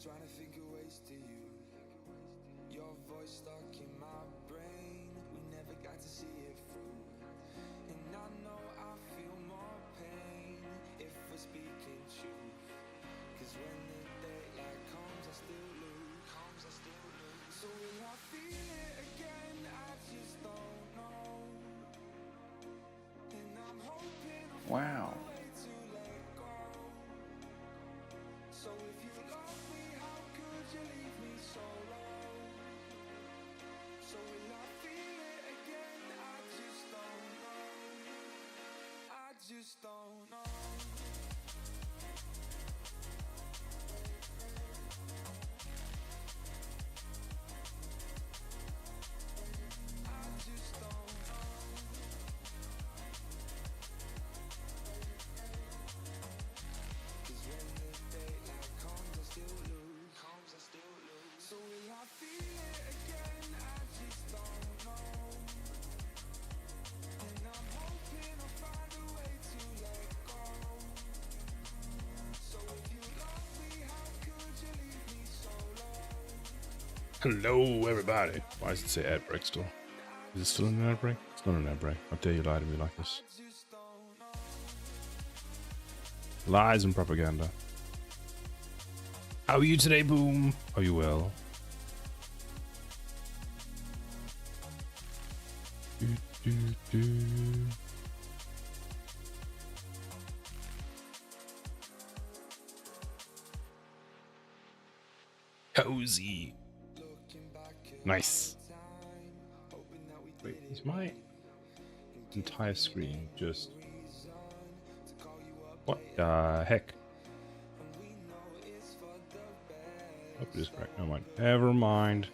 Trying to think of ways to you. Your voice stuck in my brain. We never got to see it through. And I know I feel more pain if we're speaking truth. Cause when the daylight comes, I still lose. So will I feel it again? I just don't know. And I'm hoping I'll Wow. find a way to let go. So if you love me, how could you leave me so low? So will I feel it again? I just don't know. I just don't know. I just don't know. Cause when the daylight comes, I still lose. So will I feel it again? I just don't know. And I'm hoping I'll find a way to let go. So if you love me, how could you leave me so low? Hello, everybody. Why does it say ad break still? Is it still an ad break? It's not an ad break. How dare you lie to me like this? Just don't know. Lies and propaganda. How are you today, Boom? Are you well? Do, do, do. Cozy. Nice. Wait, is my entire screen just... What the heck? Hope it is correct. Never mind. Never mind.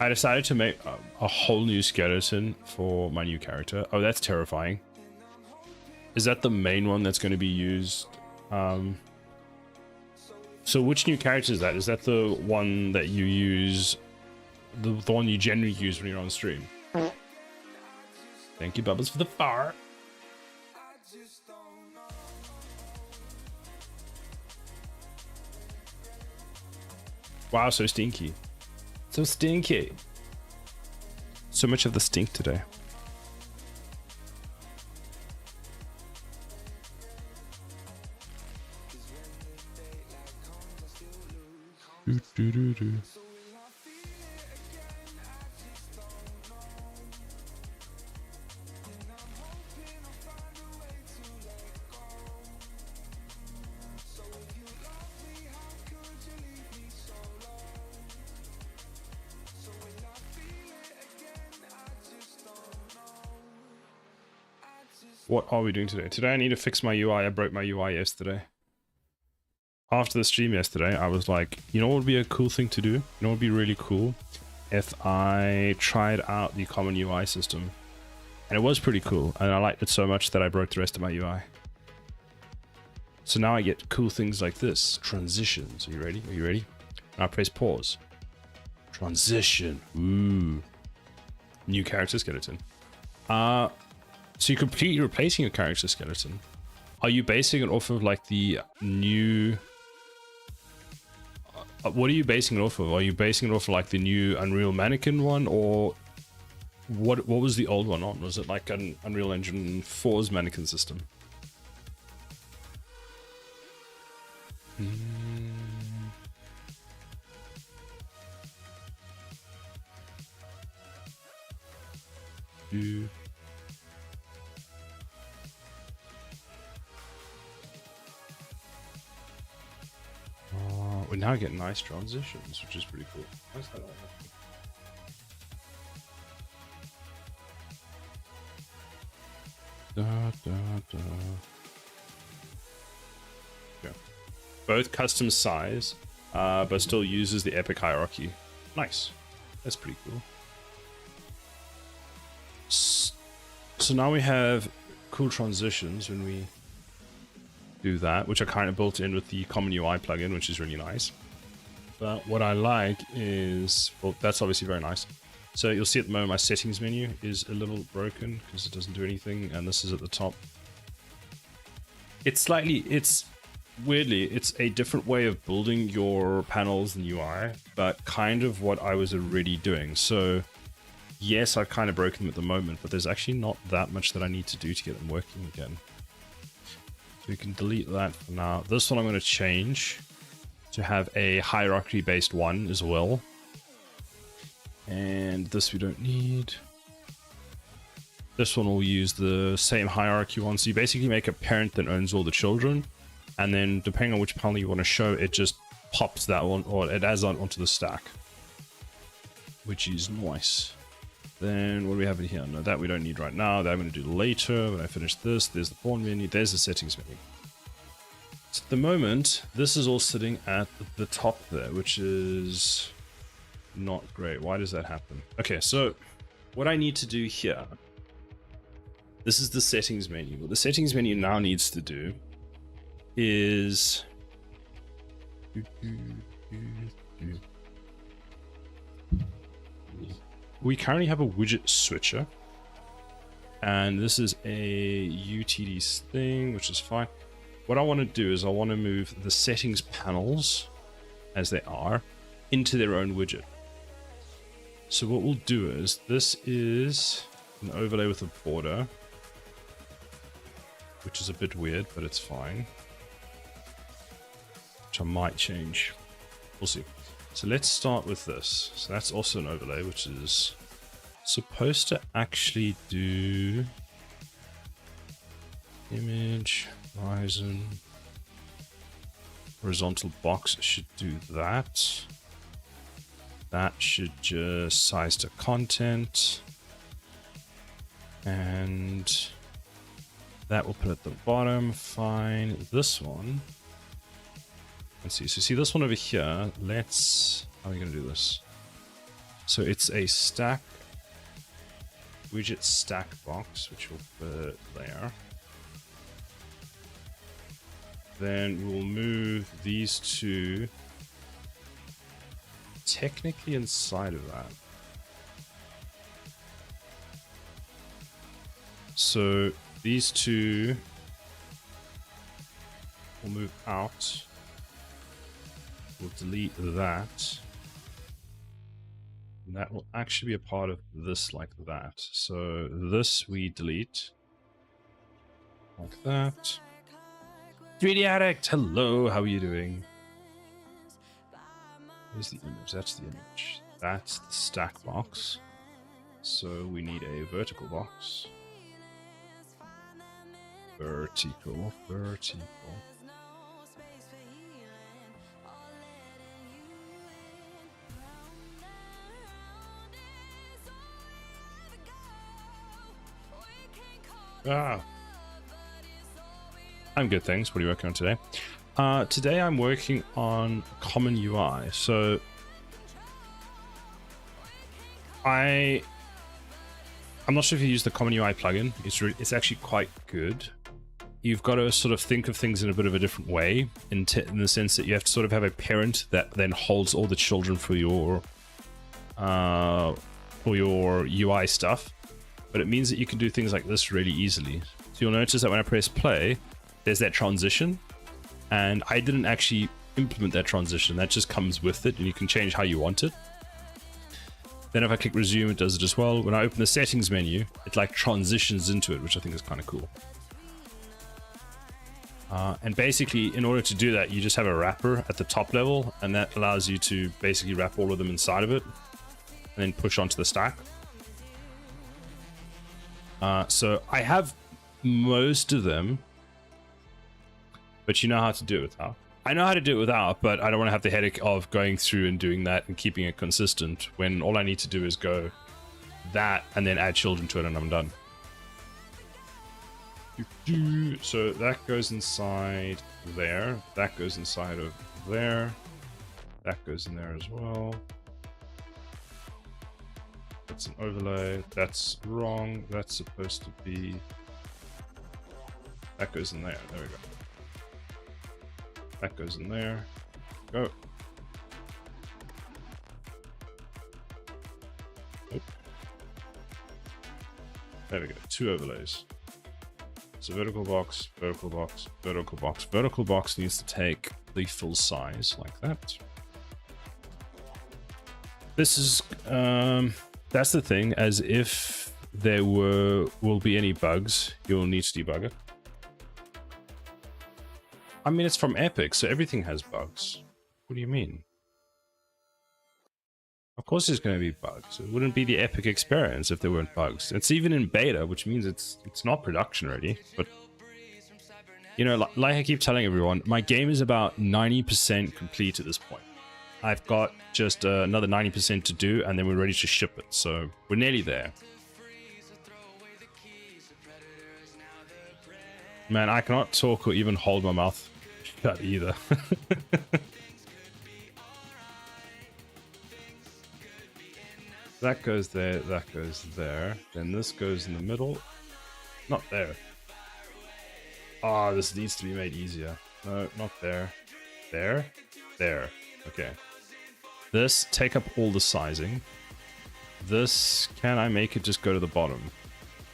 I decided to make a whole new skeleton for my new character. Oh, that's terrifying. Is that the main one that's going to be used? So which new character is that? Is that the one that you use, the one you generally use when you're on stream? Thank you, Bubbles, for the fart. Wow, so stinky. So stinky. So much of the stink today. Do, do, do, do. What are we doing today? Today I need to fix my UI. I broke my UI yesterday. After the stream yesterday, I was like, you know what would be a cool thing to do? You know what would be really cool? If I tried out the common UI system. And it was pretty cool. And I liked it so much that I broke the rest of my UI. So now I get cool things like this. Transitions. Are you ready? Are you ready? And I press pause. Transition. Ooh. New character skeleton. So you're completely replacing your character skeleton. Are you basing it off of like the new... what are you basing it off of? Are you basing it off of like the new Unreal Mannequin one, or what was the old one on? Was it like an Unreal Engine 4's mannequin system? We now get nice transitions, which is pretty cool. Nice that Yeah. Both custom size but still uses the epic hierarchy. Nice. That's pretty cool. So now we have cool transitions when we do that, which are kind of built in with the common UI plugin, which is really nice. But what I like is, well, that's obviously very nice. So you'll see at the moment my settings menu is a little broken because it doesn't do anything, and this is at the top. It's weirdly, it's a different way of building your panels and UI, but kind of what I was already doing. So yes, I've kind of broken them at the moment, but there's actually not that much that I need to do to get them working again. So we can delete that for now. This one I'm going to change to have a hierarchy-based one as well. And this we don't need. This one will use the same hierarchy one. So you basically make a parent that owns all the children. And then depending on which panel you want to show, it just pops that one, or it adds that onto the stack. Which is nice. Then what do we have in here? No, that we don't need right now. That I'm going to do later. When I finish this, there's the pawn menu. There's the settings menu. So at the moment, this is all sitting at the top there, which is not great. Why does that happen? Okay, so what I need to do here, this is the settings menu. What the settings menu now needs to do is we currently have a widget switcher, and this is a UTD thing, which is fine. What I want to do is I want to move the settings panels as they are into their own widget. So what we'll do is, this is an overlay with a border, which is a bit weird, but it's fine. Which I might change. We'll see. So let's start with this. So that's also an overlay, which is supposed to actually do image, horizon, horizontal box should do that. That should just size to content. And that will put at the bottom. Fine. This one. Let's see. So see this one over here. Let's. How are we going to do this? So it's a stack. Widget stack box, which will put there. Then we'll move these two technically inside of that. So these two will move out. We'll delete that. And that will actually be a part of this like that. So this we delete. Like that. 3D Addict! Hello, how are you doing? Here's the image. That's the image. That's the stack box. So we need a vertical box. Vertical. Ah. I'm good, thanks. What are you working on today? Today I'm working on common UI. So I'm not sure if you use the common UI plugin. It's actually quite good. You've got to sort of think of things in a bit of a different way, in the sense that you have to sort of have a parent that then holds all the children for your UI stuff. But it means that you can do things like this really easily. So you'll notice that when I press play, there's that transition, and I didn't actually implement that transition. That just comes with it, and you can change how you want it. Then if I click resume, it does it as well. When I open the settings menu, it like transitions into it, which I think is kind of cool. And basically, in order to do that, you just have a wrapper at the top level, and that allows you to basically wrap all of them inside of it, and then push onto the stack. So I have most of them, but you know how to do it without. I know how to do it without, but I don't want to have the headache of going through and doing that and keeping it consistent when all I need to do is go that and then add children to it and I'm done. So that goes inside there. That goes inside of there. That goes in there as well. That's an overlay. That's wrong. That's supposed to be... That goes in there. There we go. That goes in there. Go. Nope. There we go. 2 overlays. So vertical box, vertical box, vertical box. Vertical box needs to take the full size like that. This is that's the thing, as if there will be any bugs, you'll need to debug it. I mean, it's from Epic, so everything has bugs. What do you mean? Of course there's going to be bugs. It wouldn't be the Epic experience if there weren't bugs. It's even in beta, which means it's not production ready. But, you know, like I keep telling everyone, my game is about 90% complete at this point. I've got just another 90% to do, and then we're ready to ship it. So we're nearly there. Man, I cannot talk or even hold my mouth shut either. That goes there, that goes there. Then this goes in the middle. Not there. Ah, oh, this needs to be made easier. No, not there. There? There. Okay. This, take up all the sizing. This, can I make it just go to the bottom?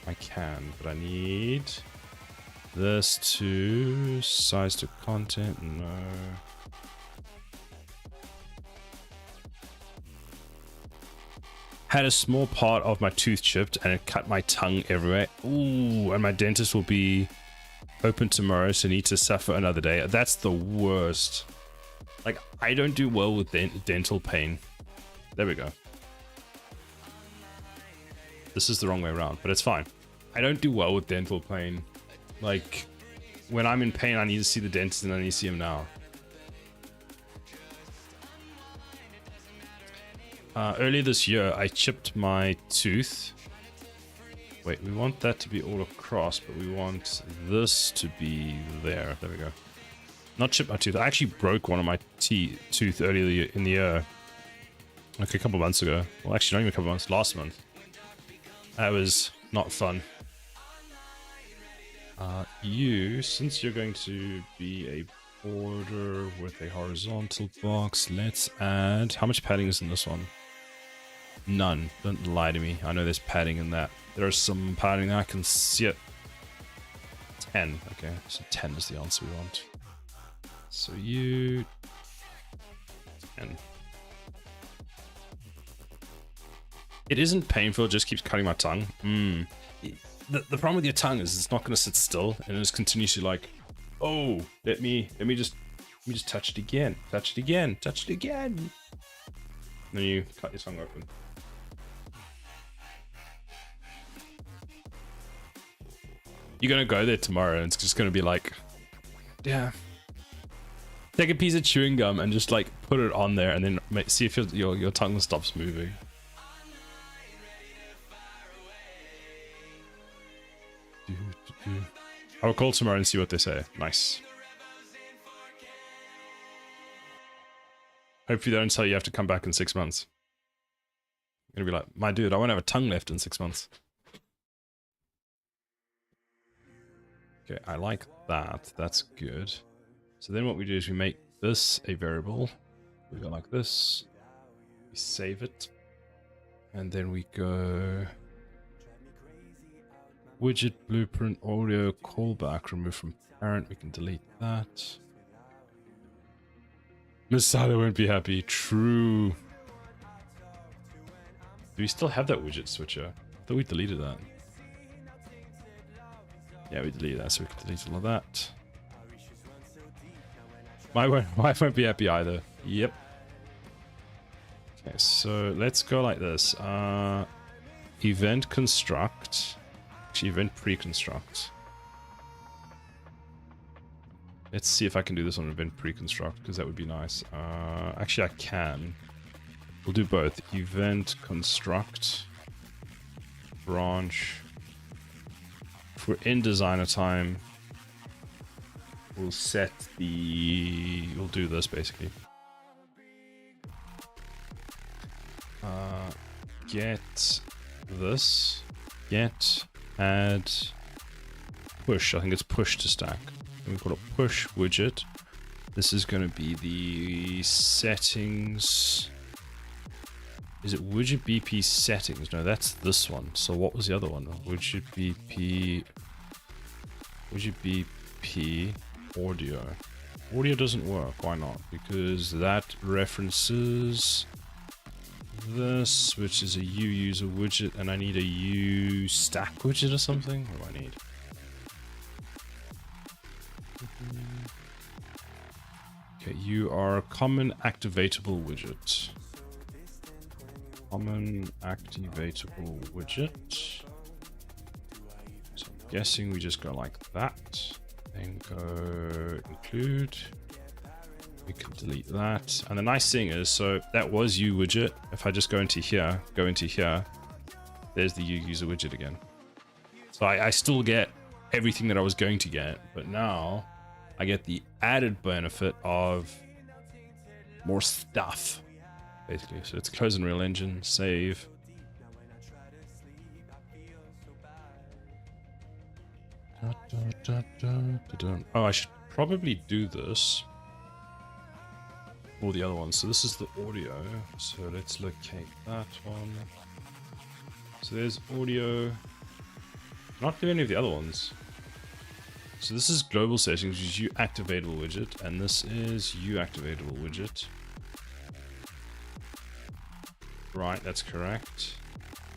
I can, but I need this to size to content. No. Had a small part of my tooth chipped and it cut my tongue everywhere. Ooh, and my dentist will be open tomorrow, so need to suffer another day. That's the worst. Like, I don't do well with dental pain. There we go. This is the wrong way around, but it's fine. I don't do well with dental pain. Like, when I'm in pain, I need to see the dentist and I need to see him now. Earlier this year, I chipped my tooth. Wait, we want that to be all across, but we want this to be there. There we go. Not chip my tooth. I actually broke one of my tooth earlier in the year. Like a couple months ago. Well, actually, not even a couple months. Last month. That was not fun. Since you're going to be a border with a horizontal box, let's add... How much padding is in this one? None. Don't lie to me. I know there's padding in that. There's some padding there. I can see it. 10. Okay, so 10 is the answer we want. So you... 10. It isn't painful, it just keeps cutting my tongue. The problem with your tongue is it's not going to sit still, and it just continues to like, oh, let me just touch it again, touch it again, touch it again. And then you cut your tongue open. You're gonna go there tomorrow, and it's just gonna be like, yeah. Take a piece of chewing gum and just like put it on there, and then see if your tongue stops moving. I'll call tomorrow and see what they say. Nice. Hopefully they don't tell you have to come back in 6 months. You're gonna be like, my dude, I won't have a tongue left in 6 months. Okay, I like that. That's good. So then what we do is we make this a variable. We go like this. We save it. And then we go... Widget, blueprint, audio, callback, remove from parent. We can delete that. Miss Sally won't be happy. True. Do we still have that widget switcher? I thought we deleted that. Yeah, we deleted that, so we can delete all of that. My wife won't be happy either. Yep. Okay, so let's go like this. Event construct. Actually, event pre-construct. Let's see if I can do this on event pre-construct, because that would be nice. Actually, I can. We'll do both. Event construct. Branch. If we're in designer time, we'll set the... We'll do this, basically. Get this, get, add, push. I think it's push to stack. And we've got a push widget. This is going to be the settings. Is it widget BP settings? No, that's this one. So what was the other one? Widget BP audio. Audio doesn't work. Why not? Because that references this, which is a U user widget, and I need a U stack widget or something. What do I need? Okay, you are a common activatable widget. Common activatable widget. So I'm guessing we just go like that. Then go include. We can delete that. And the nice thing is, so that was U widget. If I just go into here, there's the U user widget again. So I still get everything that I was going to get, but now I get the added benefit of more stuff, basically. So it's close Unreal Engine, save. Oh, I should probably do this. All the other ones. So this is the audio. So let's locate that one. So there's audio. Not do any of the other ones. So this is global settings, which is U activatable widget, and this is U activatable widget. Right, that's correct.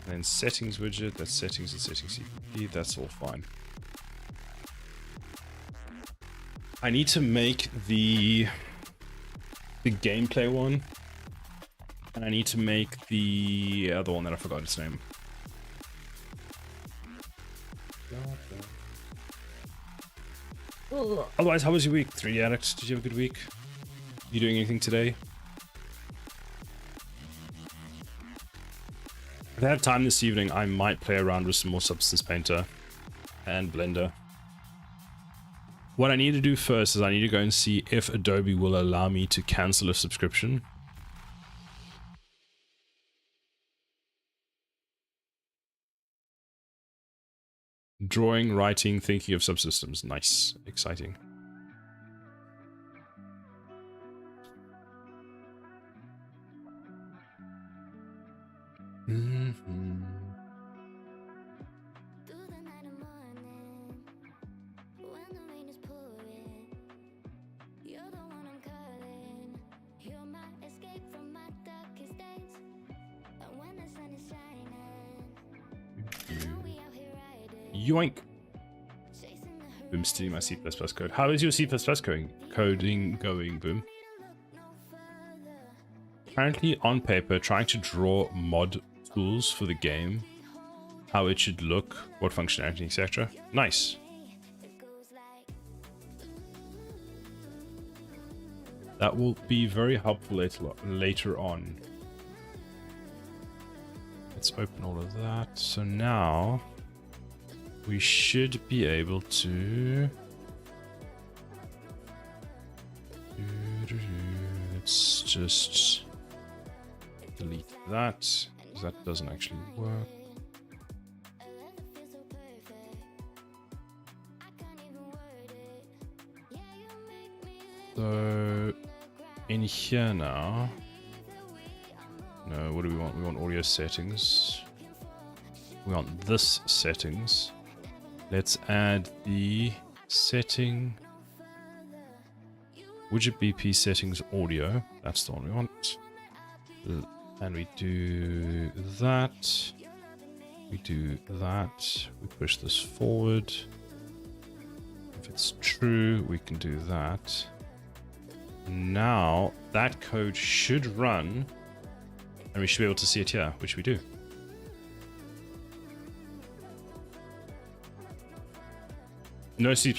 And then settings widget, that's settings and settings CPP, that's all fine. I need to make the gameplay one, and I need to make the other one that I forgot its name. Oh, otherwise, how was your week? 3D Addict, did you have a good week? You doing anything today? If I have time this evening, I might play around with some more Substance Painter and Blender. What I need to do first is I need to go and see if Adobe will allow me to cancel a subscription. Drawing, writing, thinking of subsystems. Nice. Exciting. Yoink. Boom, stealing my C++ code. How is your C++ coding going, Boom? Currently on paper, trying to draw mod tools for the game, how it should look, what functionality, etc. Nice. That will be very helpful later on. Let's open all of that. So now we should be able to... Let's just delete that, because that doesn't actually work. So in here now, no, what do we want? We want audio settings. We want this settings. Let's add the setting. Widget BP settings audio. That's the one we want. And we do that. We do that. We push this forward. If it's true, we can do that. Now that code should run, and we should be able to see it here, which we do. No C++,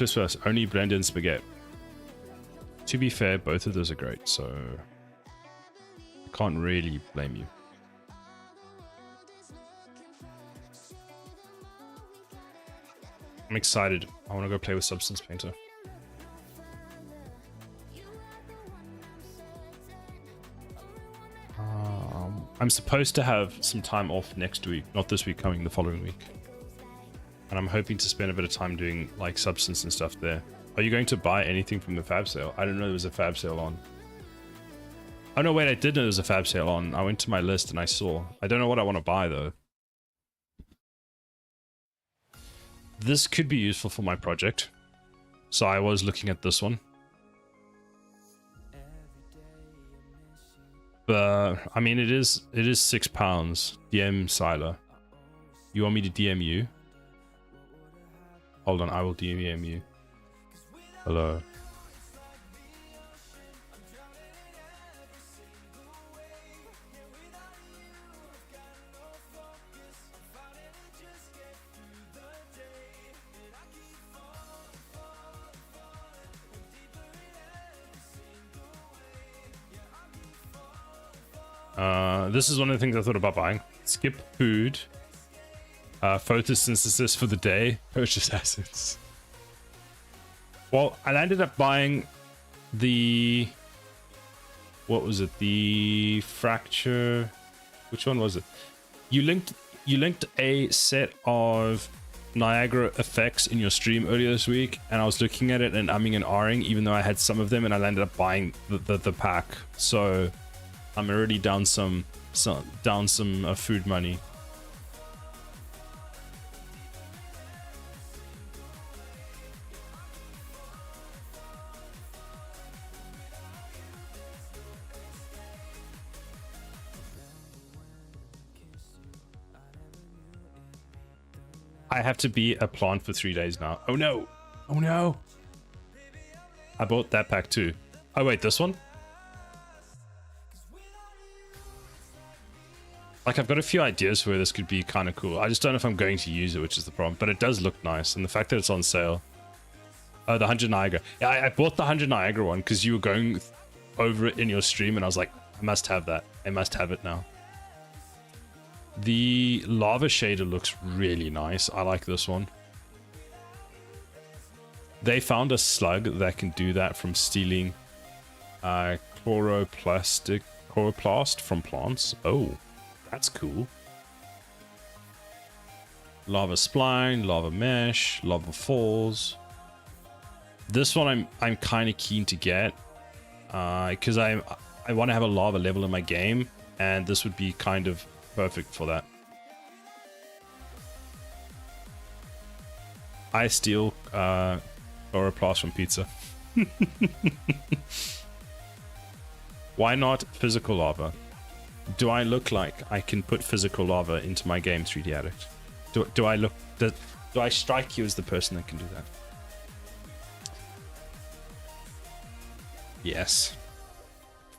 only Blender and Spaghetti. To be fair, both of those are great, so I can't really blame you. I'm excited. I want to go play with Substance Painter. I'm supposed to have some time off next week, not this week coming, the following week. And I'm hoping to spend a bit of time doing like substance and stuff there. Are you going to buy anything from the fab sale? I didn't know there was a fab sale on. Oh no, wait, I did know there was a fab sale on. I went to my list and I saw. I don't know what I want to buy though. This could be useful for my project. So I was looking at this one. But I mean, it is £6. DM Siler. You want me to DM you? Hold on, I will DM you. Hello. This is one of the things I thought about buying. Skip food. Photosynthesis for the day. Purchase assets. Well, I ended up buying the... What was it? The fracture... Which one was it? You linked a set of Niagara effects in your stream earlier this week, and I was looking at it and umming and ahhing, even though I had some of them, and I ended up buying the pack. So I'm already down some food money. I have to be a plant for 3 days now. Oh no! Oh no! I bought that pack too. Oh wait, this one? Like, I've got a few ideas for where this could be kind of cool. I just don't know if I'm going to use it, which is the problem. But it does look nice, and the fact that it's on sale. Oh, the 100 Niagara. Yeah, I bought the 100 Niagara one because you were going over it in your stream, and I was like, I must have that. I must have it now. The lava shader looks really nice. I like this one. They found a slug that can do that from stealing chloroplast from plants. Oh, that's cool. Lava spline, lava mesh, lava falls. This one I'm kind of keen to get because I want to have a lava level in my game, and this would be kind of perfect for that. I steal chloroplast from pizza. Why not physical lava? Do I look like I can put physical lava into my game, 3D Addict? Do I strike you as the person that can do that? Yes.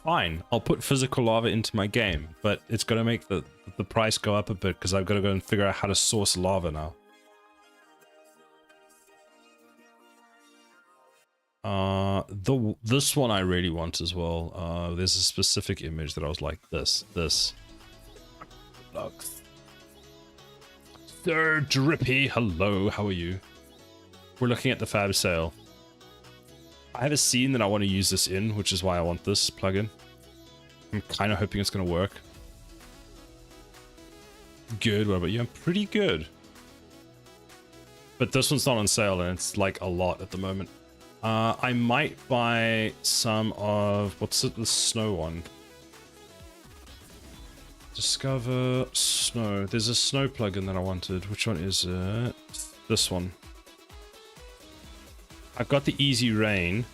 Fine, I'll put physical lava into my game, but it's going to make the price go up a bit because I've got to go and figure out how to source lava now. This one I really want as well. There's a specific image that I was like, this. Looks. Sir Drippy, hello, how are you? We're looking at the fab sale. I have a scene that I want to use this in, which is why I want this plugin. I'm kind of hoping it's going to work. Good, what about you? I'm pretty good. But this one's not on sale, and it's like a lot at the moment. I might buy some of... What's it? The snow one. Discover snow. There's a snow plugin that I wanted. Which one is it? This one. I've got the easy rain.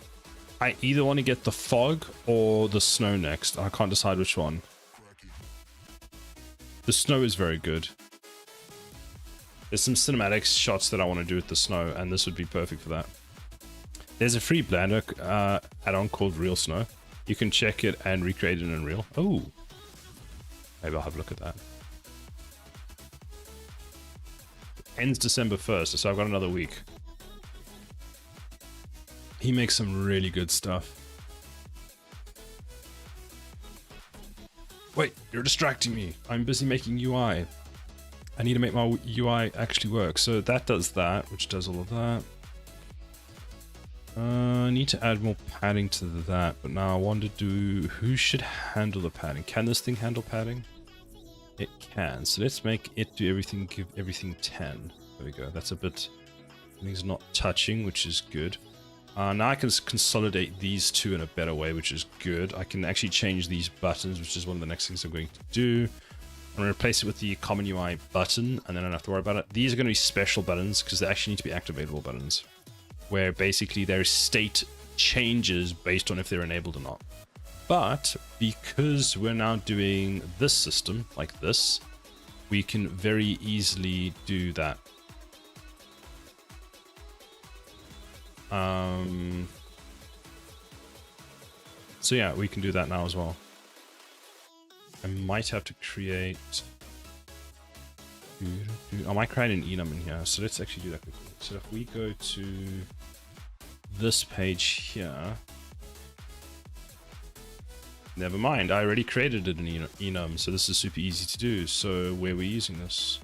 I either want to get the fog or the snow next. I can't decide which one. The snow is very good. There's some cinematic shots that I want to do with the snow, and this would be perfect for that. There's a free Blender add-on called Real Snow. You can check it and recreate it in Unreal. Oh, maybe I'll have a look at that. Ends December 1st, so I've got another week. He makes some really good stuff. Wait, you're distracting me. I'm busy making UI. I need to make my UI actually work. So that does that, which does all of that. I need to add more padding to that, but now I want to do... Who should handle the padding? Can this thing handle padding? It can. So let's make it do everything, give everything 10. There we go. That's a bit... Things not touching, which is good. Now I can consolidate these two in a better way, which is good. I can actually change these buttons, which is one of the next things I'm going to do. I'm going to replace it with the common UI button, and then I don't have to worry about it. These are going to be special buttons, because they actually need to be activatable buttons, where basically their state changes based on if they're enabled or not. But because we're now doing this system, like this, we can very easily do that. So yeah, we can do that now as well. I might have to create... I might create an enum in here, so let's actually do that quickly. So if we go to this page here... Never mind, I already created an enum, so this is super easy to do. So where we're using this,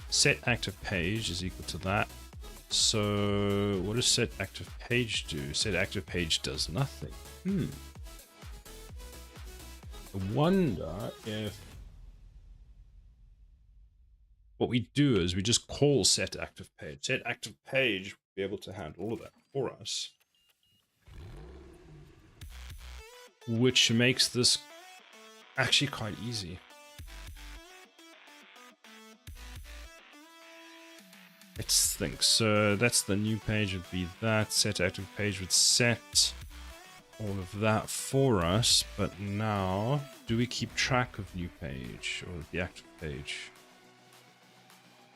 set active page is equal to that. So what does set active page do? Set active page does nothing. I wonder if what we do is we just call set active page. Set active page will be able to handle all of that for us, which makes this actually quite easy. Let's think. So that's the new page would be that. Set active page would set all of that for us. But now, do we keep track of new page or the active page?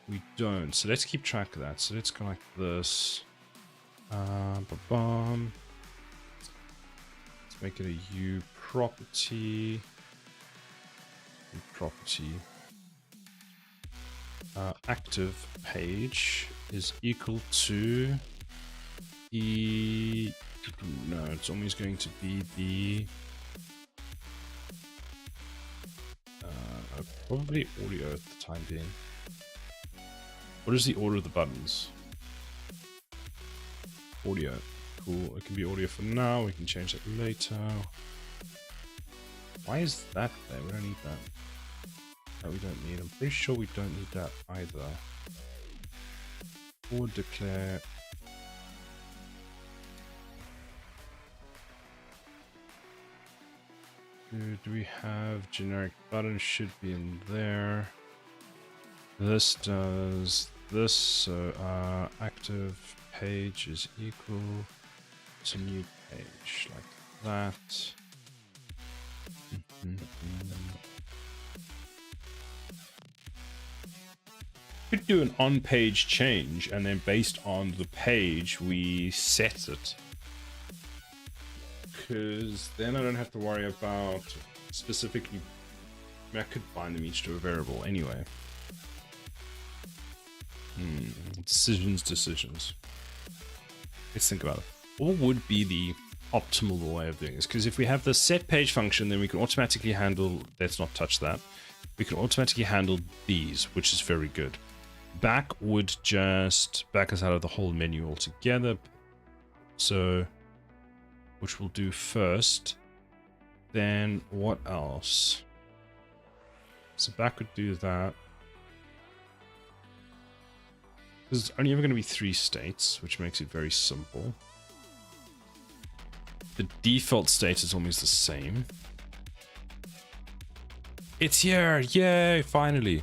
We don't. So let's keep track of that. So let's go like this. Let's make it a U property. U property. Active page is equal to no, it's always going to be the probably audio at the time being. What is the order of the buttons? Audio. Cool. It can be audio for now. We can change that later. Why is that there? We don't need that. That we don't need. I'm pretty sure we don't need that either. Or declare. Do we have generic button? Should be in there. This does this. So active page is equal to new page, like that. Could do an on-page change, and then based on the page we set it, because then I don't have to worry about specifically. I could bind them each to a variable anyway. Decisions. Let's think about it. What would be the optimal way of doing this? Because if we have the set page function, then we can automatically handle. Let's not touch that. We can automatically handle these, which is very good. Back would just back us out of the whole menu altogether. So, which we'll do first. Then what else? So back would do that. There's only ever going to be 3 states, which makes it very simple. The default state is almost the same. It's here! Yay! Finally!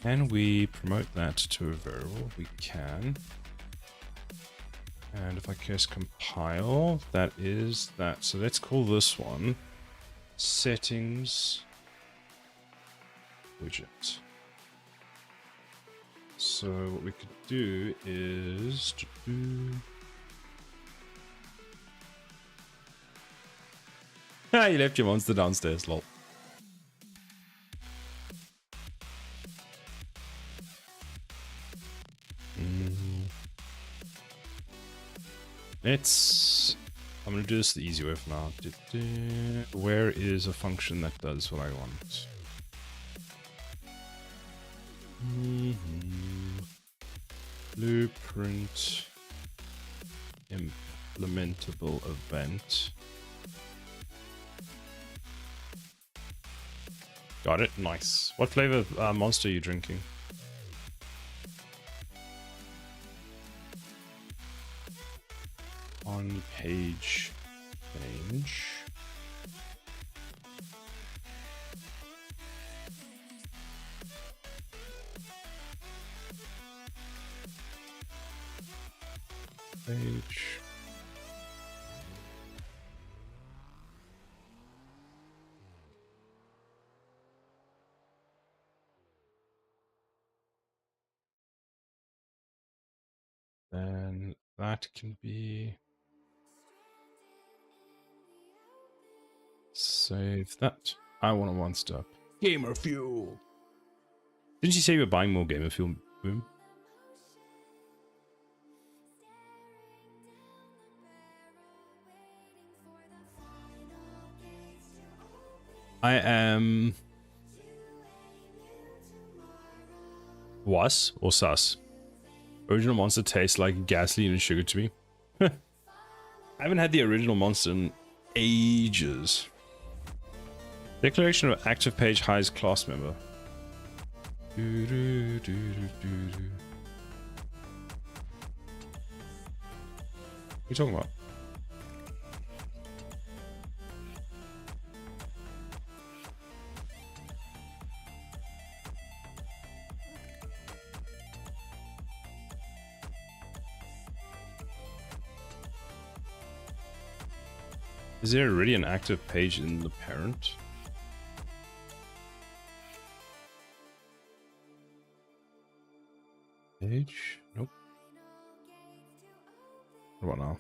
Can we promote that to a variable? We can. And if I just compile, that is that. So let's call this one settings widget. So what we could do is Ah, you left your monster downstairs, lol. I'm gonna do this the easy way for now. Where is a function that does what I want? Blueprint implementable event. Got it. Nice. What flavor monster are you drinking? On page change. Page. Then that can be... Save that. I want a one-stop. Gamer fuel! Didn't you say you were buying more gamer fuel, Boom? I am... Was or sus? Original monster tastes like gasoline and sugar to me. I haven't had the original monster in ages. Declaration of active page highest class member. What are you talking about? Is there already an active page in the parent? Page? Nope. What about now?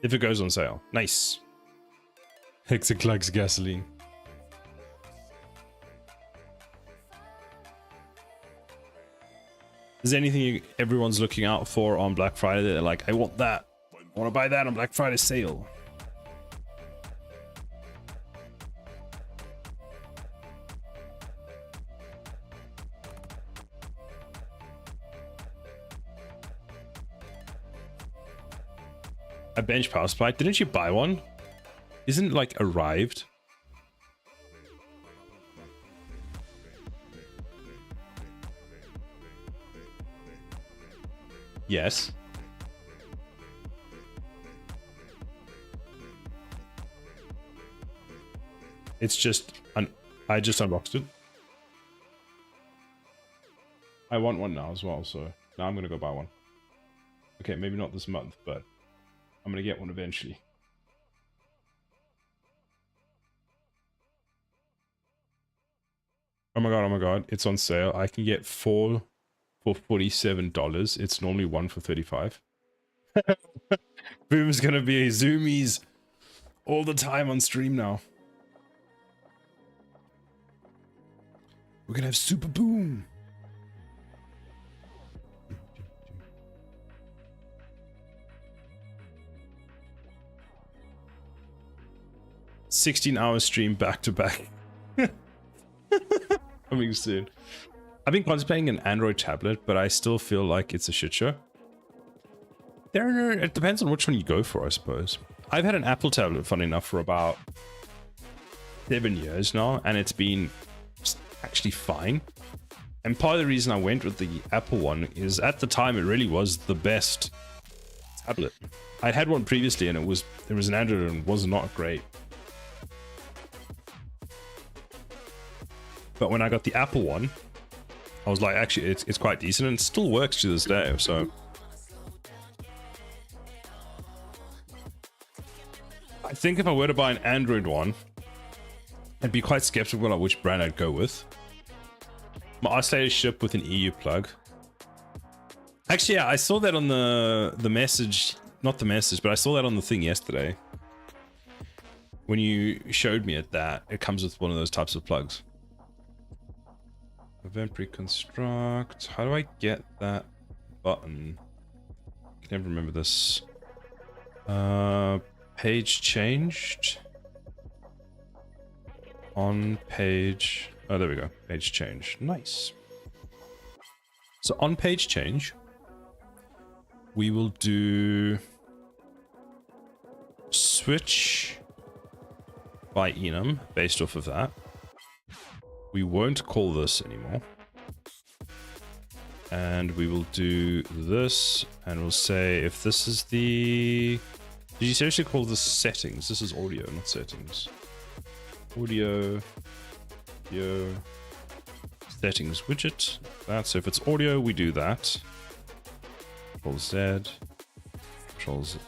If it goes on sale. Nice. Hexaclax gasoline. Is there anything everyone's looking out for on Black Friday that they're like, I want that. I want to buy that on Black Friday sale. A bench power supply. Didn't you buy one? Isn't it like arrived? Yes. It's just I just unboxed it. I want one now as well, so now I'm gonna go buy one. Okay, maybe not this month, but I'm gonna get one eventually. Oh my god, it's on sale. I can get 4 for $47. It's normally 1 for 35. Boom's gonna be a zoomies all the time on stream now. We're gonna have Super Boom. $16-hour stream back to back. Coming soon. I've been contemplating an Android tablet, but I still feel like it's a shit show. It depends on which one you go for, I suppose. I've had an Apple tablet, funny enough, for about 7 years now, and it's been actually fine. And part of the reason I went with the Apple one is at the time it really was the best tablet. I had one previously and it was an Android and was not great. But when I got the Apple one, I was like, actually it's quite decent and it still works to this day, so I think if I were to buy an Android one, I'd be quite skeptical about which brand I'd go with. My oscillator ship with an EU plug. Actually, yeah, I saw that on the message, not the message, but I saw that on the thing yesterday. When you showed me that, it comes with one of those types of plugs. Event reconstruct. How do I get that button? I can never remember this. Page changed. On page. Oh, there we go. Page change. Nice. So on page change, we will do switch by enum based off of that. We won't call this anymore. And we will do this, and we'll say if this is the... Did you seriously call this settings? This is audio, not settings. Audio, settings widget. That. So if it's audio, we do that. Control Z. Control Z.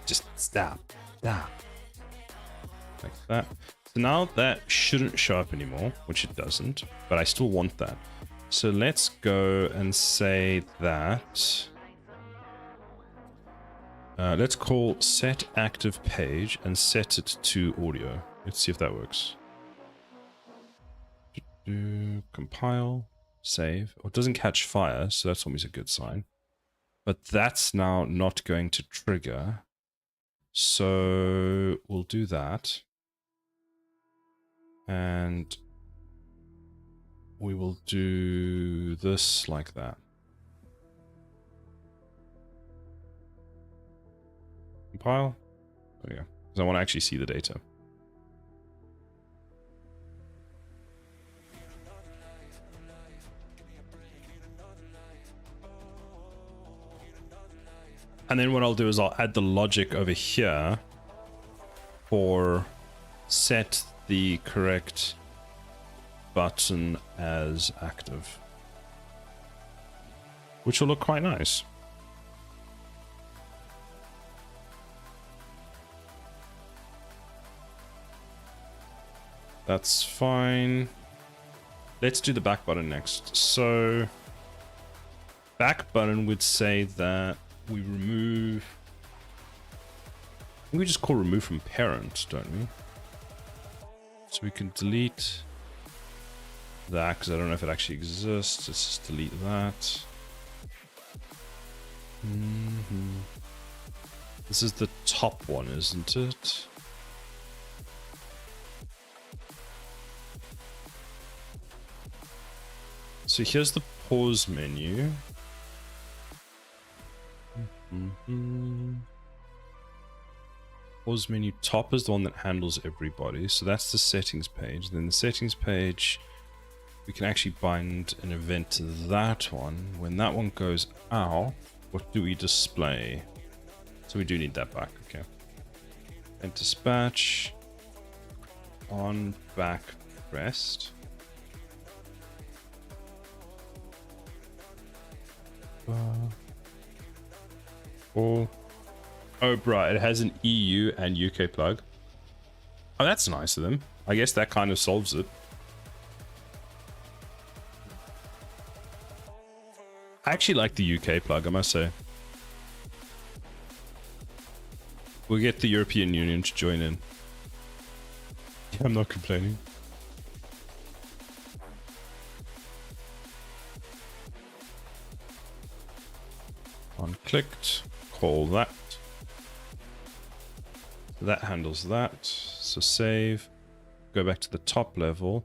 Just stop. Stop. Like that. So now that shouldn't show up anymore, which it doesn't, but I still want that. So let's go and say that. Let's call set active page and set it to audio. Let's see if that works. Compile, save. Oh, it doesn't catch fire, so that's always a good sign. But that's now not going to trigger. So we'll do that. And we will do this like that. Compile. There we go. Because I want to actually see the data. And then what I'll do is I'll add the logic over here for set the correct button as active, which will look quite nice. That's fine. Let's do the back button next. So back button would say that we remove, I think we just call remove from parent, don't we? So we can delete that because I don't know if it actually exists. Let's just delete that. This is the top one, isn't it? So here's the pause menu. Pause menu top is the one that handles everybody. So that's the settings page. Then the settings page, we can actually bind an event to that one. When that one goes out, what do we display? So we do need that back, okay. And dispatch on back pressed. Oh, bro, it has an EU and UK plug. Oh, that's nice of them. I guess that kind of solves it. I actually like the UK plug, I must say. We'll get the European Union to join in. Yeah, I'm not complaining. Unclicked. Call that. That handles that. So save. Go back to the top level.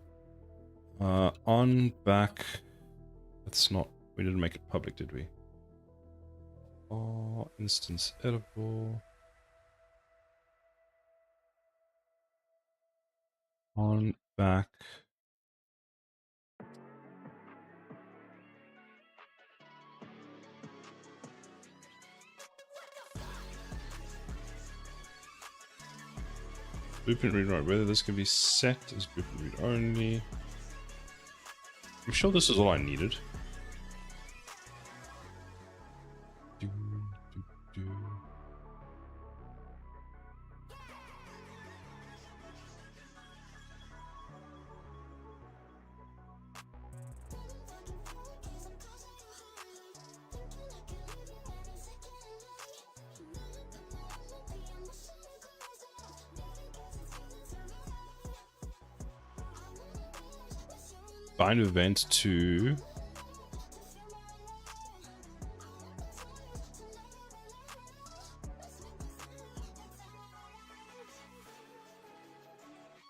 On back. That's not. We didn't make it public, did we? Oh, instance editable. On back. Blueprint read write. Whether this can be set as blueprint read only. I'm sure this is all I needed. Bind event to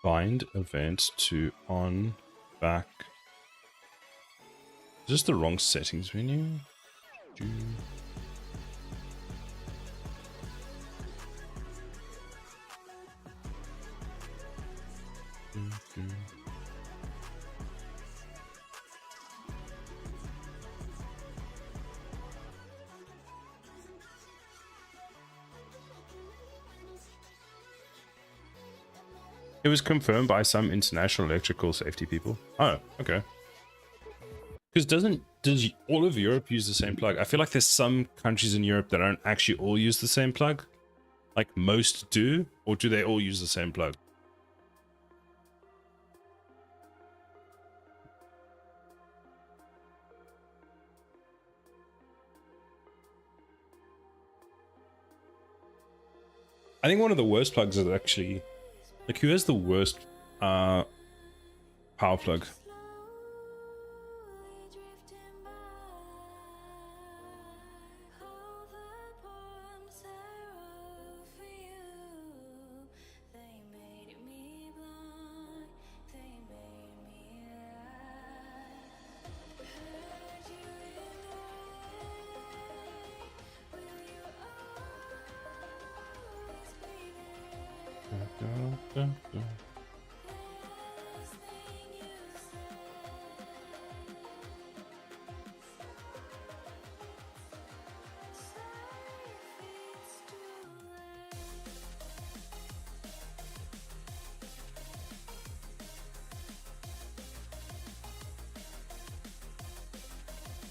bind event to on back. Is this the wrong settings menu? It was confirmed by some international electrical safety people. Oh, okay. Because does all of Europe use the same plug? I feel like there's some countries in Europe that don't actually all use the same plug. Like most do, or do they all use the same plug? I think one of the worst plugs is actually, like, who has the worst power plug?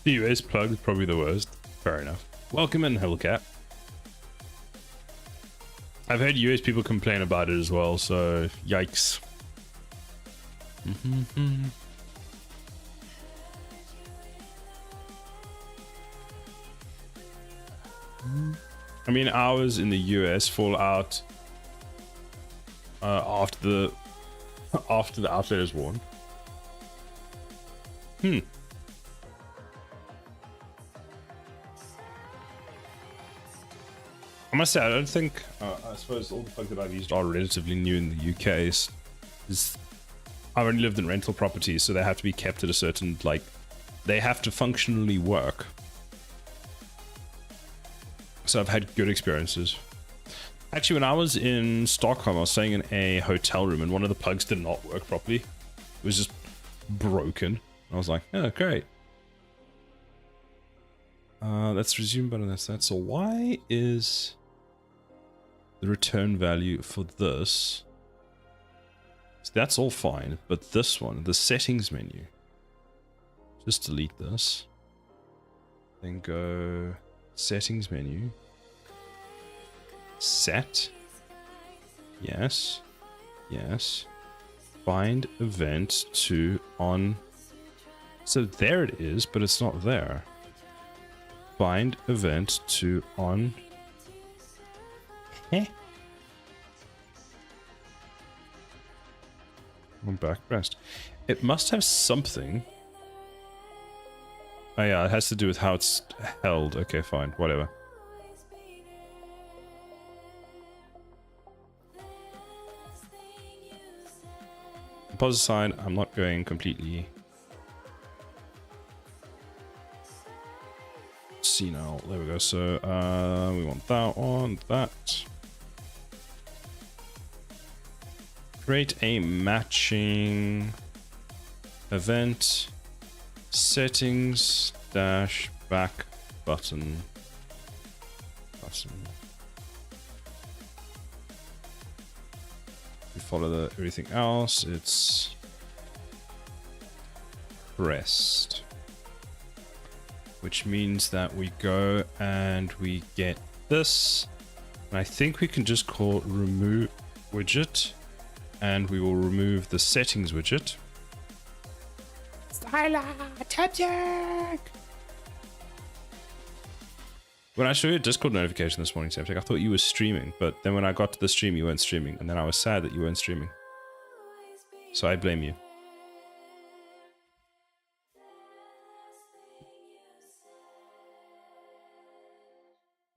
The US plug is probably the worst. Fair enough. Welcome in, Hellcat. I've heard US people complain about it as well, so yikes. I mean, ours in the US fall out after the outlet is worn. I must say, I don't think, I suppose all the plugs that I've used are relatively new in the UK. I've only lived in rental properties, so they have to be kept at a certain, like, they have to functionally work. So I've had good experiences. Actually, when I was in Stockholm, I was staying in a hotel room and one of the plugs did not work properly. It was just broken. I was like, oh, great. Let's resume button. That's that. So why is the return value for this? So that's all fine, but this one, the settings menu, just delete this. Then go settings menu. Set. Yes. Yes. Bind event to on. So there it is, but it's not there. Bind event to on. Heh. On backrest. It must have something. Oh yeah, it has to do with how it's held. Okay, fine, whatever. Pause aside, I'm not going completely senile. There we go. So we want that one, that. Create a matching event. Settings dash back button. We follow everything else. It's pressed, which means that we go and we get this. And I think we can just call remove widget, and we will remove the settings widget. When I showed you a Discord notification this morning, Septic, I thought you were streaming, but then when I got to the stream, you weren't streaming, and then I was sad that you weren't streaming. So I blame you.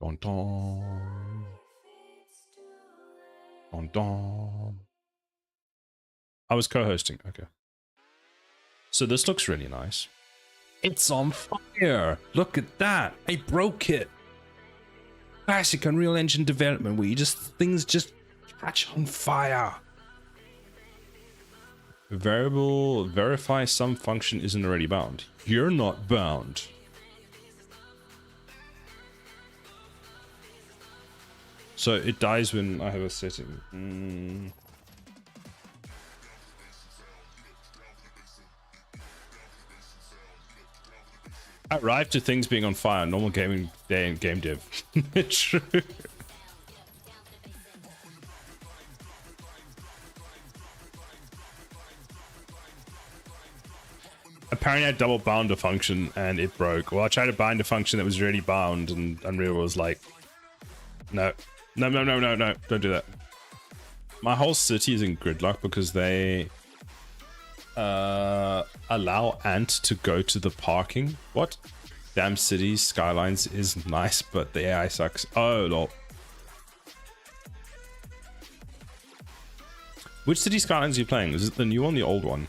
Dun dun. Dun dun. I was co-hosting, okay. So this looks really nice. It's on fire! Look at that! I broke it! Classic Unreal Engine development where things just catch on fire. Variable verify some function isn't already bound. You're not bound. So it dies when I have a setting. I arrived to things being on fire. Normal gaming day and game dev. True. Apparently I double bound a function and it broke. Well, I tried to bind a function that was already bound and Unreal was like, no, don't do that. My whole city is in gridlock because they allow Ant to go to the parking. What? Damn Cities Skylines is nice, but the AI sucks. Oh, lol. Which City Skylines are you playing? Is it the new one, the old one?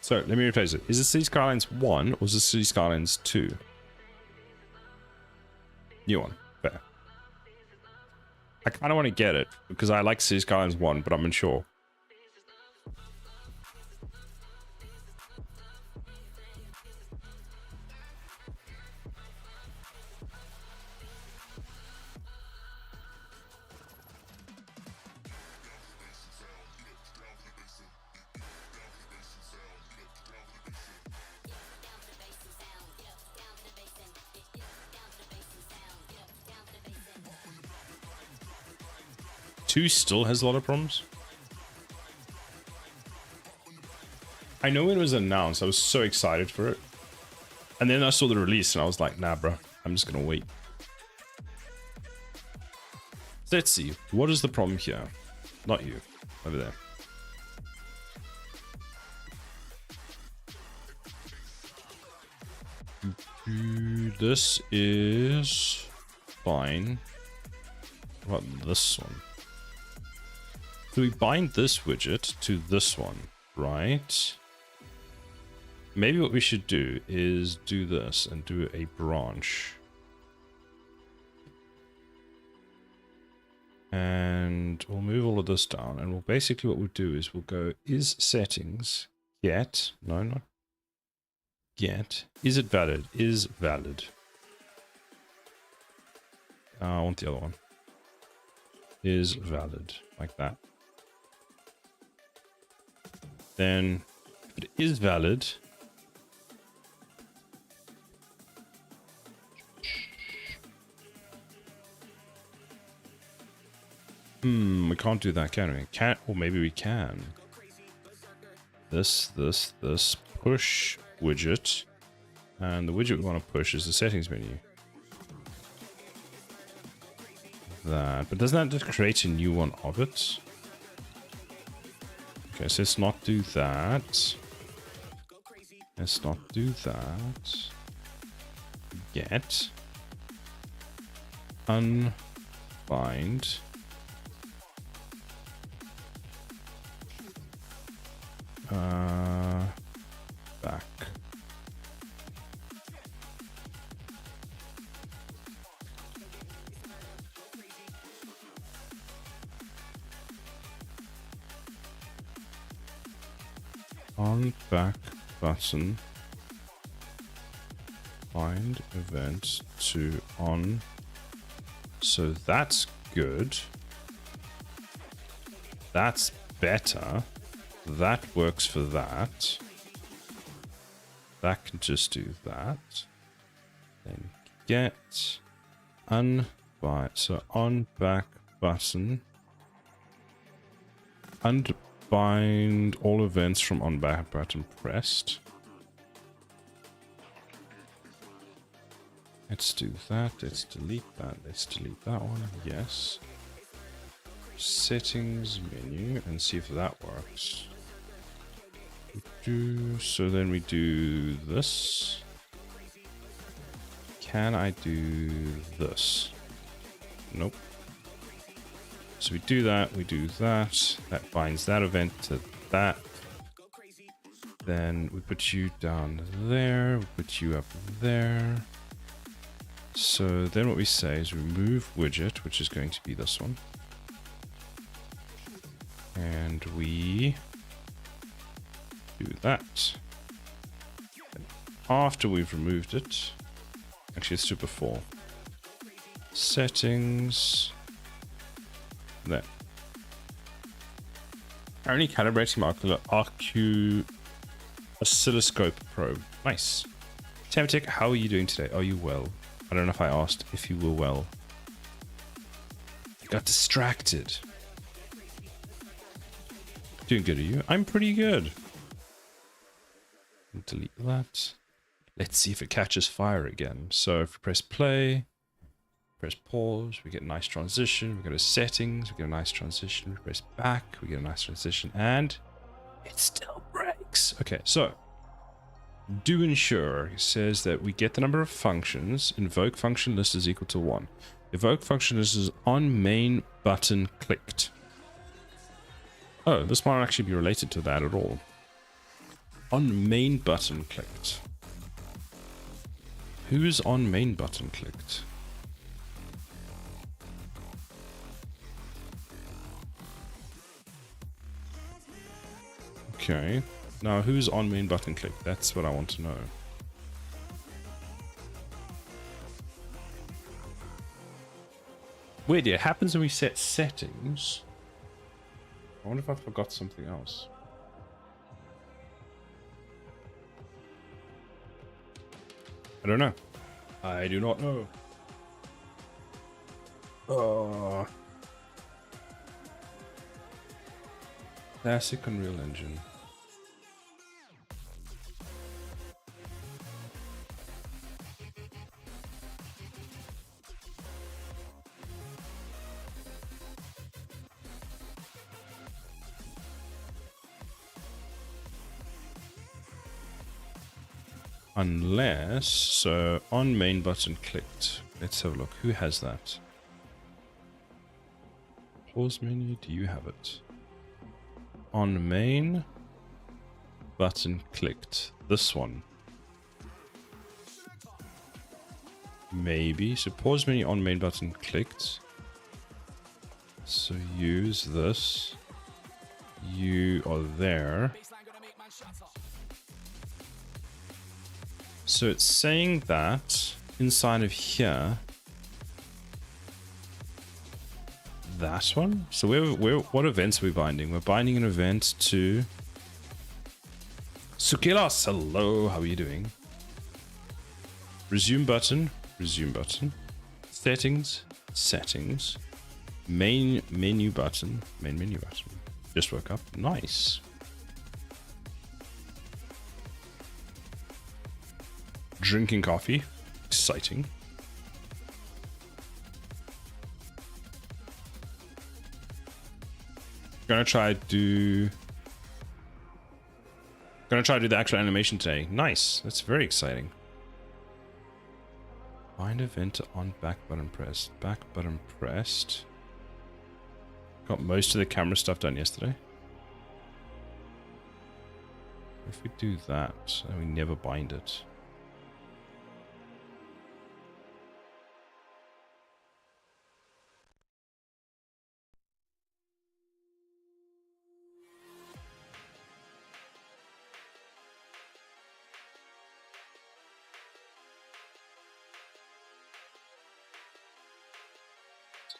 So, let me rephrase it. Is it City Skylines 1 or is it City Skylines 2? New one. Fair. I kind of want to get it because I like City Skylines 1, but I'm unsure. Two still has a lot of problems. I know when it was announced, I was so excited for it. And then I saw the release and I was like, nah, bro, I'm just gonna wait. So let's see, what is the problem here? Not you, over there. This is fine. What about this one? So we bind this widget to this one, right? Maybe what we should do is do this and do a branch. And we'll move all of this down. And we'll basically what we'll do is we'll go is settings get, no, not get. Is it valid? Is valid. I want the other one. Is valid, like that. Then, if it is valid, we can't do that, can we? Can't, or maybe we can. This, push widget, and the widget we want to push is the settings menu. That, but doesn't that just create a new one of it? Okay, so let's not do that. Let's not do that. Get. Unbind. Back. On back button, find event to on. So that's good. That's better. That works for that. That can just do that. Then get unbind. So on back button. Unbind all events from on back button pressed. Let's do that. Let's delete that. Let's delete that one. Yes. Settings menu and see if that works. So then we do this. Can I do this? Nope. So we do that, we do that. That binds that event to that. Then we put you down there, we put you up there. So then what we say is remove widget, which is going to be this one. And we do that. And after we've removed it, actually let's do it before. Settings. There. Currently calibrating my oscilloscope probe. Nice. Tamatic, how are you doing today? Are you well? I don't know if I asked if you were well. I got distracted. Doing good, are you? I'm pretty good. Delete that. Let's see if it catches fire again. So if we press play, press pause, we get a nice transition. We go to settings, we get a nice transition. We press back, we get a nice transition, and it still breaks. Okay, so do ensure says that we get the number of functions. Invoke function list is equal to 1. Evoke function list is on main button clicked. Oh, this might actually be related to that at all. On main button clicked. Who's on main button clicked? Okay. Now, who's on main button clicked? That's what I want to know. Weird, it happens when we set settings. I wonder if I forgot something else. I don't know. I do not know. Classic Unreal Engine. Unless, so on main button clicked. Let's have a look. Who has that? Pause menu, do you have it? On main button clicked. This one. Maybe. So pause menu on main button clicked. So use this. You are there. So it's saying that inside of here, that one. So what events are we binding? We're binding an event to Sukilas. Hello, how are you doing? Resume button, resume button. Settings, settings. Main menu button, main menu button. Just woke up. Nice. Drinking coffee. Exciting. Gonna try to do the actual animation today. Nice. That's very exciting. Bind event on back button pressed. Back button pressed. Got most of the camera stuff done yesterday. If we do that, and we never bind it.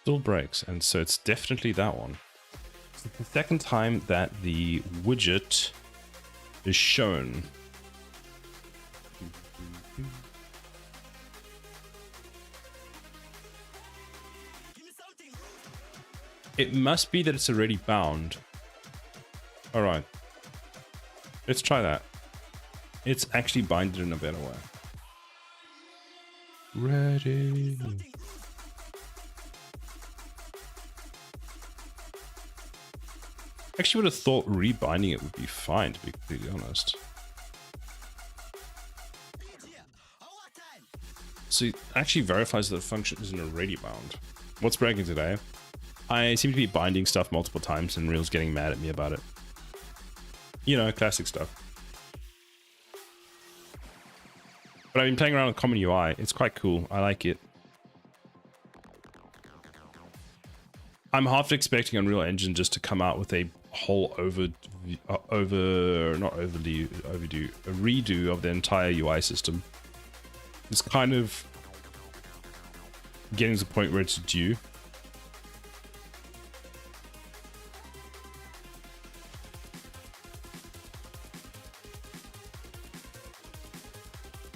Still breaks, and so it's definitely that one. It's the second time that the widget is shown. It must be that it's already bound. All right, let's try that. It's actually binded in a better way. Ready. Actually would have thought rebinding it would be fine, to be completely honest. So it actually verifies that the function isn't already bound. What's breaking today? I seem to be binding stuff multiple times and Real's getting mad at me about it. You know, classic stuff. But I've been playing around with Common UI. It's quite cool. I like it. I'm half expecting Unreal Engine just to come out with a whole a redo of the entire UI system. It's kind of getting to the point where it's due.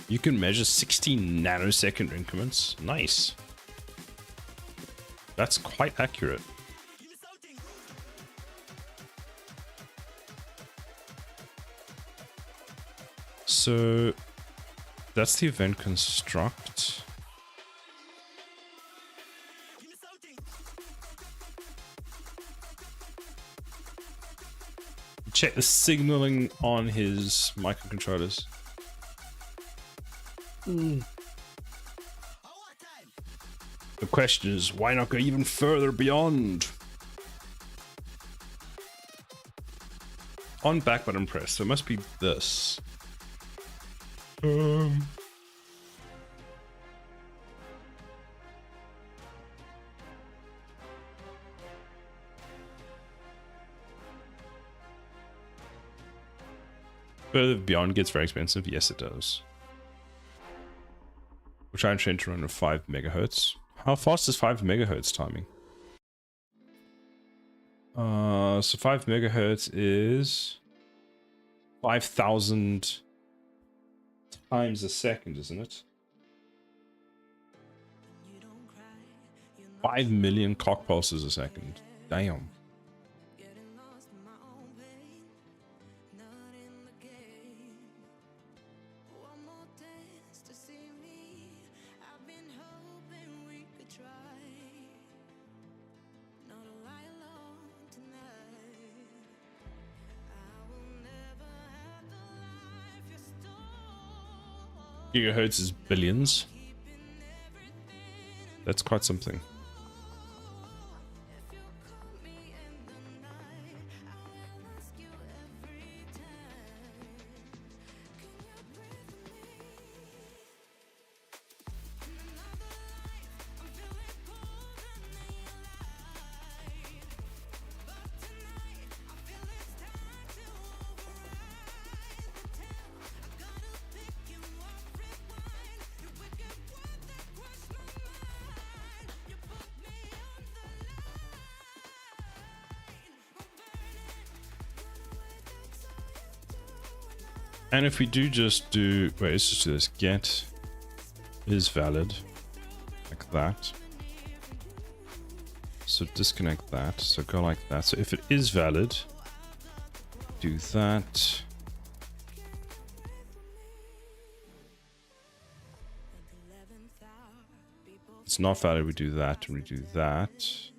You can measure 16 nanosecond increments. Nice. That's quite accurate. So that's the event construct. Check the signaling on his microcontrollers. The question is, why not go even further beyond? On back button press, so it must be this. Further beyond gets very expensive. Yes, it does. We're trying to run at 5 megahertz. How fast is 5 megahertz timing? So 5 megahertz is 5,000 times a second, isn't it? 5 million clock pulses a second. Damn. Gigahertz is billions. That's quite something. And if we do just do, wait, let's just do this. Get is valid, like that. So disconnect that. So go like that. So if it is valid, do that. It's not valid. We do that and we do that.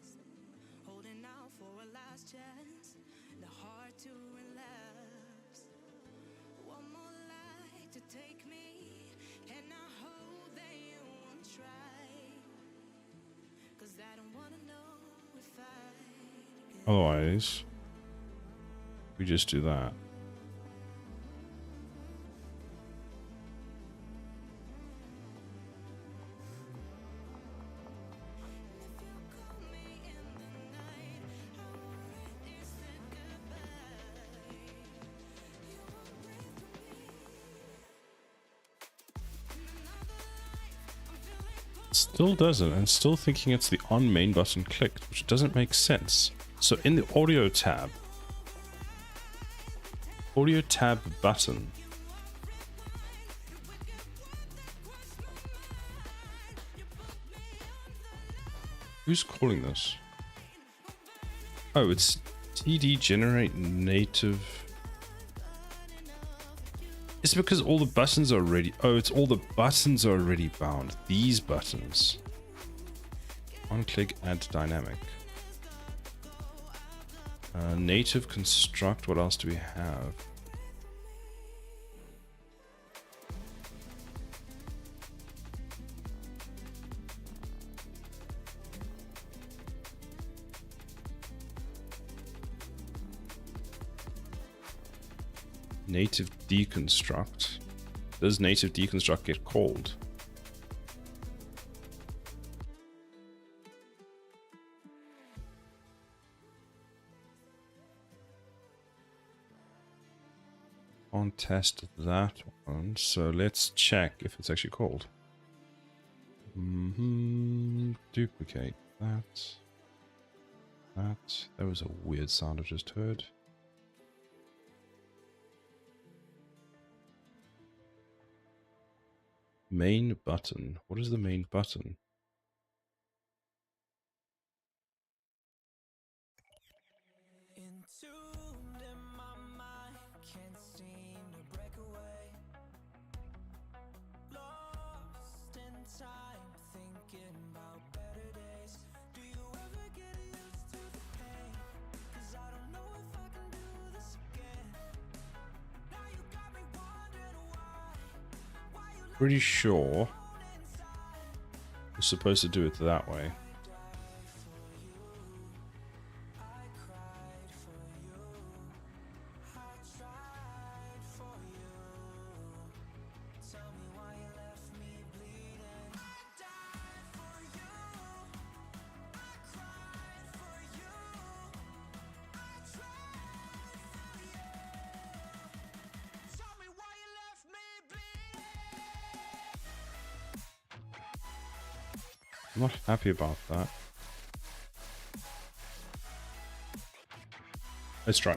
Otherwise, we just do that. Still doesn't, and still thinking it's the on main button clicked, which doesn't make sense. So in the audio tab button, who's calling this? Oh, it's TD generate native. It's because all the buttons are already, oh, it's all the buttons are already bound. These buttons. On click add dynamic. Native construct, what else do we have? Native deconstruct. Does native deconstruct get called? On test that one, so let's check if it's actually called. Duplicate that. That was a weird sound I just heard. Main button. What is the main button? Entombed in my mind, can't seem to break away. Lost in time, thinking about better days. Do you ever get used to the pain? 'Cause I don't know if I can do this again. Now you got me wondering why you Pretty sure we're supposed to do it that way. I'm not happy about that. Let's try.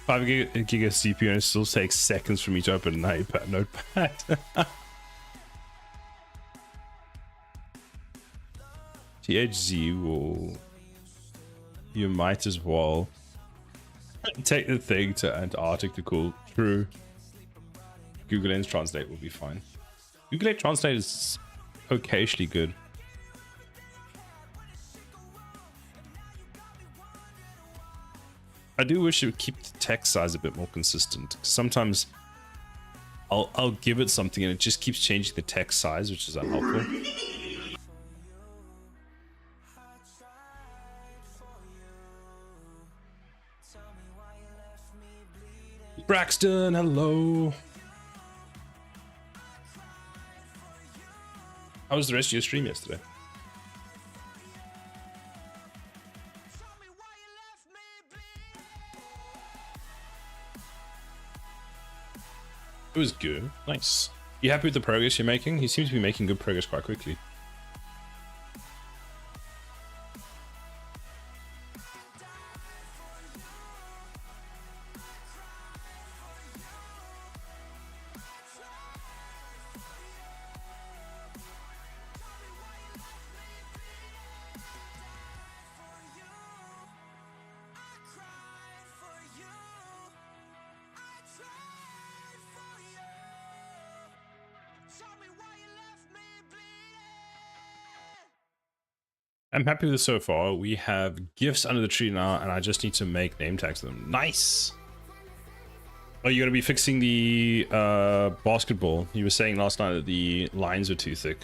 Five gig of CPU and it still takes seconds for me to open an iPad notepad. THZ will... You might as well take the thing to Antarctic to cool. True. Google Lens Translate will be fine. Google Lens Translate is occasionally good. I do wish it would keep the text size a bit more consistent. Sometimes I'll give it something and it just keeps changing the text size, which is unhelpful. Braxton, hello. How was the rest of your stream yesterday? It was good. Nice. You happy with the progress you're making? He seems to be making good progress quite quickly. I'm happy with this so far. We have gifts under the tree now, and I just need to make name tags of them. Nice! Are you going to be fixing the basketball? You were saying last night that the lines were too thick.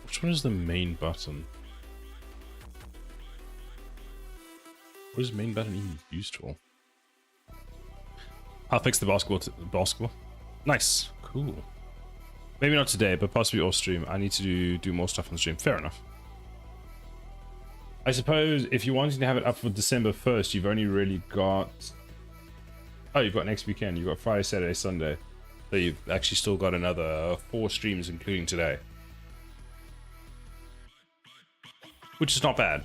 Which one is the main button? What is main button even used for? I'll fix the basketball. Nice. Cool. Maybe not today, but possibly off stream. I need to do more stuff on stream. Fair enough. I suppose if you're wanting to have it up for December 1st, you've only really got... Oh, you've got next weekend. You've got Friday, Saturday, Sunday. So you've actually still got another 4 streams, including today. Which is not bad.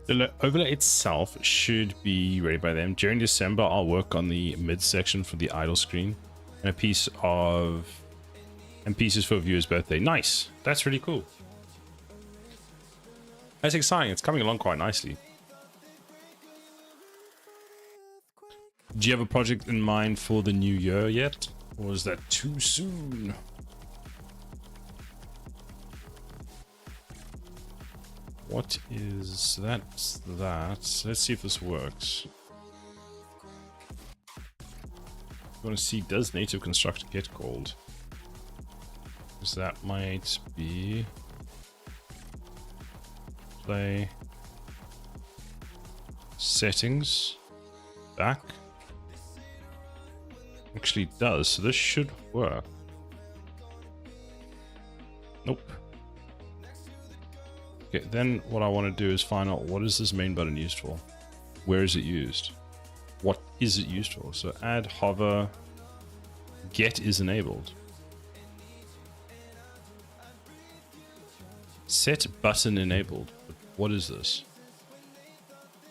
The overlay itself should be ready by then. During December, I'll work on the mid section for the idle screen and pieces for viewers' birthday. Nice. That's really cool. That's exciting. It's coming along quite nicely. Do you have a project in mind for the new year yet? Or is that too soon? What is that? Let's see if this works. I want to see, does native constructor get called? Because that might be play settings back. Actually does, so this should work. Nope. Okay, then what I want to do is find out what is this main button used for? Where is it used? What is it used for? So add hover, get is enabled. Set button enabled. But what is this?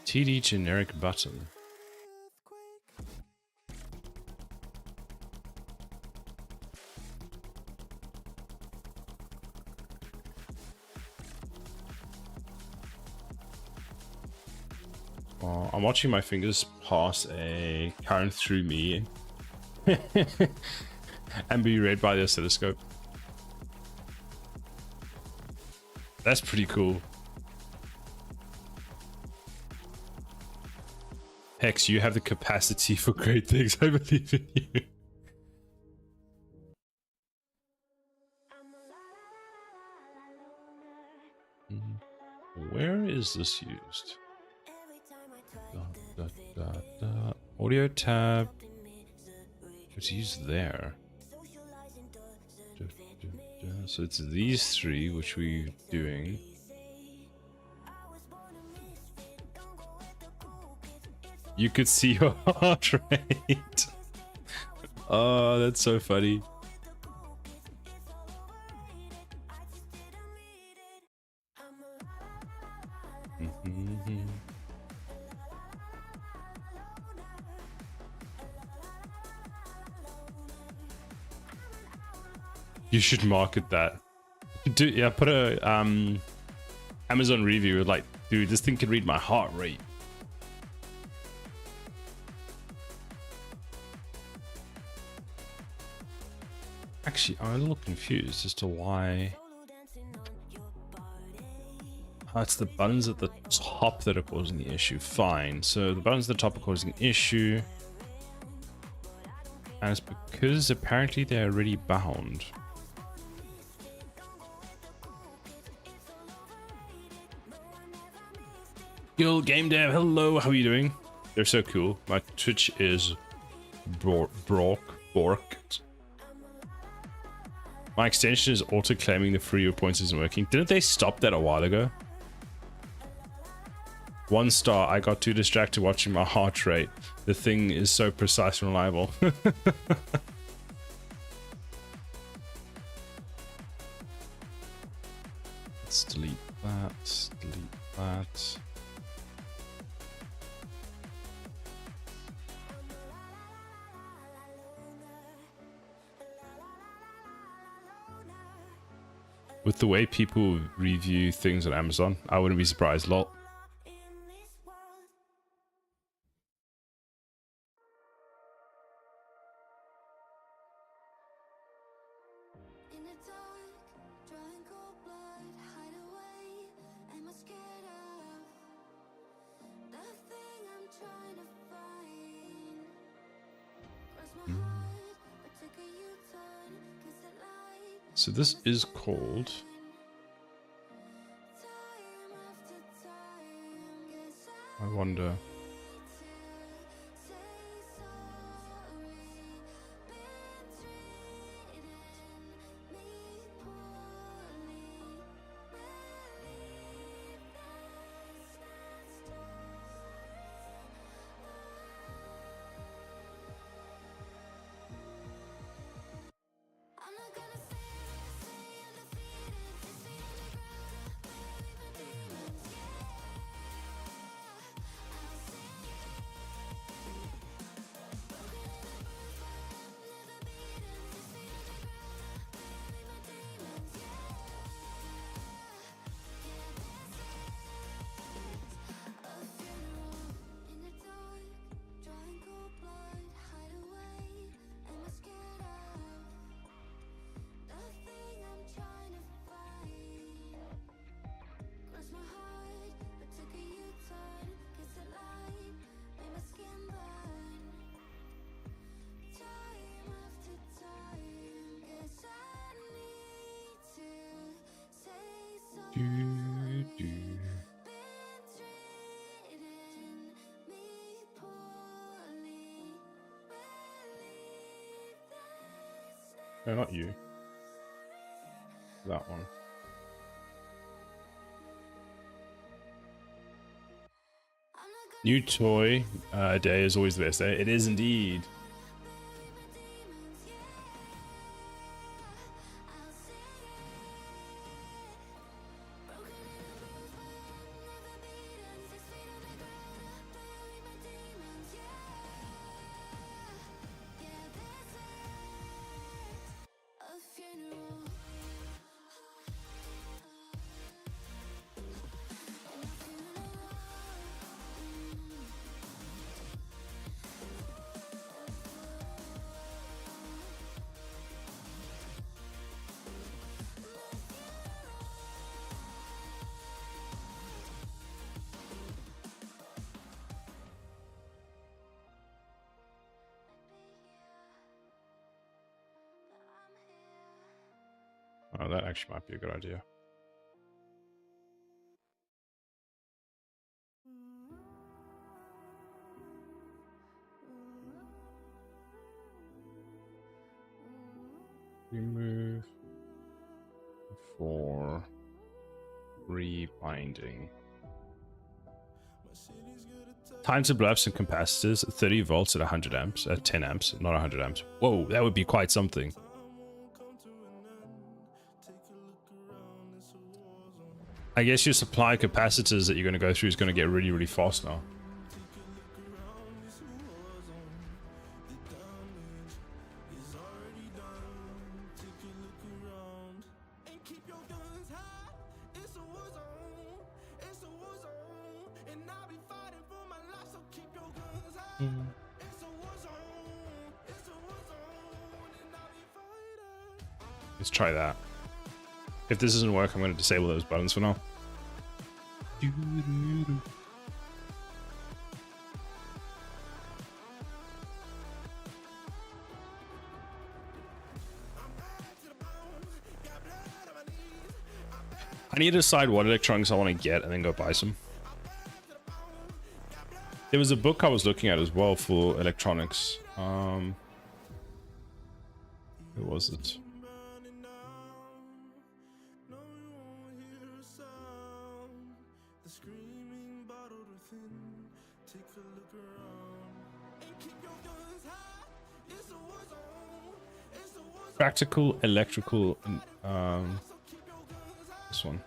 TD generic button. I'm watching my fingers pass a current through me and be read by the oscilloscope. That's pretty cool. Hex, you have the capacity for great things. I believe in you. Where is this used? Audio tab. It's used there. So it's these three which we're doing. You could see your heart rate. Oh, that's so funny. You should market that. Yeah, put a Amazon review like, dude, this thing can read my heart rate. Actually, I'm a little confused as to why. Oh, it's the buttons at the top that are causing the issue. Fine. So the buttons at the top are causing an issue. And it's because apparently they're already bound. Guild Game Dev, hello, how are you doing? They're so cool. My Twitch is Bork. My extension is auto-claiming the free points isn't working. Didn't they stop that a while ago? 1 star, I got too distracted watching my heart rate. The thing is so precise and reliable. Let's delete that, delete that. With the way people review things on Amazon, I wouldn't be surprised, lol. So this is called... I wonder... No, not you. That one. New toy day is always the best day. It is indeed. Oh, that actually might be a good idea. Remove for rebinding. Time to blow up some capacitors, 30 volts at 100 amps, at 10 amps, not 100 amps. Whoa, that would be quite something. I guess your supply capacitors that you're going to go through is going to get really, really fast now. Let's try that. If this doesn't work, I'm going to disable those buttons for now. I need to decide what electronics I want to get and then go buy some. There was a book I was looking at as well for electronics. Who was it? Practical electrical. This one.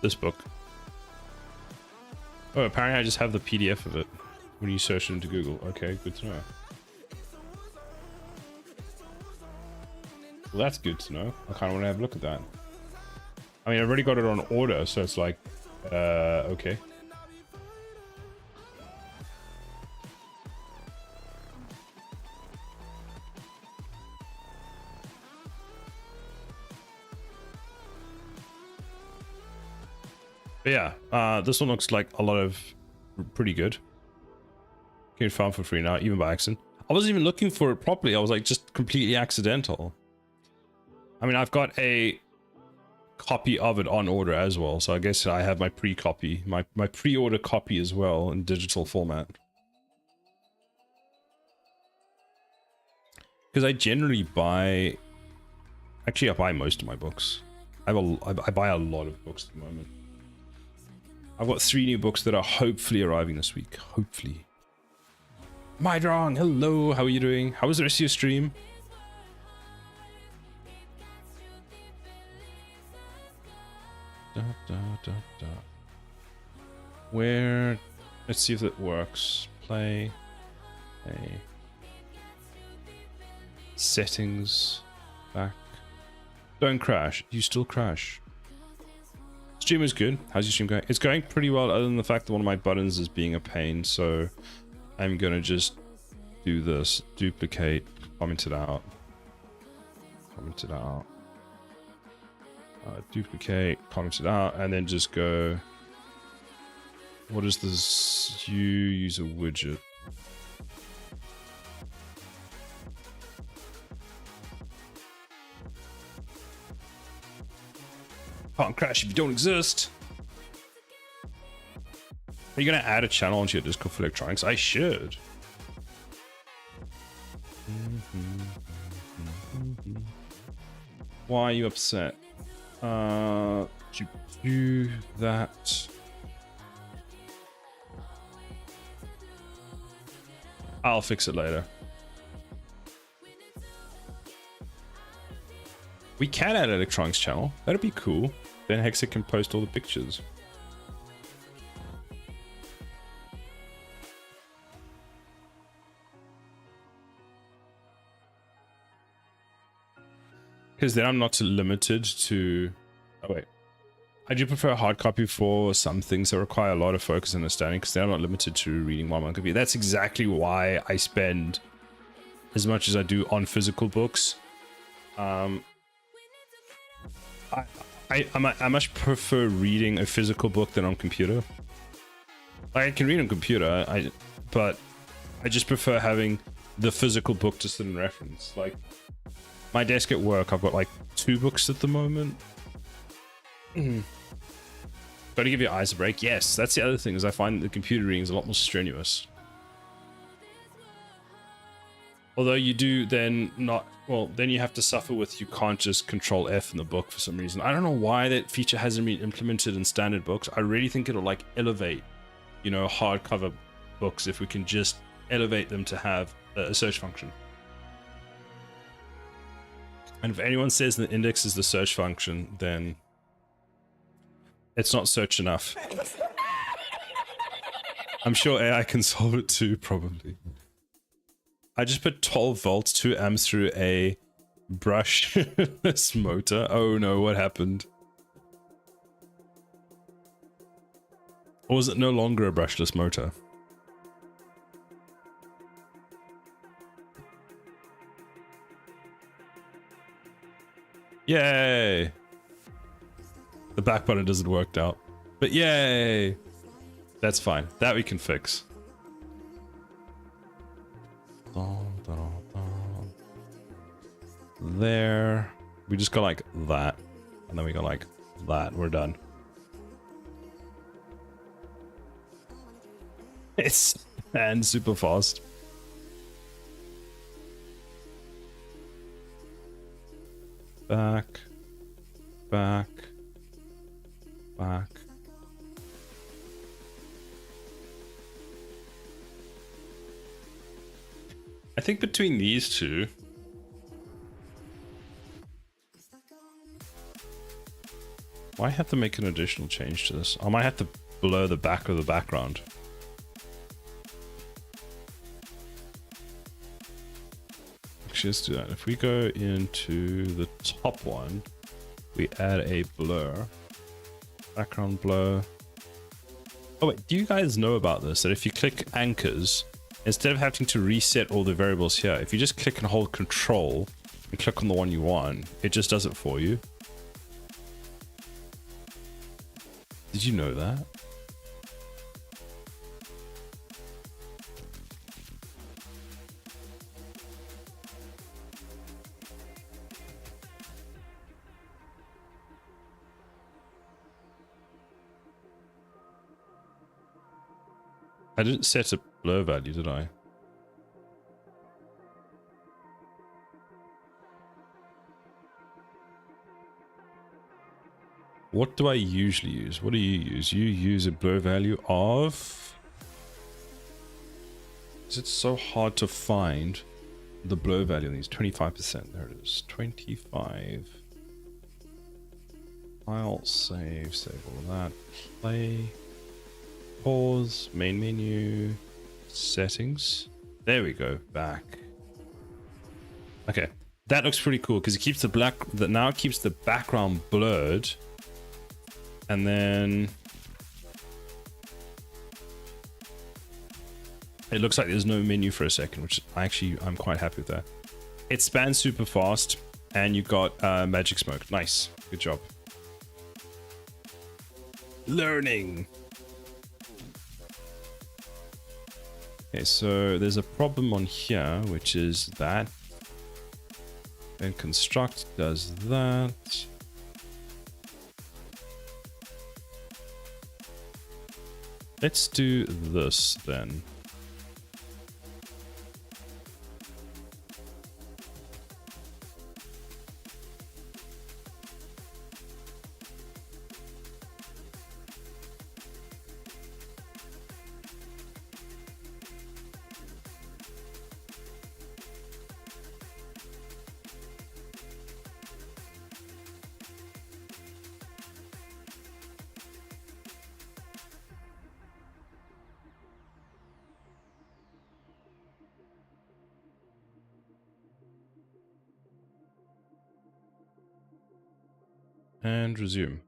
This book. Oh, apparently I just have the PDF of it when you search it into Google. Okay, good to know. Well, that's good to know. I kind of want to have a look at that. I mean, I've already got it on order, so it's like, okay. But yeah, this one looks like a lot of pretty good. You can farm for free now, even by accident. I wasn't even looking for it properly. I was like just completely accidental. I mean, I've got a copy of it on order as well, so I guess I have my pre-copy, my pre-order copy as well in digital format. Because I generally buy, actually I buy most of my books. I buy a lot of books at the moment. I've got 3 new books that are hopefully arriving this week. Hopefully. Mydrong, hello, how are you doing? How was the rest of your stream? Da, da, da, da. Where? Let's see if it works. Play. Hey. Settings. Back. Don't crash. You still crash. Stream is good. How's your stream going? It's going pretty well, other than the fact that one of my buttons is being a pain. So I'm gonna just do this. Duplicate. Comment it out. Comment it out. Duplicate, comment it out, and then just go. What is this? You use a widget. Can't crash if you don't exist. Are you gonna add a channel onto your Discord for electronics? I should. Why are you upset? To do that. I'll fix it later. We can add an electronics channel. That'd be cool. Then Hexa can post all the pictures. Because then I'm not limited to... Oh, wait. I do prefer a hard copy for some things that require a lot of focus and understanding, because then I'm not limited to reading one copy. That's exactly why I spend as much as I do on physical books. I much prefer reading a physical book than on computer. Like, I can read on computer, but I just prefer having the physical book to sit in reference. Like, my desk at work, I've got like 2 books at the moment. Got to give your eyes a break. Yes, that's the other thing, is I find the computer reading is a lot more strenuous. Although you do then not, well, then you have to suffer with, you can't just control F in the book for some reason. I don't know why that feature hasn't been implemented in standard books. I really think it'll like elevate, you know, hardcover books if we can just elevate them to have a search function. And if anyone says the index is the search function, then it's not search enough. I'm sure AI can solve it too, probably. I just put 12 volts, 2 amps through a brushless motor. Oh no, what happened? Or was it no longer a brushless motor? Yay! The back button doesn't work out. But yay! That's fine. That we can fix. There. We just go like that. And then we go like that. We're done. It's and super fast. Back. Back. Back. I think between these two, I might have to make an additional change to this. I might have to blur the back of the background. Actually, let's do that. If we go into the top one, we add a blur. Background blur. Oh wait, do you guys know about this? That if you click anchors, instead of having to reset all the variables here, if you just click and hold control and click on the one you want, it just does it for you. Did you know that? I didn't set a blur value, did I? What do I usually use? What do you use? You use a blur value of... Is it so hard to find the blur value on these? 25%. There it is. 25. File, save all of that. Play. Pause, main menu, settings. There we go, back. Okay, that looks pretty cool because it keeps now it keeps the background blurred, and then it looks like there's no menu for a second, which I'm quite happy with that. It spans super fast, and you got magic smoke. Nice, good job. Learning. Okay, so there's a problem on here, which is that. And construct does that. Let's do this then. And resume.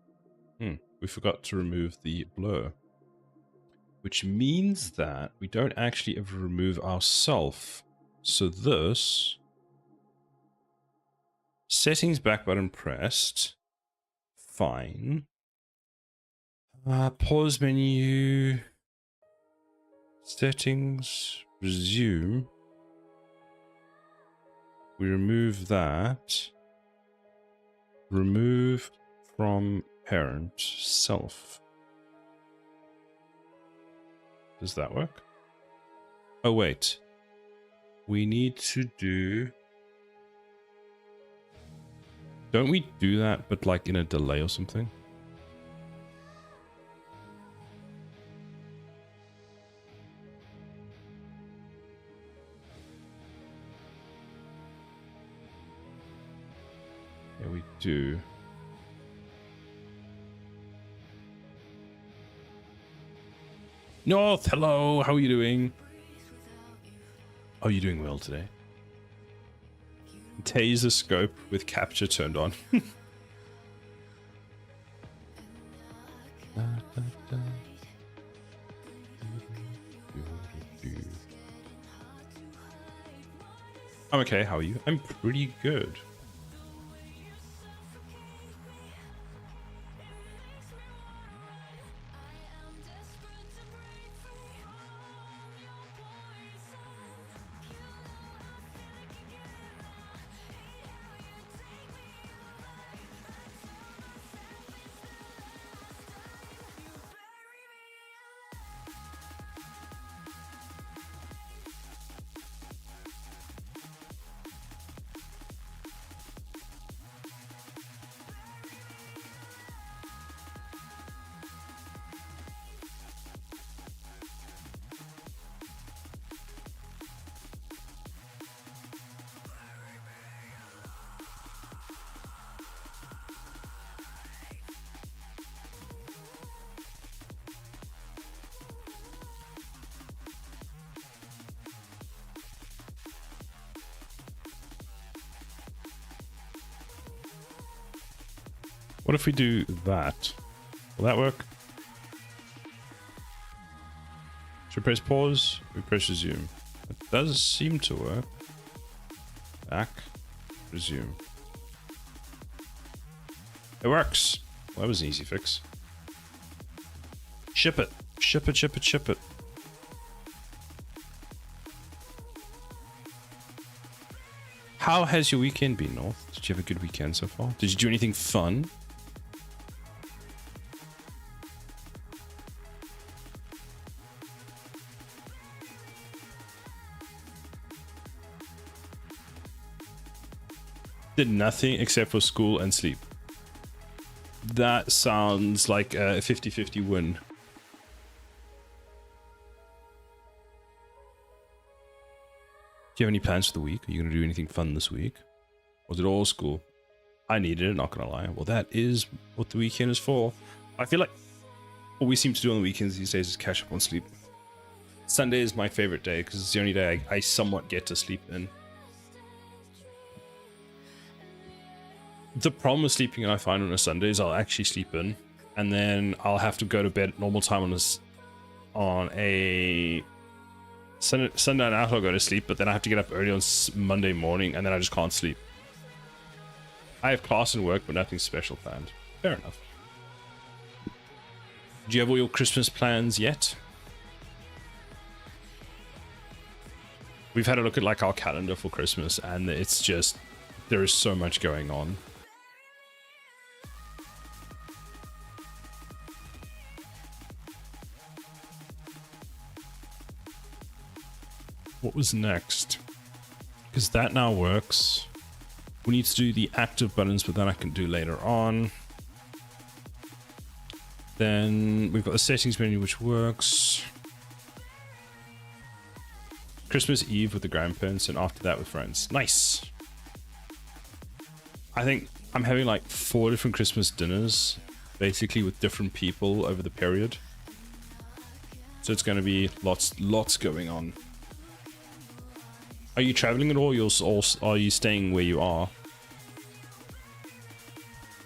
We forgot to remove the blur. Which means that we don't actually ever remove ourself. So this... Settings back button pressed. Fine. Pause menu. Settings. Resume. We remove that. Remove from parent self. Does that work? Oh, wait. We need to do... Don't we do that, but like in a delay or something? Yeah, we do. North, hello, how are you doing? Oh, you're doing well today. Taser scope with capture turned on. I'm okay, how are you? I'm pretty good. What if we do that? Will that work? Should we press pause? We press resume. It does seem to work. Back. Resume. It works. Well, that was an easy fix. Ship it. Ship it, ship it, ship it. How has your weekend been, North? Did you have a good weekend so far? Did you do anything fun? Did nothing except for school and sleep. That sounds like a 50-50 win. Do you have any plans for the week? Are you going to do anything fun this week? Was it all school? I needed it, not going to lie. Well, that is what the weekend is for. I feel like what we seem to do on the weekends these days is catch up on sleep. Sunday is my favorite day because it's the only day I somewhat get to sleep in. The problem with sleeping in, I find on a Sunday, is I'll actually sleep in, and then I'll have to go to bed at normal time on a Sunday night. I'll go to sleep, but then I have to get up early on Monday morning, and then I just can't sleep. I have class and work, but nothing special planned. Fair enough. Do you have all your Christmas plans yet? We've had a look at like our calendar for Christmas, and it's just, there is so much going on. what was next? Because that now works. We need to do the active buttons, but then I can do later on. Then we've got the settings menu, which works. Christmas Eve with the grandparents, and after that with friends. Nice. I think I'm having like 4 different Christmas dinners, basically with different people over the period. So it's going to be lots going on. Are you traveling at all? Or are you staying where you are?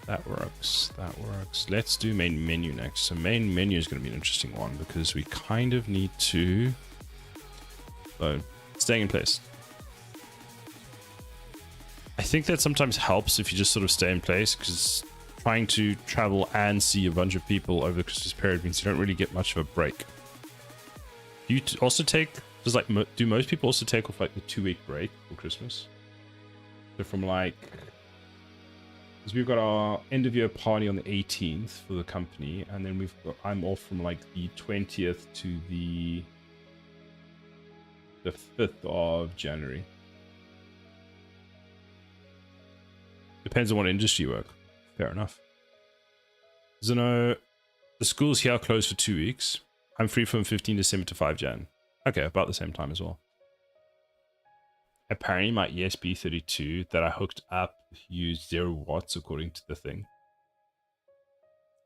That works. That works. Let's do main menu next. So main menu is going to be an interesting one because we kind of need to... So, staying in place. I think that sometimes helps if you just sort of stay in place, because trying to travel and see a bunch of people over the Christmas period means you don't really get much of a break. Do you also take... do most people also take off like the 2-week break for Christmas? So from like... Because we've got our end of year party on the 18th for the company, and then I'm off from like the 20th to the 5th of January. Depends on what industry you work. Fair enough. So no, the schools here are closed for 2 weeks. I'm free from 15 December to 5 Jan. Okay, about the same time as well. Apparently my ESP32 that I hooked up used 0 watts according to the thing.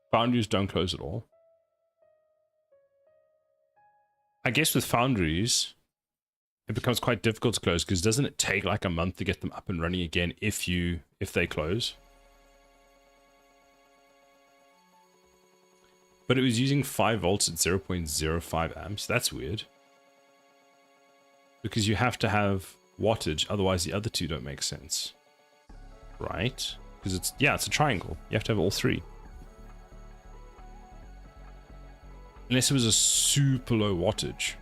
Foundries don't close at all. I guess with foundries, it becomes quite difficult to close because doesn't it take like a month to get them up and running again if they close? But it was using 5 volts at 0.05 amps. That's weird. Because you have to have wattage, otherwise the other two don't make sense. Right? Because it's a triangle. You have to have all 3. Unless it was a super low wattage.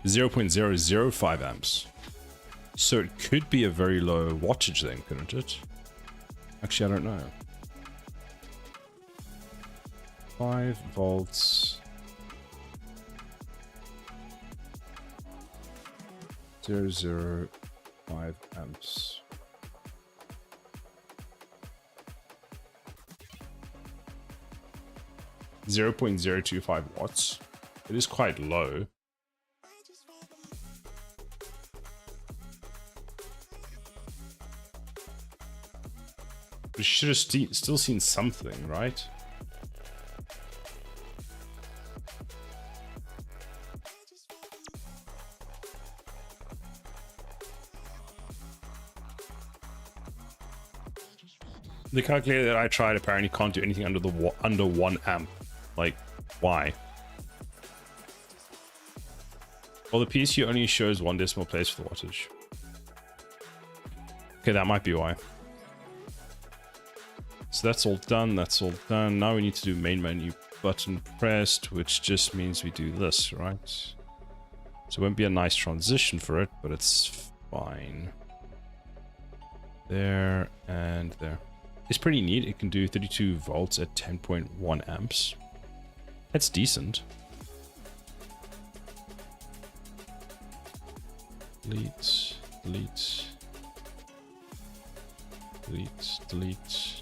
0.005 amps. So it could be a very low wattage then, couldn't it? Actually, I don't know. 5 volts. 0.005 amps. .025 watts. It is quite low. We should have still seen something, right? The calculator that I tried apparently can't do anything under 1 amp. Like, why? Well, the PSU only shows 1 decimal place for the wattage. Okay, that might be why. So that's all done. That's all done. Now we need to do main menu button pressed, which just means we do this, right? So it won't be a nice transition for it, but it's fine. There and there. It's pretty neat. It can do 32 volts at 10.1 amps. That's decent. Delete, delete, delete, delete.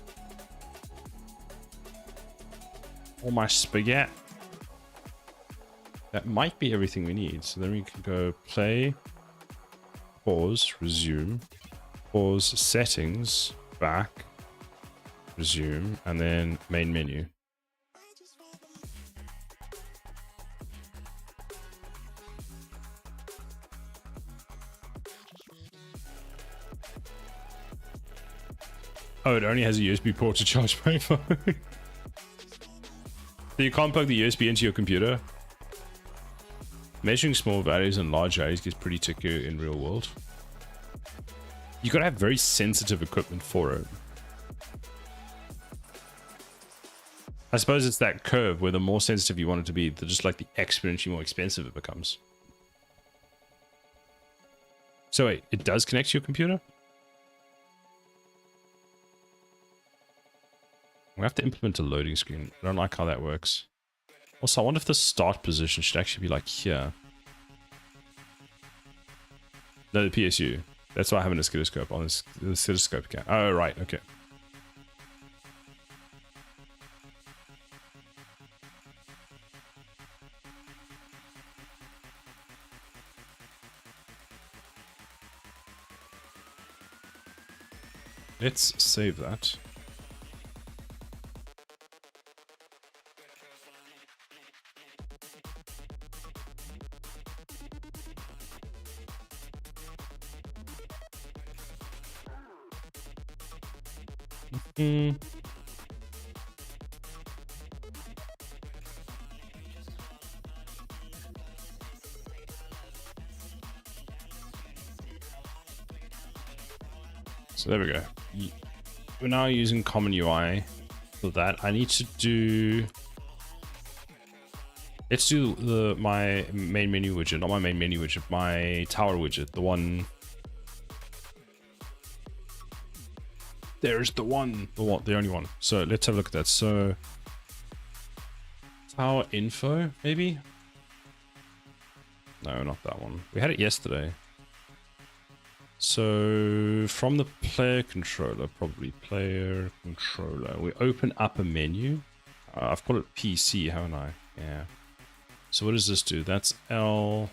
All my spaghetti. That might be everything we need. So then we can go play, pause, resume, pause, settings, back, resume, and then main menu. Oh, it only has a USB port to charge my phone. So you can't plug the USB into your computer. Measuring small values and large values gets pretty tricky in real world. You gotta have very sensitive equipment for it. I suppose it's that curve where the more sensitive you want it to be, the just like the exponentially more expensive it becomes. So wait, it does connect to your computer? We have to implement a loading screen. I don't like how that works. Also, I wonder if the start position should actually be like here. No, the PSU. That's why I have an oscilloscope on this. The oscilloscope can. Oh, right. Okay. Let's save that. So there we go. We're now using common UI for that. I need to do... Let's do my main menu widget, not my main menu widget, my tower widget, the one... There's the one, the only one. So let's have a look at that. So tower info, maybe? No, not that one. We had it yesterday. So from the player controller, probably player controller, we open up a menu. I've called it PC, haven't I? Yeah. So what does this do? That's L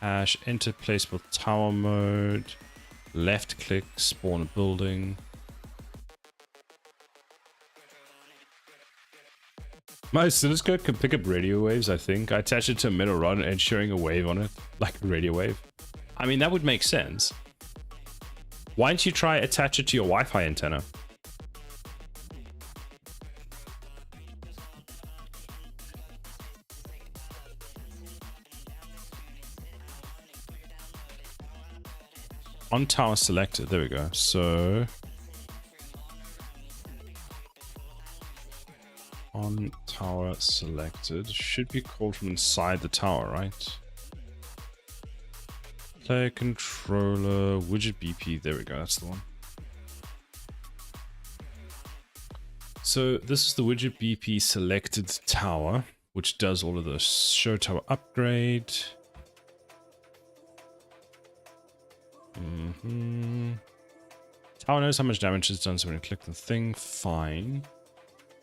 hash enter placeable tower mode, left click, spawn a building. My oscilloscope can pick up radio waves, I think. I attach it to a metal rod and showing a wave on it, like a radio wave. I mean, that would make sense. Why don't you try attach it to your Wi-Fi antenna? On tower selected, there we go. So on tower selected should be called from inside the tower, right? Player controller widget BP, there we go, that's the one. So this is the widget BP selected tower, which does all of this. Show tower upgrade. Tower knows how much damage is done, so when I click the thing, fine.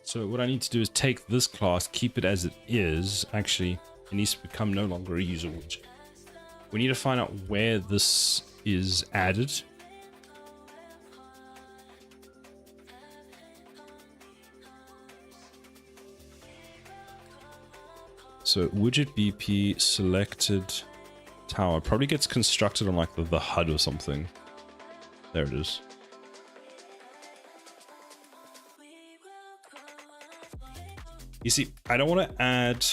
So what I need to do is take this class, keep it as it is. Actually, it needs to become no longer a user widget. We need to find out where this is added. So widget BP selected tower probably gets constructed on like the HUD or something. There it is. You see, I don't want to add...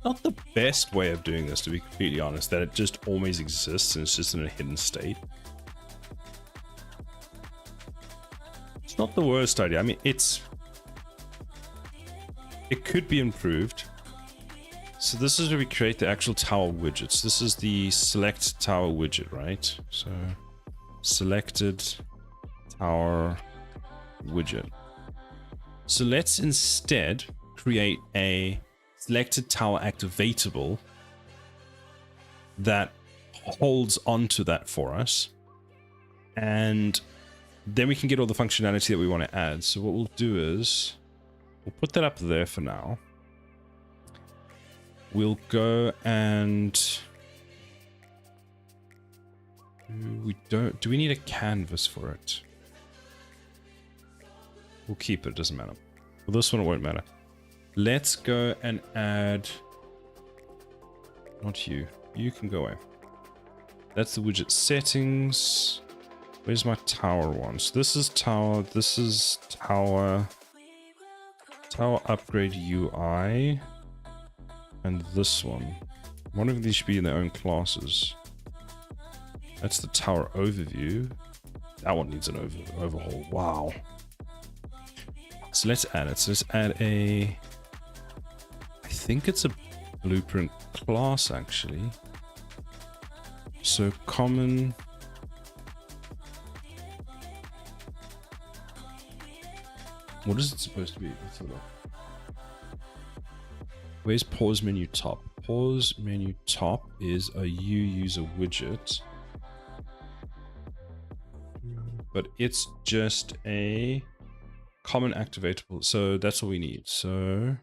Not the best way of doing this, to be completely honest, that it just always exists and it's just in a hidden state. It's not the worst idea. I mean, it could be improved. So this is where we create the actual tower widgets. This is the select tower widget, right? So selected tower widget. So let's instead create a selected tower activatable that holds onto that for us. And then we can get all the functionality that we want to add. So what we'll do is we'll put that up there for now. We'll go and do we need a canvas for it? We'll keep it, doesn't matter. Well, this one won't matter. Let's go and add, not you, you can go away. That's the widget settings. Where's my tower one? So this is tower, this is tower upgrade UI, and this one. I'm wondering if these should be in their own classes. That's the tower overview. That one needs an overhaul. Wow. So let's add it. So let's add a, I think it's a blueprint class actually. So common What is it supposed to be? Let's have a look. Where's pause menu top? Pause menu top is a U user widget, but it's just a common activatable. So that's all we need. So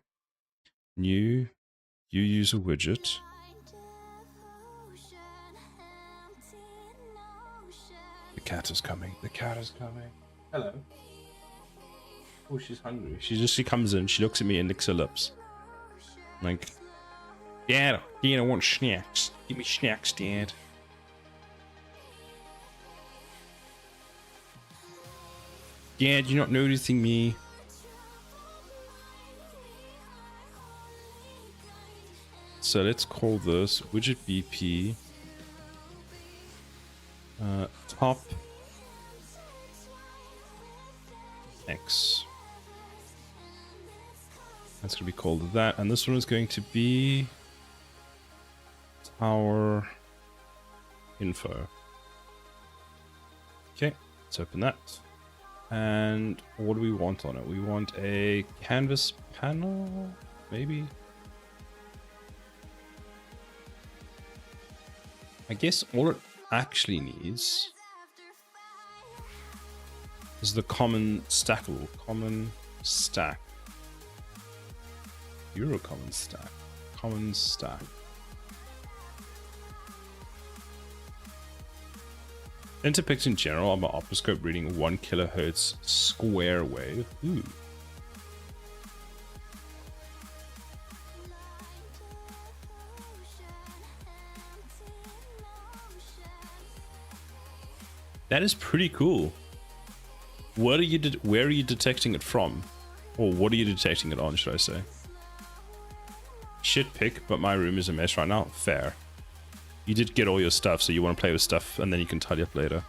new U user widget. The cat is coming. The cat is coming. Hello. Oh, she's hungry. She comes in. She looks at me and licks her lips. Like, Dad, I want snacks. Give me snacks, Dad. Dad, you're not noticing me. So let's call this widget BP top X. That's going to be called that, and this one is going to be tower info. Okay, let's open that. And what do we want on it? We want a canvas panel, maybe? I guess all it actually needs is the common stackable, common stack. Euro common stack. Common stack. Interpict in general on my oscilloscope reading 1 kilohertz square wave. Ooh. That is pretty cool. Where are you detecting it from? Or what are you detecting it on, should I say? Shit pick, but my room is a mess right now. Fair. You did get all your stuff, so you want to play with stuff and then you can tidy up later.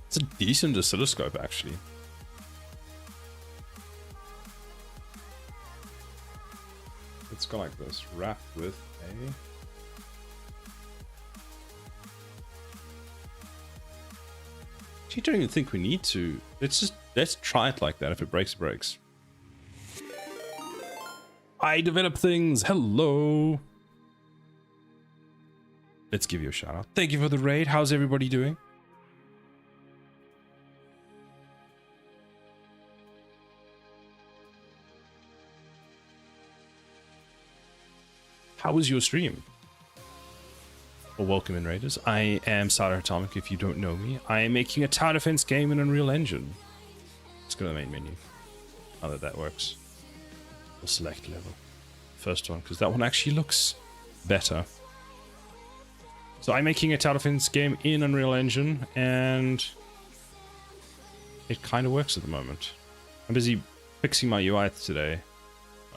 It's a decent oscilloscope, actually. Let's go like this. Wrapped with a... I don't even think we need to. Let's try it like that. If it breaks, it breaks. I develop things. Hello. Let's give you a shout out. Thank you for the raid. How's everybody doing? How was your stream? Well, welcome in, Raiders. I am Sada Atomic, if you don't know me. I am making a tower defense game in Unreal Engine. Let's go to the main menu. How that works. We'll select level. First one, because that one actually looks better. So I'm making a tower defense game in Unreal Engine, and it kind of works at the moment. I'm busy fixing my UI today.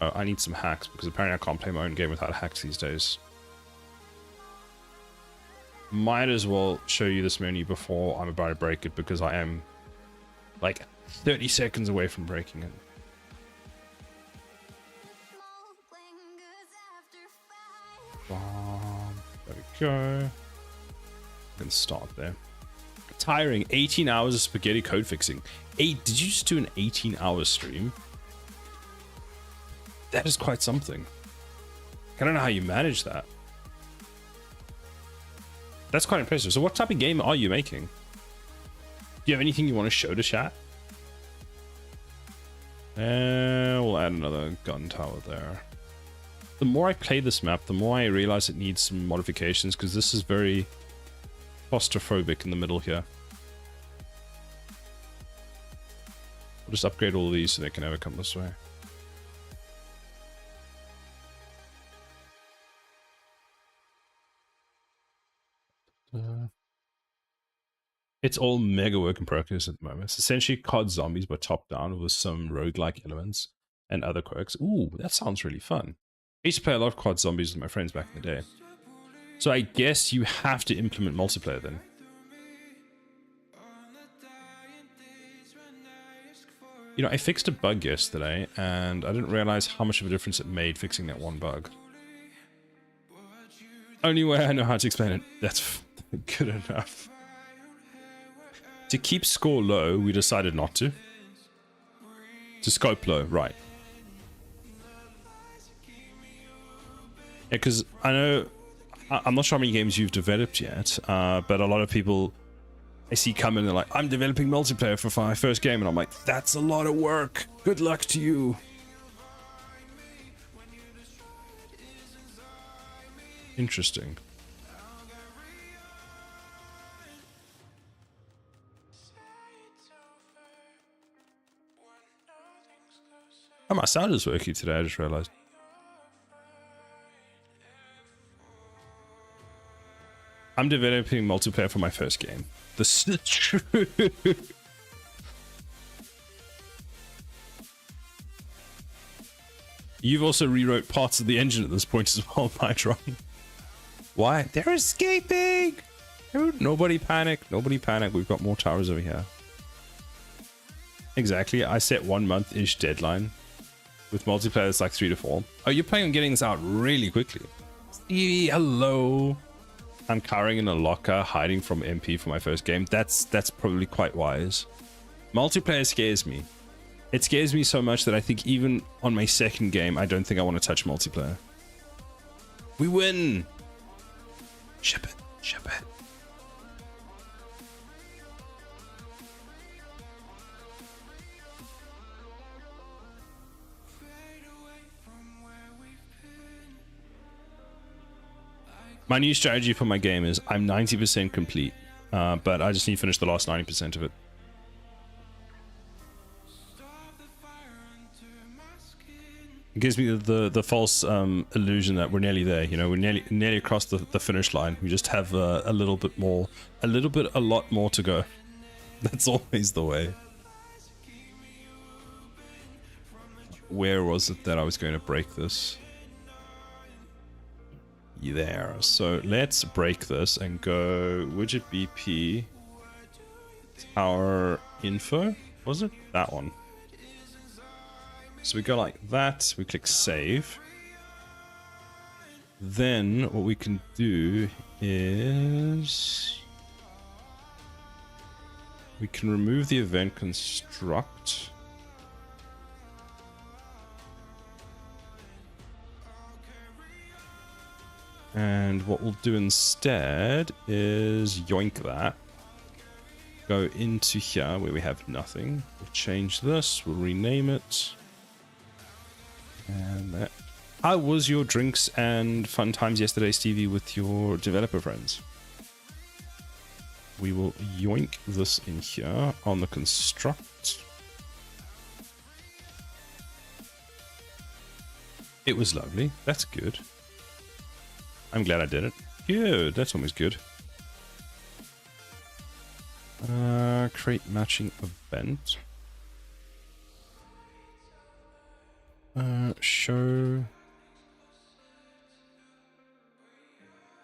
I need some hacks, because apparently I can't play my own game without hacks these days. Might as well show you this menu before I'm about to break it, because I am like 30 seconds away from breaking it. There we go. I can start there. Tiring. 18 hours of spaghetti code fixing. Did you just do an 18-hour stream? That is quite something. I don't know how you manage that. That's quite impressive. So what type of game are you making? Do you have anything you want to show to chat? We'll add another gun tower there. The more I play this map, the more I realize it needs some modifications, because this is very claustrophobic in the middle here. We'll just upgrade all of these so they can never come this way. It's all mega work in progress at the moment. It's essentially COD Zombies, but top down with some roguelike elements and other quirks. Ooh, that sounds really fun. I used to play a lot of COD Zombies with my friends back in the day. So I guess you have to implement multiplayer then. You know, I fixed a bug yesterday, and I didn't realize how much of a difference it made fixing that one bug. Only way I know how to explain it. That's good enough. To keep score low, we decided not to. To scope low, right. Yeah, because I know, I'm not sure how many games you've developed yet, but a lot of people I see come in and they're like, I'm developing multiplayer for my first game, and I'm like, that's a lot of work. Good luck to you. Interesting. Oh, my sound is working today, I just realized. I'm developing multiplayer for my first game. This is true. You've also rewrote parts of the engine at this point as well, Mitron. Why? They're escaping! Nobody panic. Nobody panic. We've got more towers over here. Exactly. I set 1 month-ish deadline. With multiplayer, it's like 3 to 4. Oh, you're planning on getting this out really quickly. Stevie, hello. I'm cowering in a locker, hiding from MP for my first game. That's probably quite wise. Multiplayer scares me. It scares me so much that I think even on my second game, I don't think I want to touch multiplayer. We win! Ship it. Ship it. My new strategy for my game is I'm 90% complete, but I just need to finish the last 90% of it. It gives me the false illusion that we're nearly there. You know, we're nearly across the finish line. We just have a little bit more, a lot more to go. That's always the way. Where was it that I was going to break this? There. So let's break this and go widget BP tower info. Was it that one? So we go like that. We click save. Then what we can do is we can remove the event construct. And what we'll do instead is yoink that. Go into here where we have nothing. We'll change this. We'll rename it. And that. How was your drinks and fun times yesterday, Stevie, with your developer friends? We will yoink this in here on the construct. It was lovely. That's good. I'm glad I did it. Good, that's always good. Create matching event. Show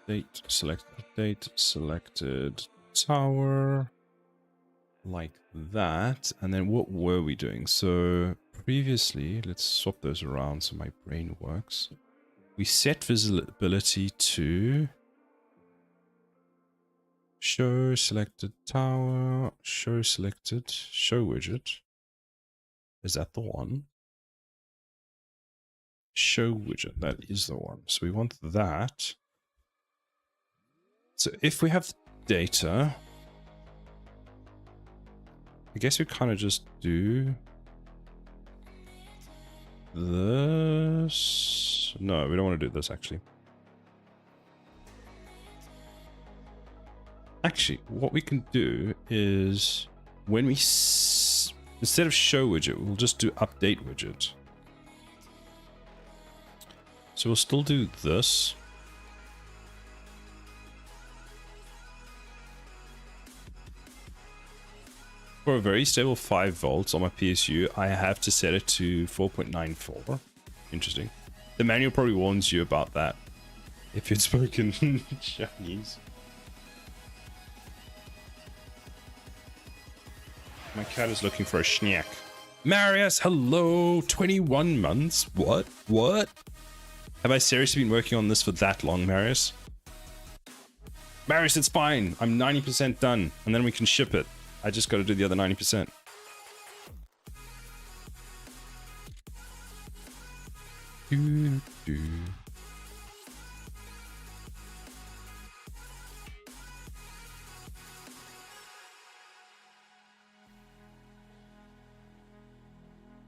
date, select date, selected tower, like that. And then what were we doing? So previously, let's swap those around so my brain works. We set visibility to show selected tower, show selected, show widget. Is that the one? Show widget, that is the one. So we want that. So if we have data, I guess we kind of just do this. No, we don't want to do this actually. Actually, what we can do is when we instead of show widget, we'll just do update widget. So we'll still do this. For a very stable 5 volts on my PSU, I have to set it to 4.94. Interesting. The manual probably warns you about that if you'd spoken Chinese. My cat is looking for a snack. Marius, hello! 21 months? What? What? Have I seriously been working on this for that long, Marius? Marius, it's fine. I'm 90% done, and then we can ship it. I just got to do the other 90%. Do, do.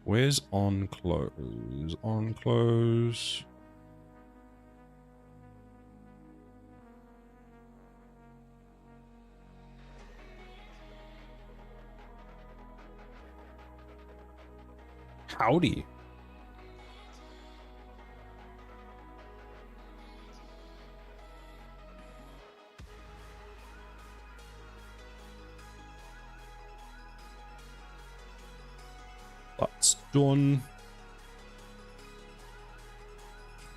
Where's on close? On close. Howdy. That's done.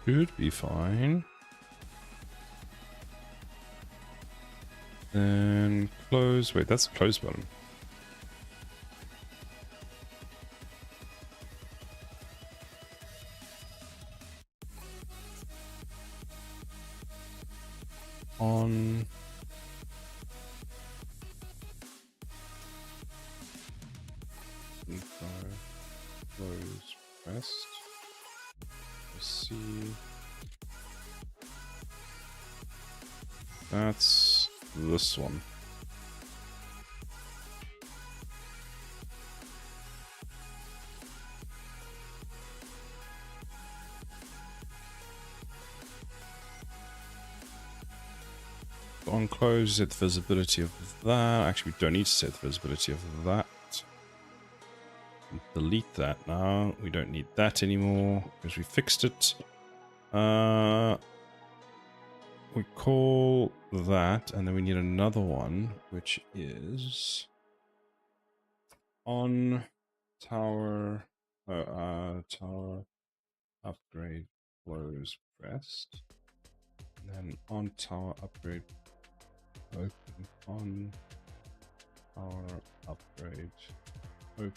Should be fine. Then close. Wait, that's the close button. On. Info. Close. Rest. Let's see. That's this one. On close, set the visibility of that. Actually, we don't need to set the visibility of that. Delete that now. We don't need that anymore because we fixed it. We call that, and then we need another one, which is on tower, tower upgrade close pressed, and then on tower upgrade open, on tower upgrade open.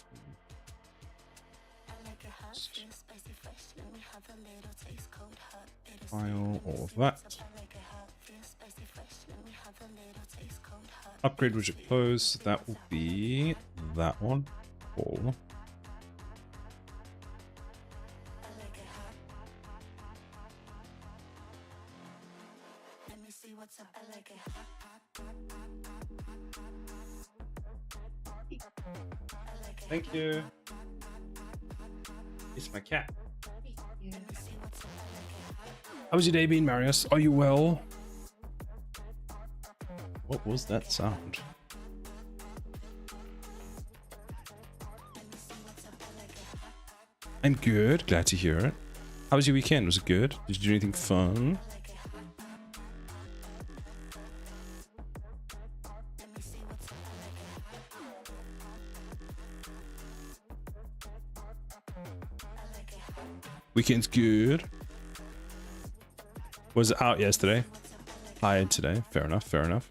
File all of that. Upgrade widget close. That will be that one. All. Thank you. It's my cat. How's your day been, Marius? Are you well? What was that sound? I'm good. Glad to hear it. How was your weekend? Was it good? Did you do anything fun? Weekend's good. Was it out yesterday? Hired today. Fair enough, fair enough.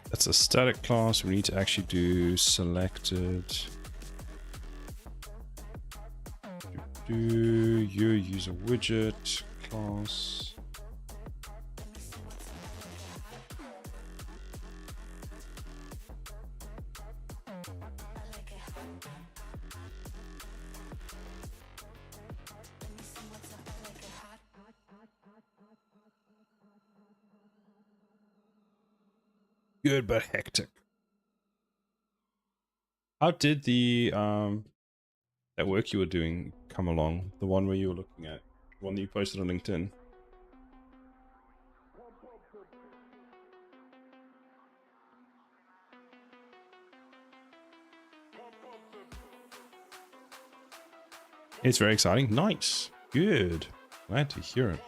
That's a static class. We need to actually do selected. Do you use a widget class? Good but hectic. How did the that work you were doing come along? The one where you were looking at, the one that you posted on LinkedIn. It's very exciting. Nice. Good. Glad to hear it.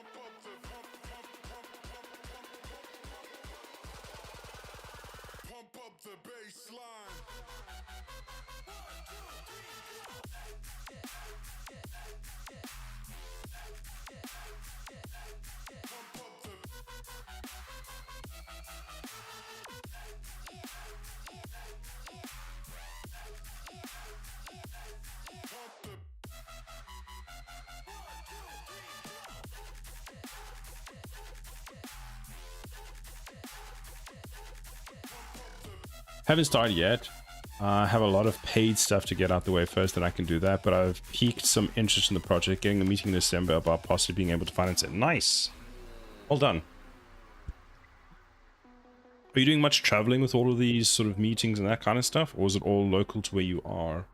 Haven't started yet. I have a lot of paid stuff to get out the way first, then I can do that. But I've piqued some interest in the project, getting a meeting in December about possibly being able to finance it. Nice. Well done. Are you doing much traveling with all of these sort of meetings and that kind of stuff? Or is it all local to where you are?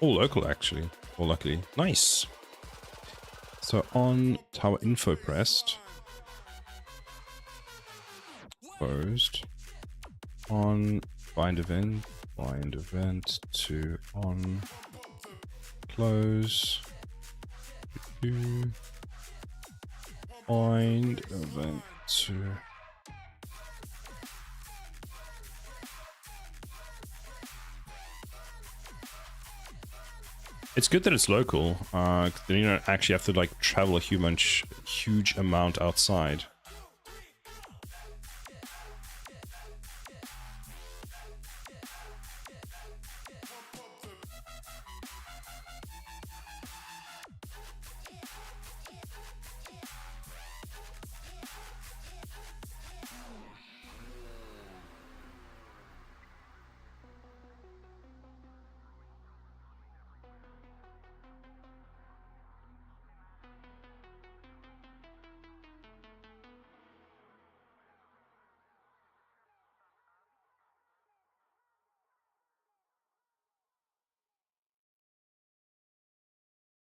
All local, actually. Or luckily. Nice. So on Tower Info pressed. Closed. On bind event to on close. Bind event to it's good that it's local. Then you don't actually have to like travel a huge amount outside.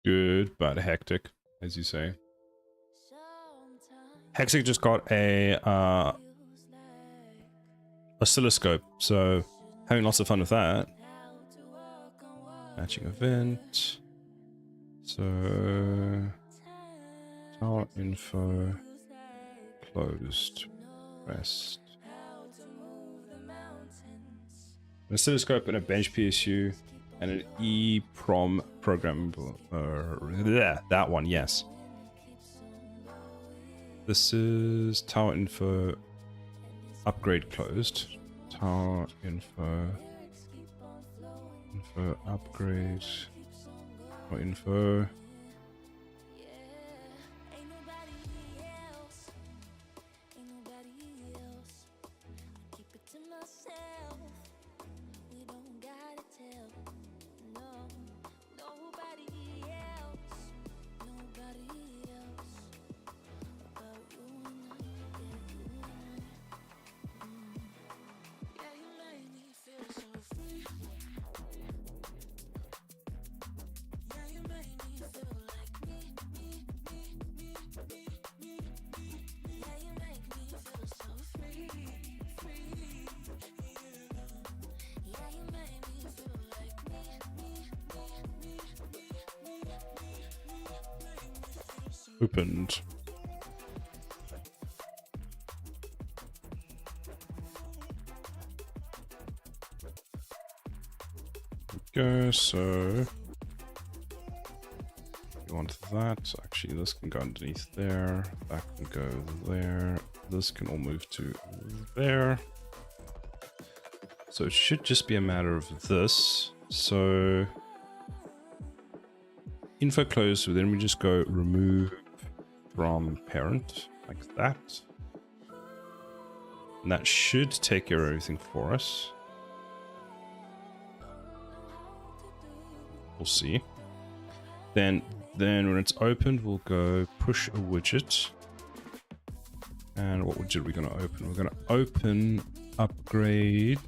Good, but hectic, as you say. Hectic just got a oscilloscope, so having lots of fun with that. Matching event. So tower info closed. Rest. An oscilloscope and a bench PSU. And an EEPROM programmable. That one, yes. This is tower info upgrade closed. Tower info upgrade. Or info. Opened. Go, so you want that. Actually, this can go underneath there. That can go there. This can all move to there. So it should just be a matter of this. So info closed, so then we just go remove from parent like that. And that should take care of everything for us. We'll see. Then when it's opened, we'll go push a widget. And what widget are we going to open? We're going to open upgrade.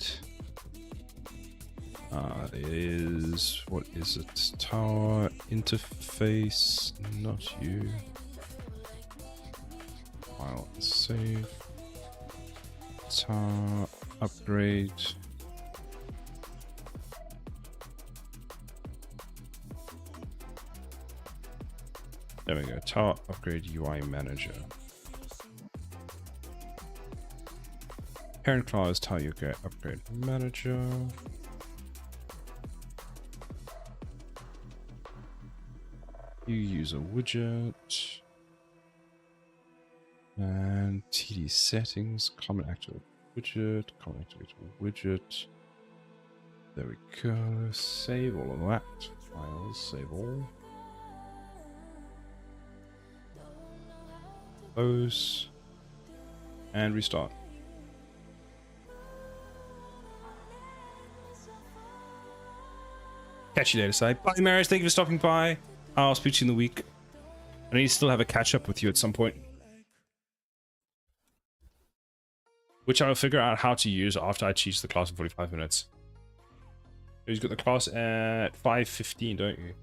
What is it? Tower interface, not you. file and save. Tar upgrade. There we go. Tar upgrade UI manager. Parent class Tar UI upgrade manager. You use a widget. And TD settings, common active widget, common activate widget. There we go. Save all of that. Files, save all. Close. And restart. Catch you later, say. Bye, Marius. Thank you for stopping by. I'll speak to you in the week. I need to still have a catch up with you at some point, which I'll figure out how to use after I teach the class in 45 minutes. You've got the class at 5:15, don't you?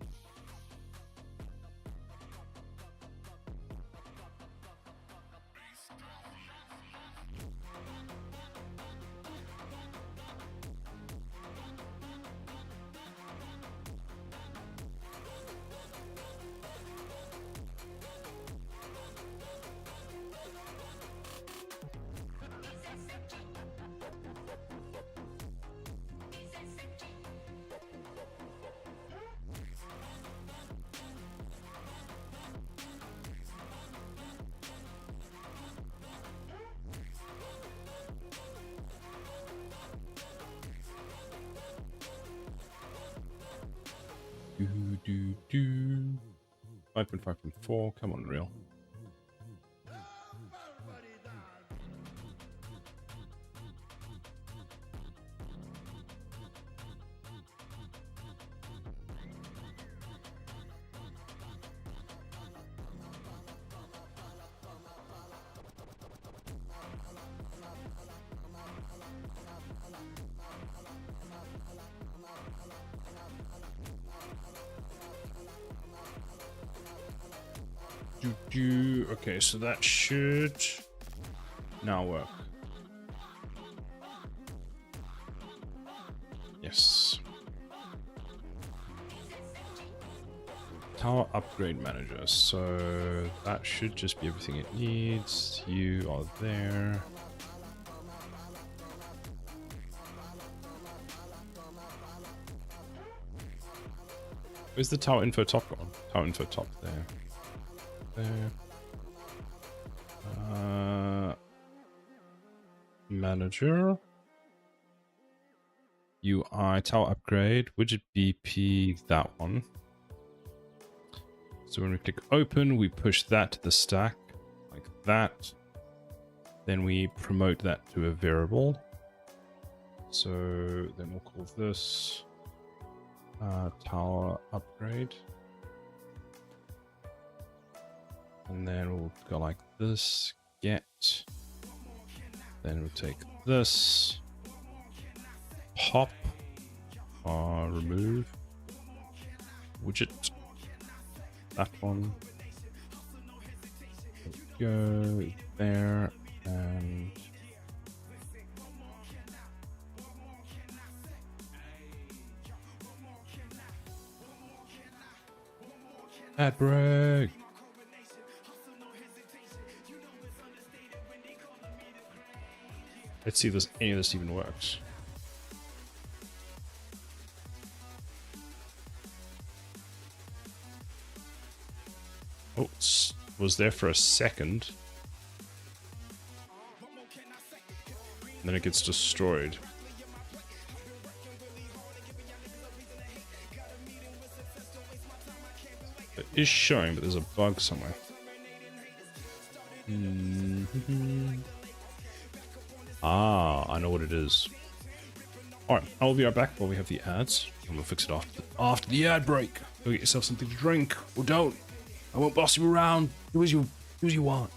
Do 5.5.4. Come on, real. Okay, so that should now work. Yes. Tower upgrade manager. So that should just be everything it needs. You are there. Where's the tower info top gone? Tower info top there. There. Manager. UI tower upgrade. Widget BP, that one. So when we click open, we push that to the stack like that. Then we promote that to a variable. So then we'll call this tower upgrade. And then we'll go like this, get. Then we'll take this, pop, remove, widget, that one. There we go, there, and ad break. Let's see if any of this even works. Oh, was there for a second. And then it gets destroyed. It is showing, but there's a bug somewhere. Ah, I know what it is. Alright, I'll be right back while we have the ads. I'm gonna fix it after the ad break. Go get yourself something to drink, or don't. I won't boss you around. Do as you want.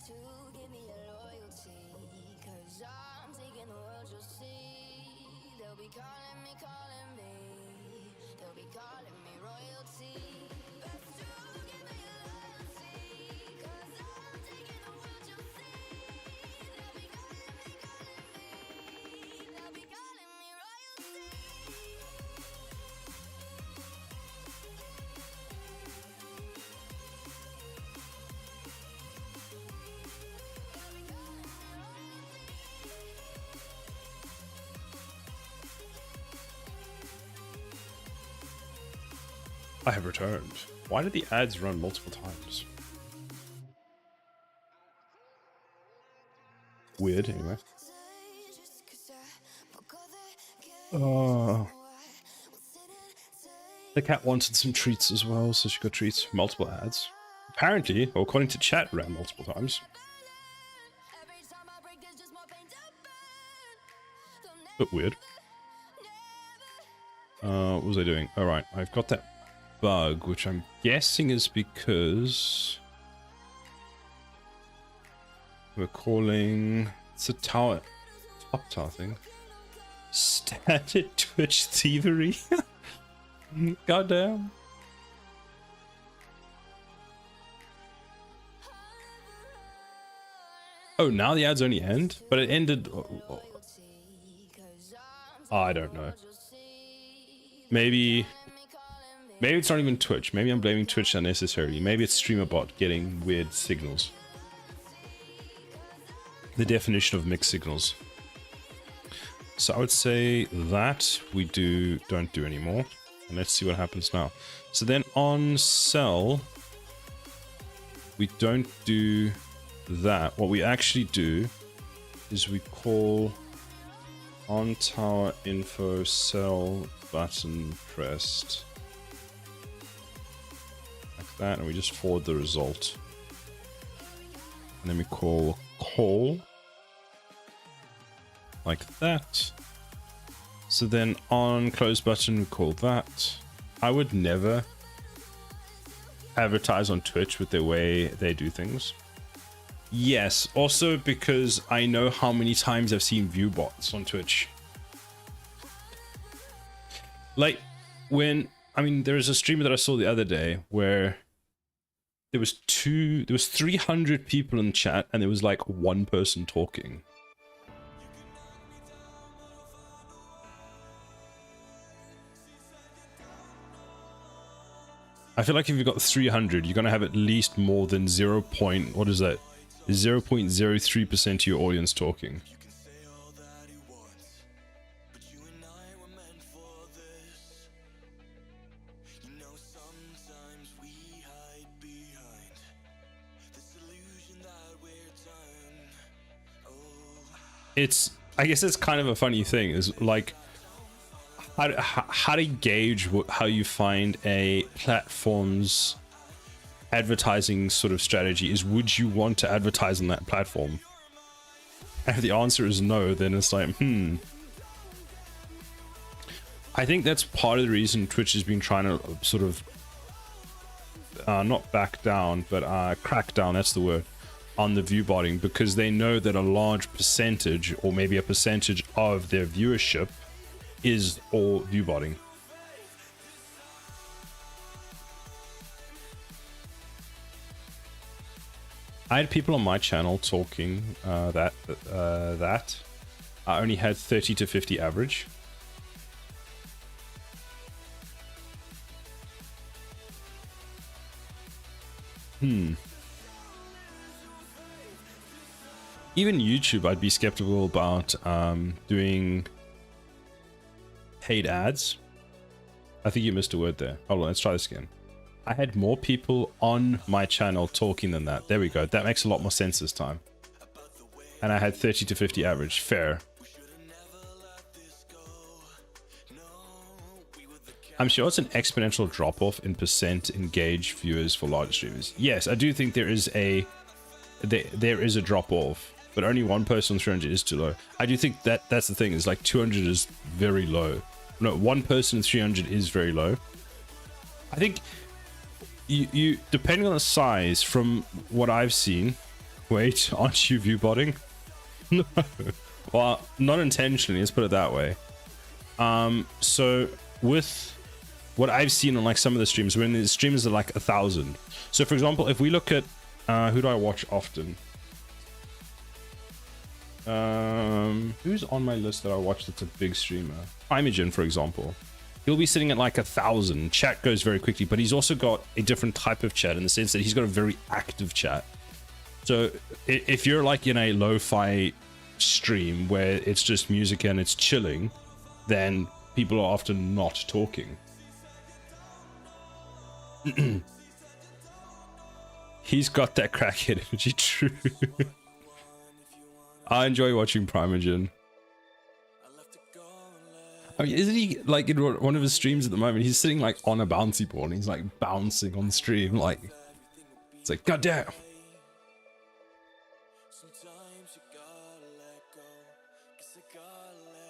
To give me your loyalty, 'cause I'm taking the world, you'll see. They'll be calling me, they'll be calling me royalty. Best to give me your loyalty, 'cause I'm taking the world, you'll see. They'll be calling me, they'll be calling me royalty. I have returned. Why did the ads run multiple times? Weird, anyway. The cat wanted some treats as well, so she got treats. Multiple ads. Apparently, or according to chat, ran multiple times. But weird. What was I doing? Alright, I've got that bug, which I'm guessing is because we're calling... It's a tower... top tower thing. Standard Twitch thievery? Goddamn. Oh, now the ads only end? But it ended... Oh, I don't know. Maybe it's not even Twitch. Maybe I'm blaming Twitch unnecessarily. Maybe it's StreamerBot getting weird signals. The definition of mixed signals. So I would say that we don't do anymore. And let's see what happens now. So then on cell, we don't do that. What we actually do is we call on tower info cell button pressed. Like that, and we just forward the result. And then we call like that. So then on close button we call that. I would never advertise on Twitch with the way they do things. Yes, also because I know how many times I've seen view bots on Twitch. Like when, I mean, there was a streamer that I saw the other day where there was 300 people in chat and there was like one person talking. I feel like if you've got 300, you're going to have at least more than 0.03% of your audience talking. I guess it's kind of a funny thing, is like, how to gauge how you find a platform's advertising sort of strategy is, would you want to advertise on that platform? And if the answer is no, then it's like, I think that's part of the reason Twitch has been trying to sort of not back down, but crack down, that's the word, on the viewbotting, because they know that a large percentage, or maybe a percentage of their viewership, is all viewbotting. I had people on my channel talking that I only had 30 to 50 average. Even YouTube, I'd be skeptical about doing paid ads. I think you missed a word there. Hold on, let's try this again. I had more people on my channel talking than that. There we go. That makes a lot more sense this time. and I had 30 to 50 average. Fair. I'm sure it's an exponential drop-off in percent engaged viewers for large streamers. Yes, I do think there is a drop-off, but only one person on 300 is too low. I do think that's the thing, is like 200 is very low. No, one person 300 is very low. I think you depending on the size, from what I've seen. Wait, aren't you view botting? No. Well, not intentionally, let's put it that way. So with what I've seen on like some of the streams, when the streams are like 1,000. So for example, if we look at who do I watch often? Who's on my list that I watch that's a big streamer? Imogen, for example. He'll be sitting at like 1,000. Chat goes very quickly, but he's also got a different type of chat in the sense that he's got a very active chat. So if you're like in a lo-fi stream where it's just music and it's chilling, then people are often not talking. He's got that crackhead energy, true. I enjoy watching Primogen. I mean, isn't he like in one of his streams at the moment? He's sitting like on a bouncy ball and he's like bouncing on stream. Like, it's like, goddamn.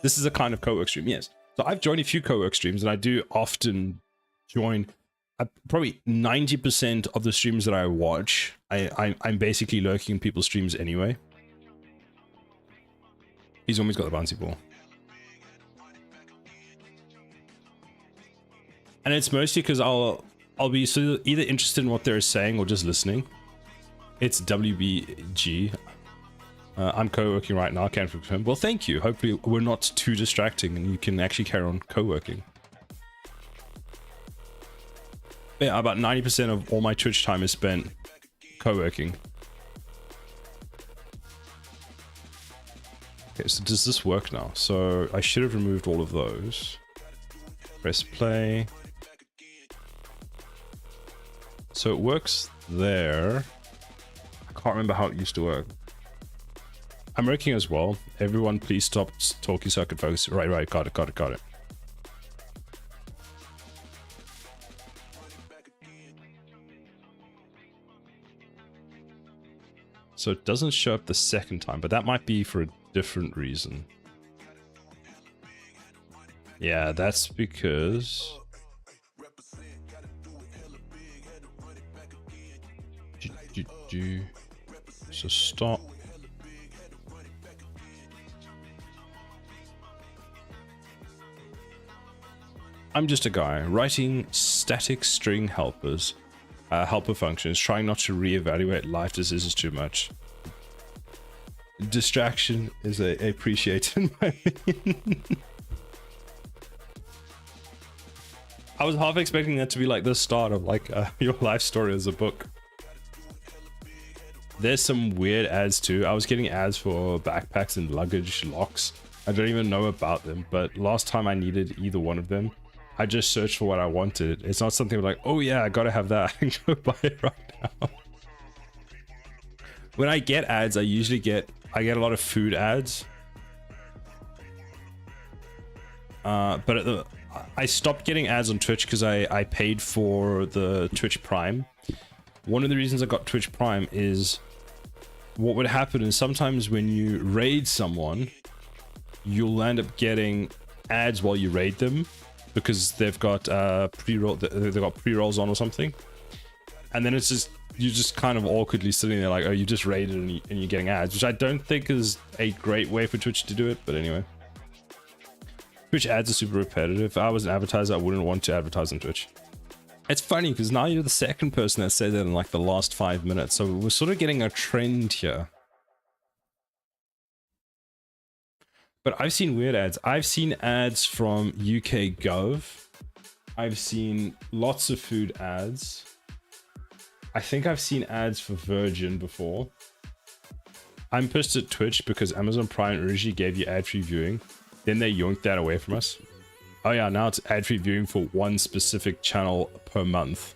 This is a kind of co-work stream, yes. So I've joined a few co-work streams, and I do often join. Probably 90% of the streams that I watch, I'm basically lurking in people's streams anyway. He's always got the bouncy ball. And it's mostly because I'll be either interested in what they're saying or just listening. It's WBG. I'm co-working right now, can't confirm. Well, thank you. Hopefully we're not too distracting and you can actually carry on co-working. Yeah, about 90% of all my Twitch time is spent co-working. Okay, so does this work now? So I should have removed all of those. Press play. So it works there. I can't remember how it used to work. I'm working as well. Everyone please stop talking so I can focus. Right, got it. So it doesn't show up the second time, but that might be for a different reason. Yeah, that's because... So stop. I'm just a guy writing static string helpers. Helper functions, trying not to reevaluate life decisions too much. Distraction is appreciated in my opinion. I was half expecting that to be like the start of like your life story as a book. There's some weird ads too. I was getting ads for backpacks and luggage locks. I don't even know about them, but last time I needed either one of them, I just searched for what I wanted. It's not something like, oh yeah, I gotta have that. I can go buy it right now. When I get ads, I get a lot of food ads. But I stopped getting ads on Twitch because I paid for the Twitch Prime. One of the reasons I got Twitch Prime is what would happen is sometimes when you raid someone, you'll end up getting ads while you raid them. Because they've got pre-rolls on or something, and then it's just you're just kind of awkwardly sitting there like, oh, you just raided and you're getting ads, which I don't think is a great way for Twitch to do it. But anyway, Twitch ads are super repetitive. If I was an advertiser, I wouldn't want to advertise on Twitch. It's funny because now you're the second person that said that in like the last 5 minutes, so we're sort of getting a trend here. But I've seen weird ads. I've seen ads from UK Gov. I've seen lots of food ads. I think I've seen ads for Virgin before. I'm pissed at Twitch because Amazon Prime originally gave you ad-free viewing. Then they yoinked that away from us. Oh yeah, now it's ad-free viewing for one specific channel per month.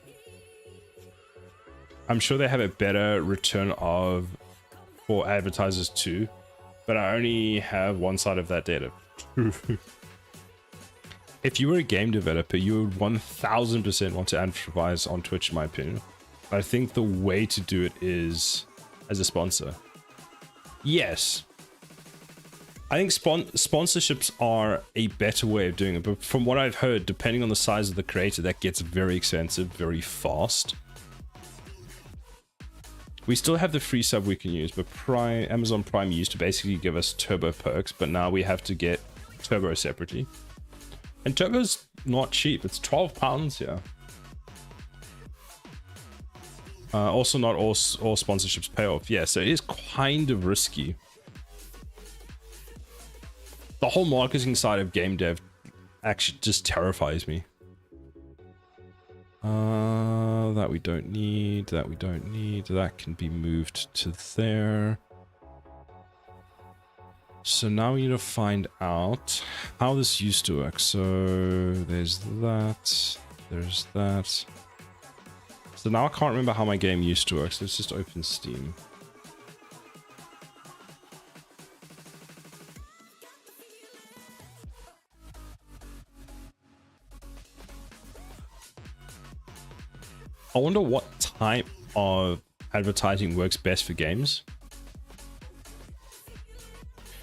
I'm sure they have a better return for advertisers too. but I only have one side of that data. If you were a game developer, you would 1000% want to advertise on Twitch, in my opinion. I think the way to do it is as a sponsor. Yes. I think sponsorships are a better way of doing it, but from what I've heard, depending on the size of the creator, that gets very expensive very fast. We still have the free sub we can use, but Amazon Prime used to basically give us turbo perks, but now we have to get turbo separately. And turbo's not cheap, it's £12 here. Also, not all sponsorships pay off. Yeah, so it is kind of risky. The whole marketing side of game dev actually just terrifies me. That we don't need, that we don't need. That can be moved to there. So now we need to find out how this used to work. So there's that, there's that. So now I can't remember how my game used to work, so let's just open Steam. I wonder what type of advertising works best for games.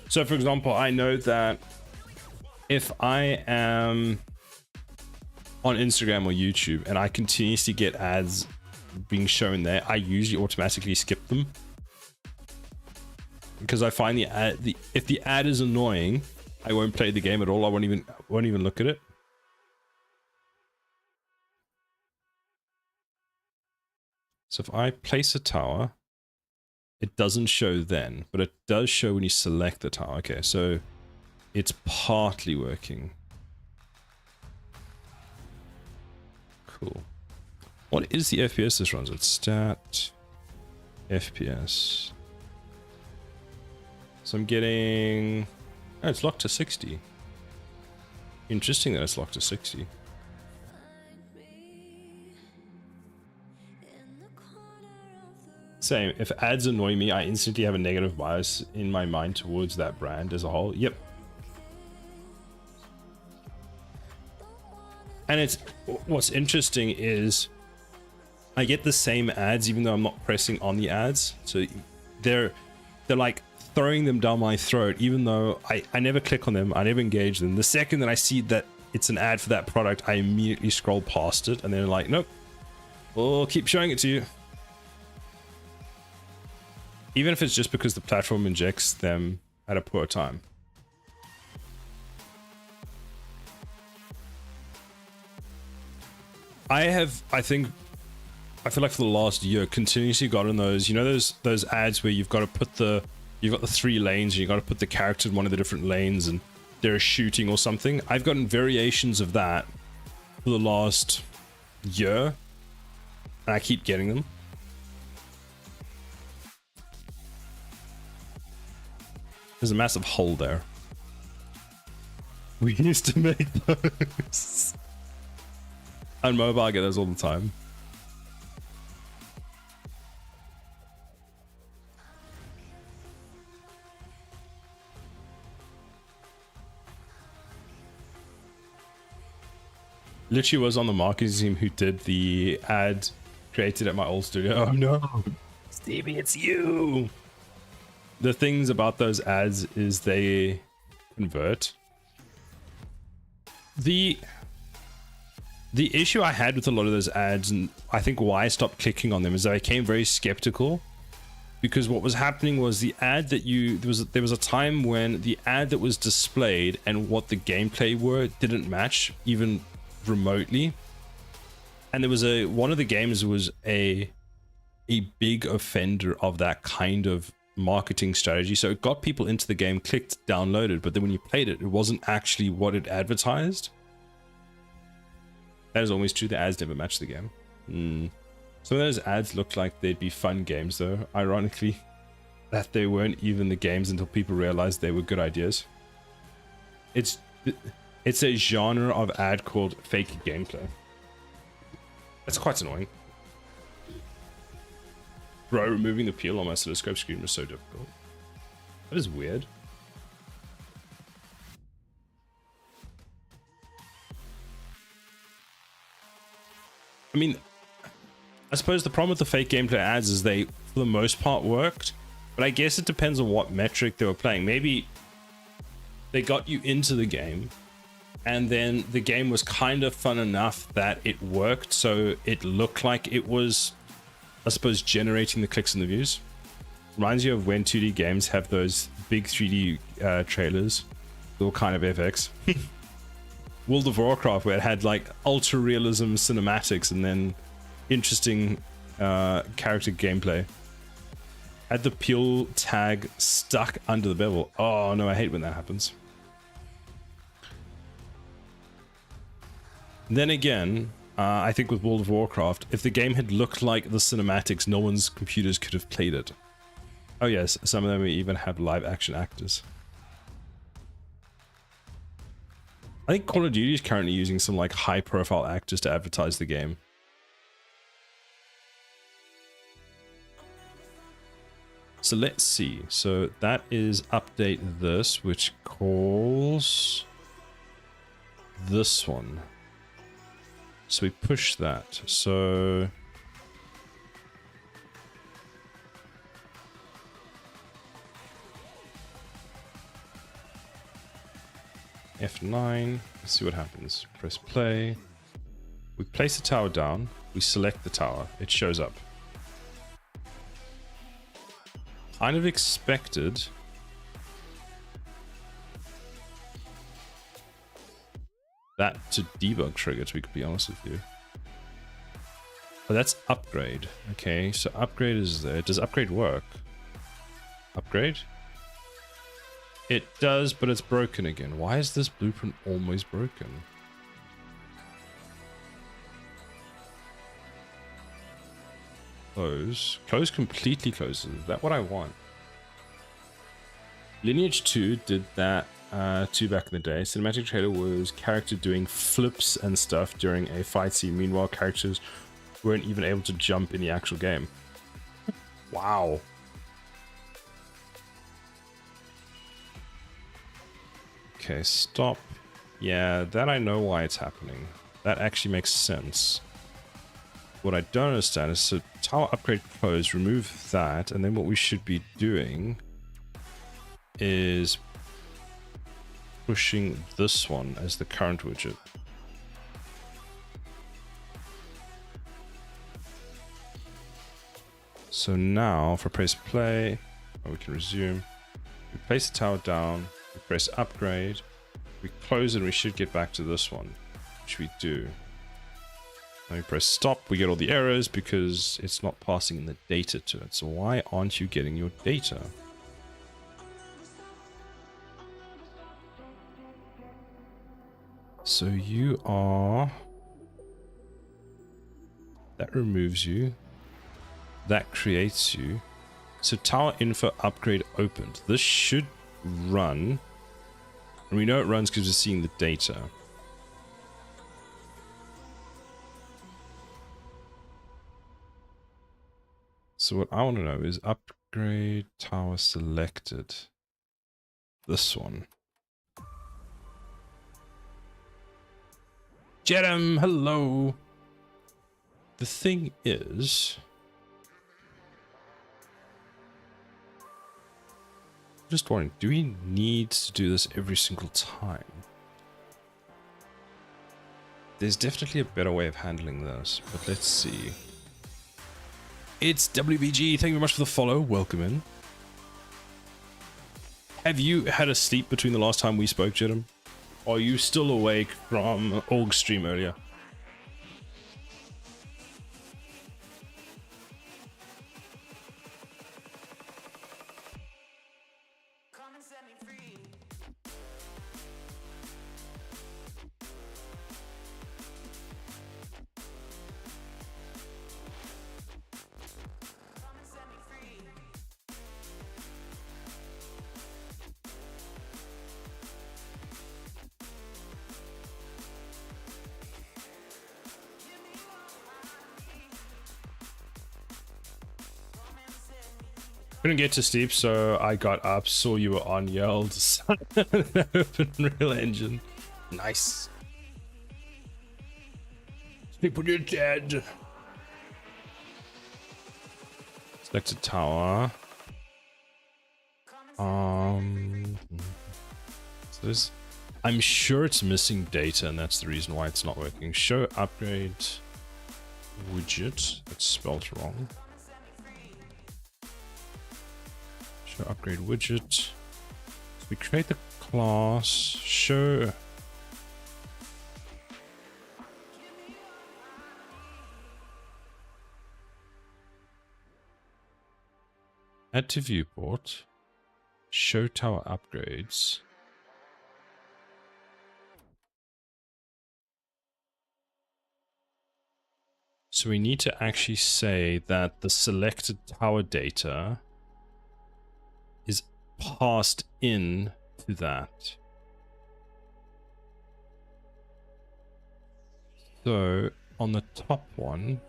So for example, I know that if I am on Instagram or YouTube and I continuously get ads being shown there, I usually automatically skip them. Because I find the ad, if the ad is annoying, I won't play the game at all. I won't even look at it. So if I place a tower, it doesn't show then, but it does show when you select the tower. Okay, so it's partly working. Cool. What is the FPS this runs at? Stat, FPS. So I'm getting... Oh, it's locked to 60. Interesting that it's locked to 60. Same. If ads annoy me, I instantly have a negative bias in my mind towards that brand as a whole. Yep. And it's what's interesting is I get the same ads even though I'm not pressing on the ads. So they're like throwing them down my throat even though I never click on them, I never engage them. The second that I see that it's an ad for that product, I immediately scroll past it and they're like, nope, we'll keep showing it to you. Even if it's just because the platform injects them at a poor time. I feel like for the last year, continuously gotten those, you know, those ads where you've got the 3 lanes and you've got to put the character in one of the different lanes and they're shooting or something. I've gotten variations of that for the last year and I keep getting them. There's a massive hole there. We used to make those. On mobile, I get those all the time. Literally was on the marketing team who did the ad created at my old studio. Oh no, Stevie, it's you. The things about those ads is they convert. The issue I had with a lot of those ads, and I think why I stopped clicking on them, is that I became very skeptical. Because what was happening was the ad that there was a time when the ad that was displayed and what the gameplay were didn't match even remotely. And there was one of the games was a big offender of that kind of marketing strategy. So it got people into the game, clicked, downloaded, but then when you played it, it wasn't actually what it advertised. That is always true. The ads never match the game. Some of those ads looked like they'd be fun games though, ironically, that they weren't even the games until people realized they were good ideas. It's a genre of ad called fake gameplay. That's quite annoying. Bro, removing the peel on my oscilloscope screen was so difficult. That is weird. I mean, I suppose the problem with the fake gameplay ads is they, for the most part, worked. But I guess it depends on what metric they were playing. Maybe they got you into the game, and then the game was kind of fun enough that it worked, so it looked like it was, I suppose, generating the clicks and the views. Reminds you of when 2D games have those big 3D trailers, all kind of FX. World of Warcraft, where it had like ultra realism cinematics and then interesting character gameplay. Had the peel tag stuck under the bevel. Oh no, I hate when that happens. Then again, I think with World of Warcraft, if the game had looked like the cinematics, no one's computers could have played it. Oh yes, some of them even have live action actors. I think Call of Duty is currently using some like high profile actors to advertise the game. So let's see. So that is update this, which calls this one. So we push that. So F9, let's see what happens. Press play. We place the tower down, we select the tower, it shows up. Kind of expected that to debug trigger, to be completely honest with you. But that's upgrade. Okay, so upgrade is there. Does upgrade work? Upgrade? It does, but it's broken again. Why is this blueprint always broken? Close. Close completely closes. Is that what I want? Lineage 2 did that too back in the day. Cinematic trailer was character doing flips and stuff during a fight scene. Meanwhile, characters weren't even able to jump in the actual game. Wow. Okay, stop. Yeah, that I know why it's happening. That actually makes sense. What I don't understand is, so tower upgrade close, remove that, and then what we should be doing is pushing this one as the current widget. So now, if I press play, we can resume. We place the tower down, we press upgrade, we close it, and we should get back to this one, which we do. Now we press stop, we get all the errors because it's not passing in the data to it. So why aren't you getting your data? So you are... That removes you. That creates you. So tower info upgrade opened. This should run. And we know it runs because we're seeing the data. So what I want to know is upgrade tower selected. This one. Jedem, hello. The thing is, I'm just wondering, do we need to do this every single time? There's definitely a better way of handling this, but let's see. It's WBG, thank you very much for the follow, welcome in. Have you had a sleep between the last time we spoke, Jedem? Or are you still awake from Org stream earlier? Couldn't get to sleep, so I got up, saw you were on, yelled, open real engine. Nice. People, you're dead. Selected tower. So this, I'm sure it's missing data, and that's the reason why it's not working. Show upgrade widget. It's spelled wrong. Show upgrade widget. So we create the class. Show. Add to viewport. Show tower upgrades. So we need to actually say that the selected tower data is passed in to that. So on the top one,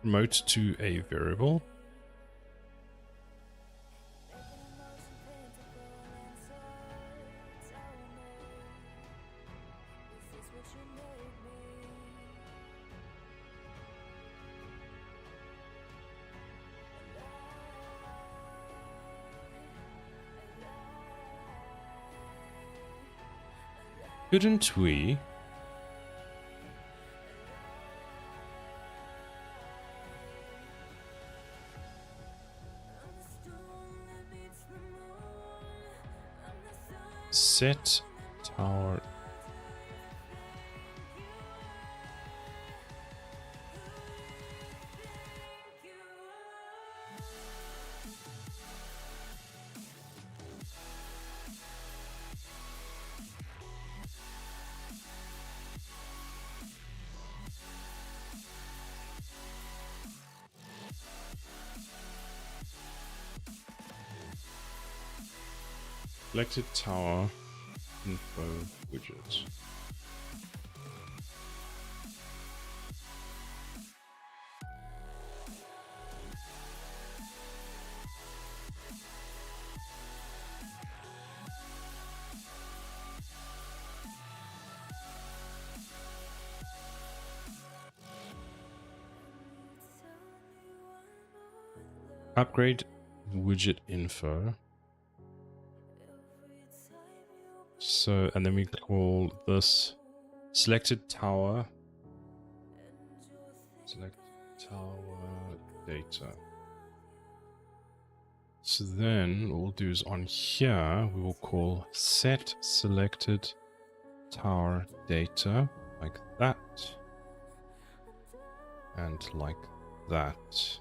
promote to a variable. Couldn't we set tower selected tower info widget? Upgrade widget info. So, and then we call this selected tower, select tower data. So then what we'll do is on here, we will call set selected tower data like that and like that.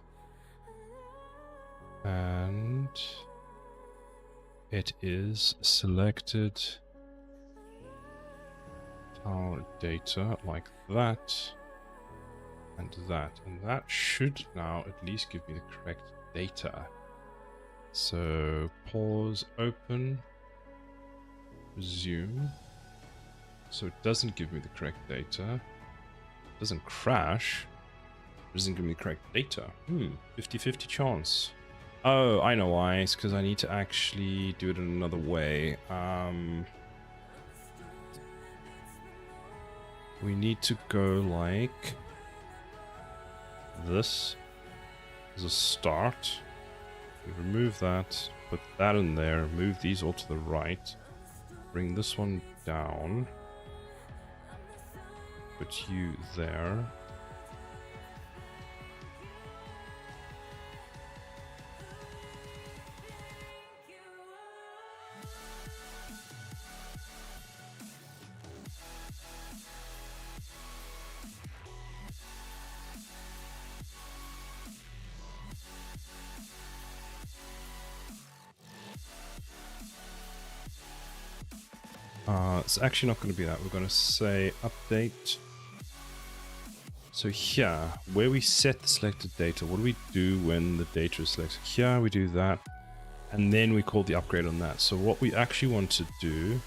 And it is selected tower data like that and that. And that should now at least give me the correct data. So pause, open, resume. So it doesn't give me the correct data. It doesn't crash. It doesn't give me the correct data. 50-50 chance. Oh, I know why. It's because I need to actually do it in another way. We need to go like this as a start. We remove that, put that in there, move these all to the right, bring this one down, put you there. It's actually not going to be that. We're going to say update. So here, where we set the selected data, what do we do when the data is selected? Here we do that, and then we call the upgrade on that. So what we actually want to do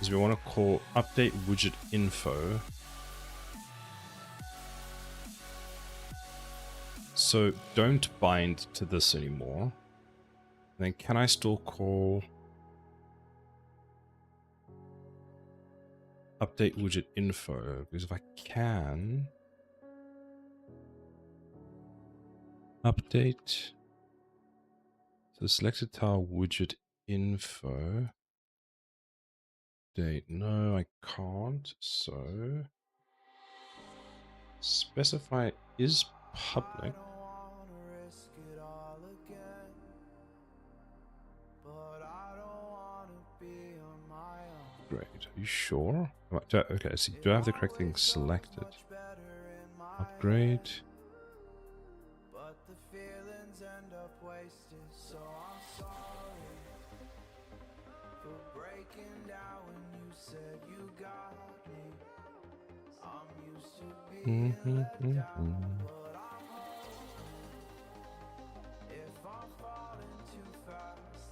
is we want to call update widget info. So don't bind to this anymore. then can I still call update widget info? Because if I can update the selected tile widget info date, no, I can't. So specify is public. Great. Are you sure? Okay, let's see. Do I have the correct thing selected? Upgrade.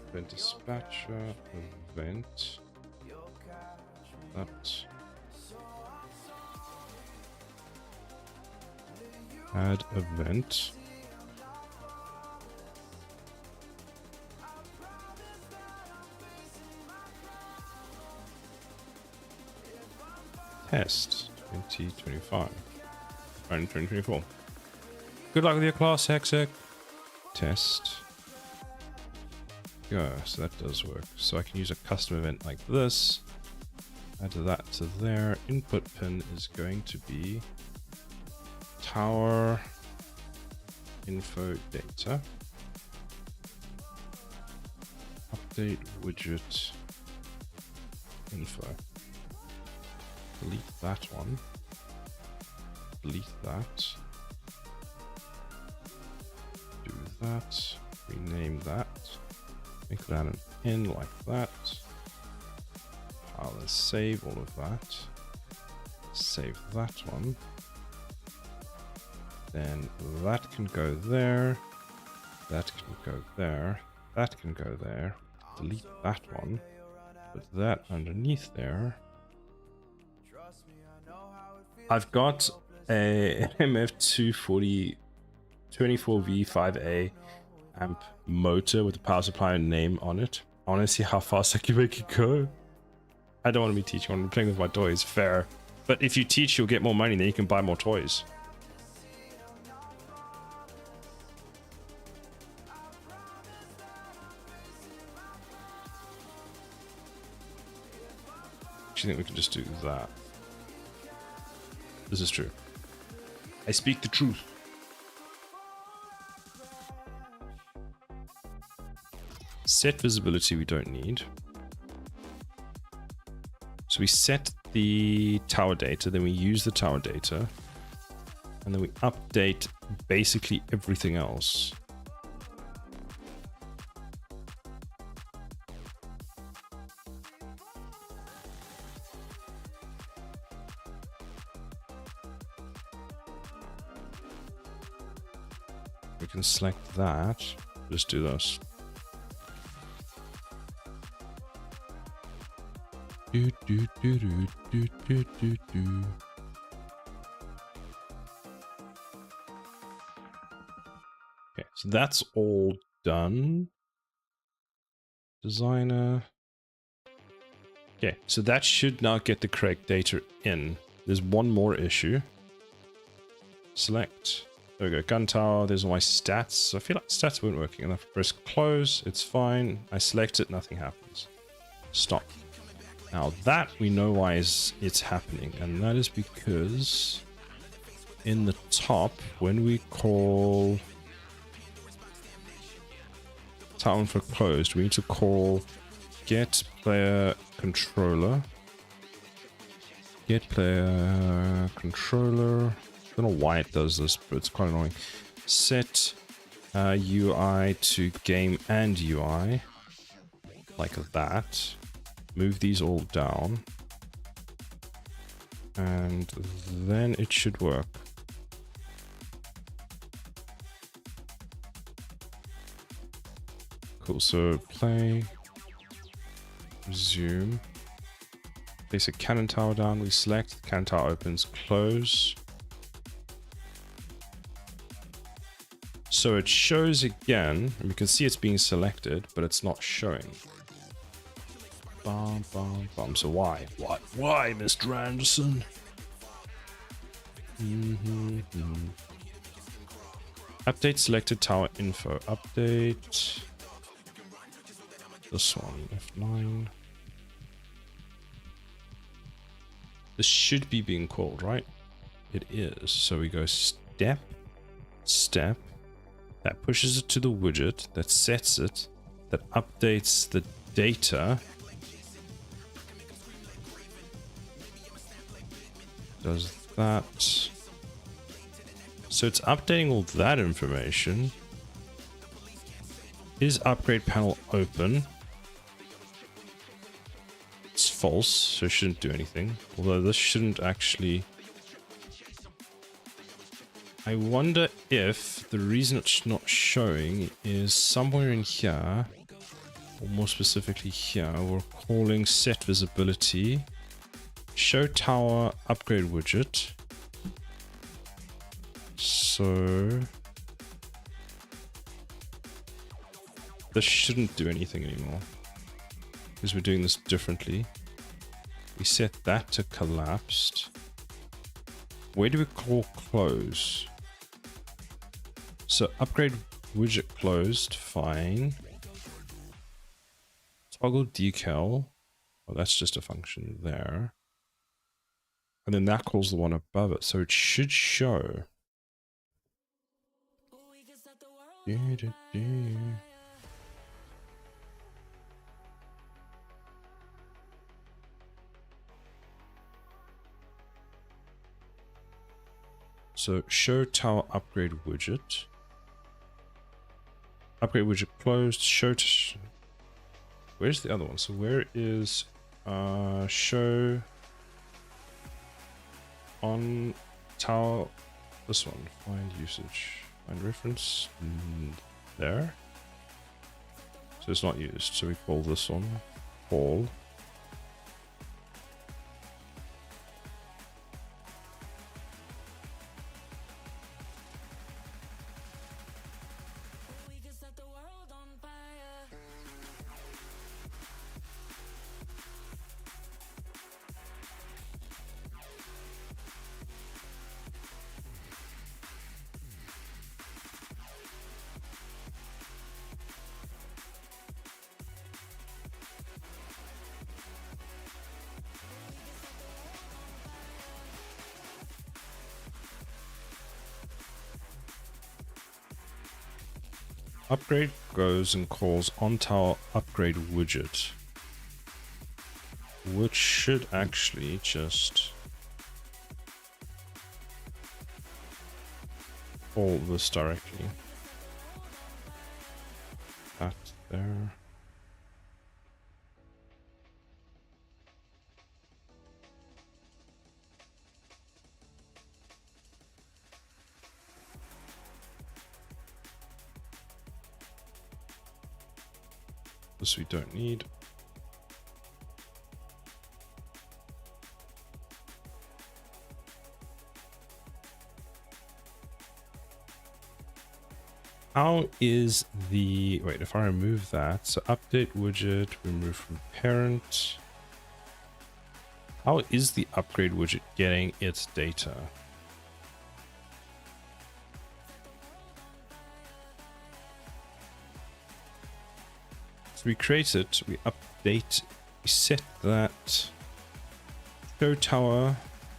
Event dispatcher, event. That. Add event. Test 2025. 2024. Good luck with your class, Hexec. Test. Go. So that does work. So I can use a custom event like this. Add that to there. Input pin is going to be tower info data. Update widget info. Delete that one. Delete that. Do that. Rename that. Make that an in like that. I'll save all of that. Save that one. Then that can go there. That can go there. That can go there. Delete that one. Put that underneath there. I've got a MF240 24V5A amp motor with a power supply name on it. I want to see how fast I can make it go. I don't want to be teaching, I want to be playing with my toys. Fair. But if you teach, you'll get more money, then you can buy more toys. I think we can just do that. This is true. I speak the truth. Set visibility we don't need. So we set the tower data, then we use the tower data, and then we update basically everything else. We can select that. Just do this. Do, do, do, do, do, do, do, do. Okay, so that's all done. Designer. Okay, so that should now get the correct data in. There's one more issue. Select. There we go, gun tower, there's my stats. I feel like stats weren't working enough. Press close, it's fine. I select it, nothing happens. Stop. Now that we know why it's happening, and that is because in the top, when we call tower for closed, we need to call get player controller. Get player controller. I don't know why it does this, but it's quite annoying. Set UI to game and UI. Like that. Move these all down. And then it should work. Cool, so play. Resume. Place a cannon tower down. We select. Cannon tower opens. Close. So it shows again, and you can see it's being selected, but it's not showing. Bum, bum, bum. So why? What? Why, Mr. Anderson? Update selected tower info. Update. This one, F9. This should be being called, right? It is. So we go step, step. That pushes it to the widget. That sets it. That updates the data. Does that. So it's updating all that information. Is upgrade panel open? It's false, so it shouldn't do anything. Although this shouldn't actually... I wonder if the reason it's not showing is somewhere in here, or more specifically here, we're calling set visibility, show tower upgrade widget. So this shouldn't do anything anymore because we're doing this differently. We set that to collapsed. Where do we call close? So upgrade widget closed, fine. Toggle decal. Well, that's just a function there. And then that calls the one above it. So it should show. So show tower upgrade widget. Upgrade widget closed. Show. Where's the other one? So where is show on tower? This one. Find usage. Find reference. There. So it's not used. So we call this one call. Upgrade goes and calls on tower upgrade widget, which should actually just call this directly. That there. This we don't need. How is the... Wait, if I remove that, so update widget, remove from parent. How is the upgrade widget getting its data? So we create it, we update, we set that. Show tower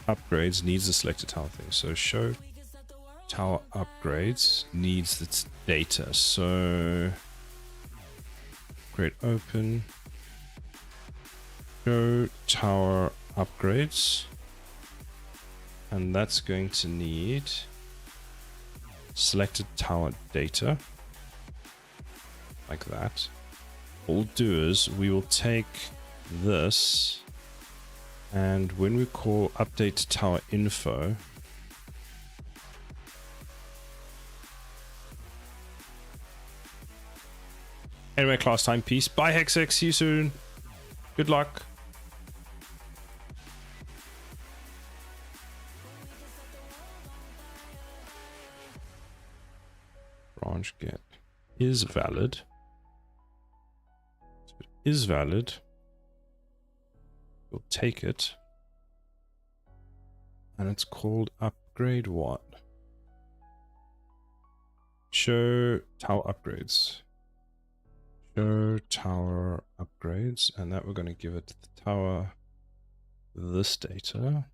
upgrades needs the selected tower thing. So show tower upgrades needs its data. So create open. Show tower upgrades. And that's going to need selected tower data. Like that. What we'll do is we will take this, and when we call update tower info, anyway, class time, peace. Bye, Hexex. See you soon. Good luck. branch get is valid. So it is valid. We'll take it. And it's called upgrade what? Show tower upgrades. Show tower upgrades. And that we're going to give it the tower this data.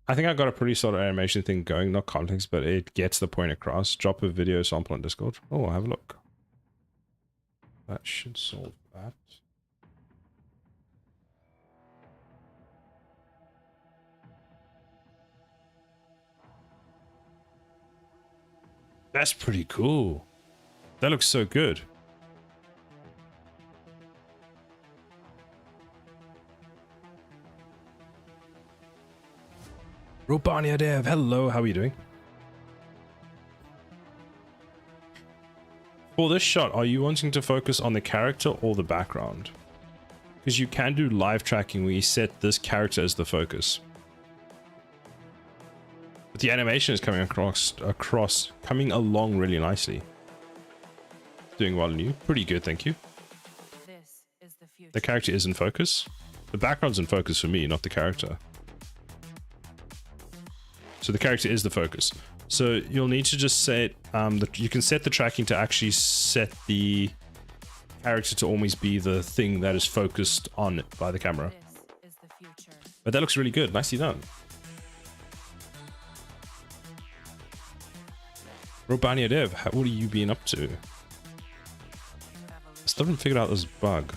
I think I got a pretty solid animation thing going, not context, but it gets the point across. Drop a video sample on Discord. Oh, have a look. That should solve that. That's pretty cool. That looks so good. Robania Dev, hello, how are you doing? For this shot, are you wanting to focus on the character or the background? Because you can do live tracking where you set this character as the focus. But the animation is coming coming along really nicely. Doing well in you. Pretty good, thank you. This is the future. The character is in focus. The background's in focus for me, not the character. So the character is the focus. So you'll need to just set, you can set the tracking to actually set the character to always be the thing that is focused on by the camera. This is the future. But that looks really good. Nicely done. Robania Dev, what are you being up to? I still haven't figured out this bug.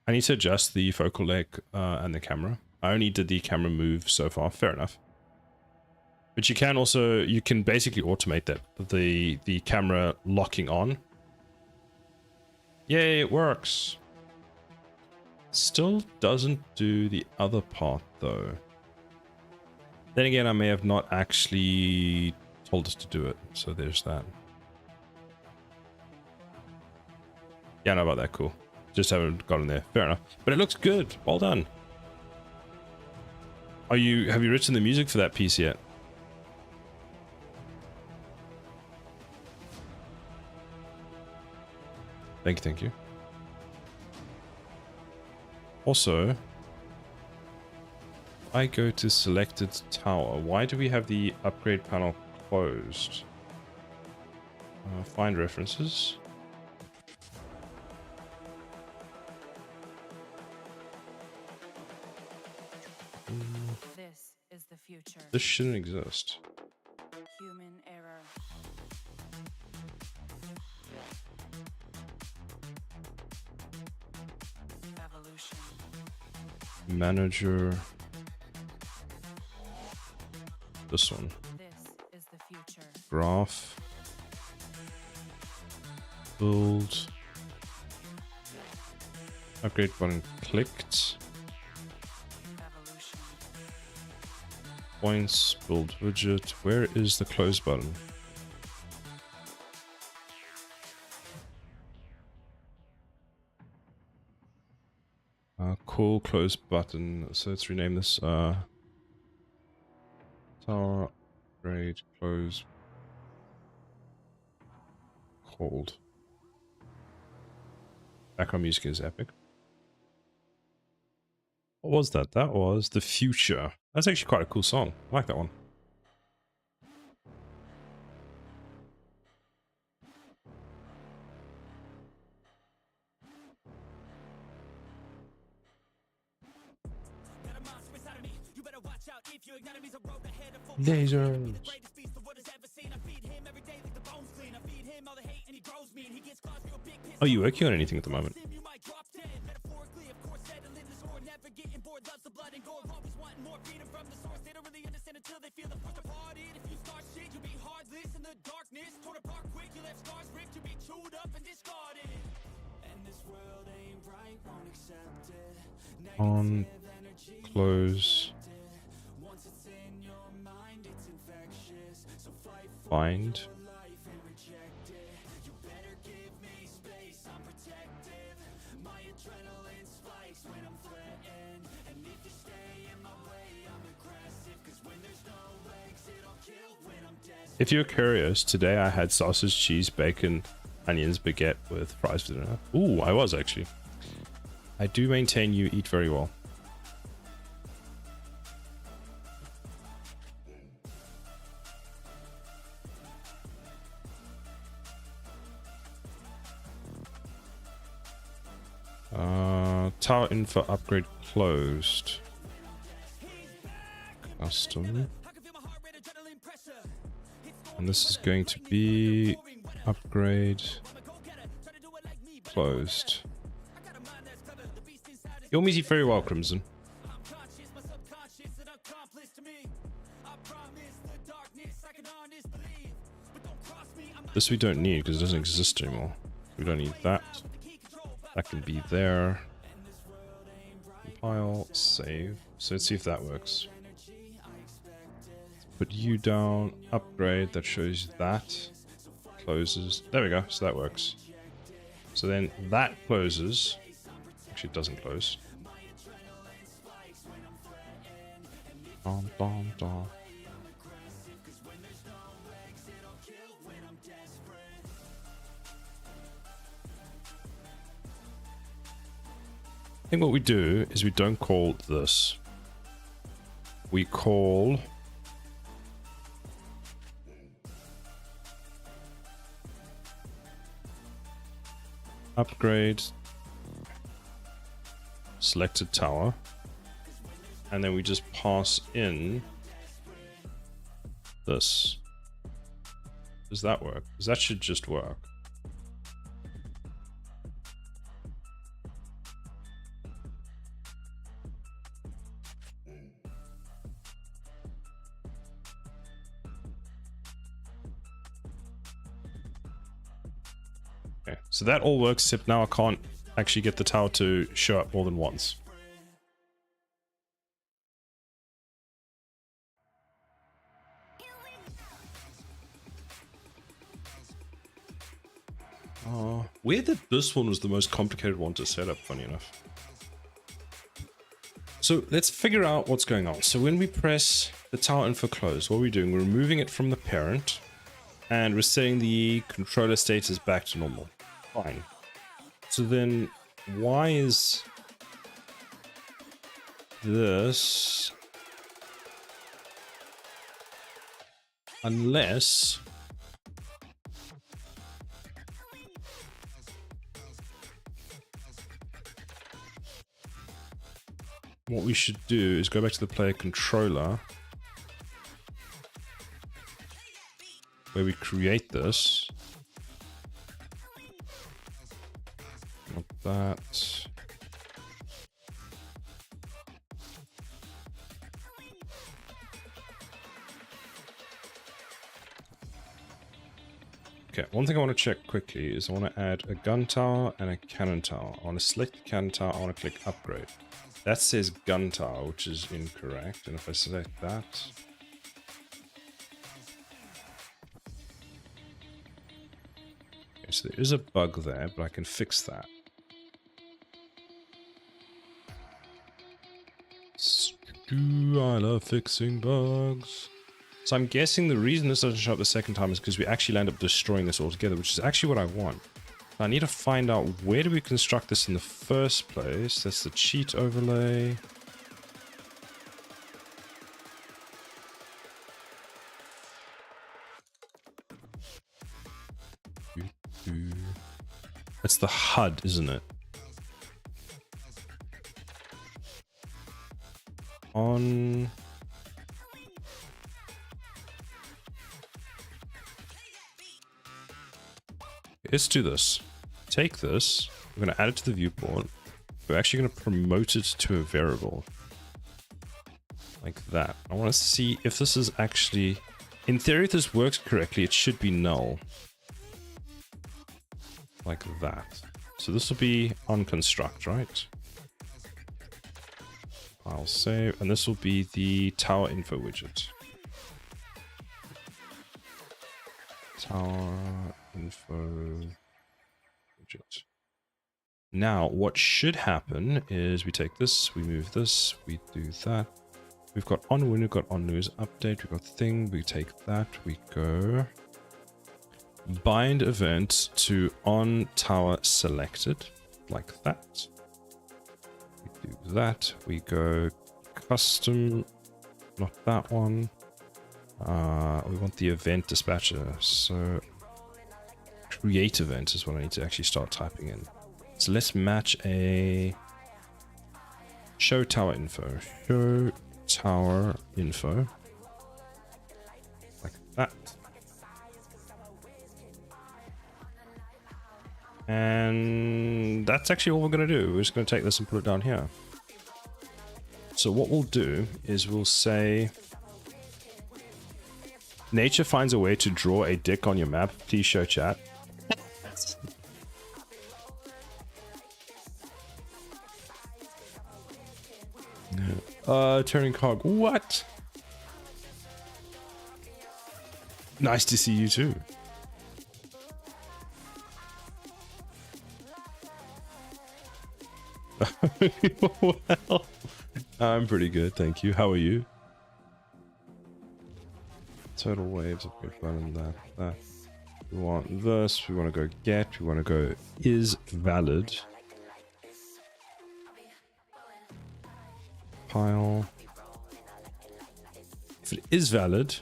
I need to adjust the focal length and the camera. I only did the camera move so far. Fair enough. But you can also, you can basically automate that. The camera locking on. Yay, it works. Still doesn't do the other part though. Then again, I may have not actually told us to do it. So there's that. Yeah, I know about that. Cool. Just haven't gotten there. Fair enough. But it looks good. Well done. Have you written the music for that piece yet? Thank you. Also, I go to selected tower. Why do we have the upgrade panel closed? Find references. This is the future. This shouldn't exist. Human error. Evolution. Manager. This one. This is the future. Graph. Build. Upgrade button clicked. Evolution. Points. Build widget. Where is the close button? Cool close button. So let's rename this tower upgrade close cold. Background music is epic. What was that? That was The Future. That's actually quite a cool song. I like that one. Lasers. Are you working on anything at the moment? On close. Find. If you're curious, today I had sausage, cheese, bacon, onions, baguette with fries for dinner. Ooh, I was actually. I do maintain you eat very well. Tower info upgrade closed. Custom. And this is going to be upgrade closed. You're meaty very well, Crimson. This we don't need because it doesn't exist anymore. We don't need that. That can be there. Compile, save. So let's see if that works. Put you down, upgrade, that shows you that. Closes. There we go, so that works. So then that closes. Actually, it doesn't close. Dum, dum, dum. I think what we do is we don't call this. We call upgrade selected tower, and then we just pass in this. Does that work? Because that should just work. Okay, so that all works, except now I can't actually get the tower to show up more than once. Weird that this one was the most complicated one to set up, funny enough. So let's figure out what's going on. So when we press the tower info close, what are we doing? We're removing it from the parent, and we're setting the controller status back to normal. Fine. So then why is this, unless what we should do is go back to the player controller where we create this. Not that. Okay, one thing I want to check quickly is I want to add a gun tower and a cannon tower. I want to select the cannon tower, I want to click upgrade. That says gun tower, which is incorrect. And if I select that, okay, so there is a bug there, but I can fix that. I love fixing bugs. So I'm guessing the reason this doesn't show up the second time is because we actually end up destroying this altogether, which is actually what I want. I need to find out where do we construct this in the first place. That's the cheat overlay. That's the HUD, isn't it? On... Let's do this. Take this, we're going to add it to the viewport. We're actually going to promote it to a variable. Like that. I want to see if this is actually... In theory, if this works correctly, it should be null. Like that. So this will be on construct, right? I'll save, and this will be the tower info widget. Tower info widget. Now, what should happen is we take this, we move this, we do that. We've got on win, we've got on news update, we've got thing, we take that, we go bind event to on tower selected, like that. We do that, we go custom, not that one. We want the event dispatcher, so create event is what I need to actually start typing in. So let's match a show tower info. Show tower info. Like that. And that's actually all we're going to do. We're just going to take this and put it down here. So what we'll do is we'll say nature finds a way to draw a dick on your map. Please show chat. Turning cog. What? Nice to see you too. Well, I'm pretty good, thank you. How are you? Total waves. Okay, fun that. We want this. We want to go get. We want to go is valid. Pile. If it is valid,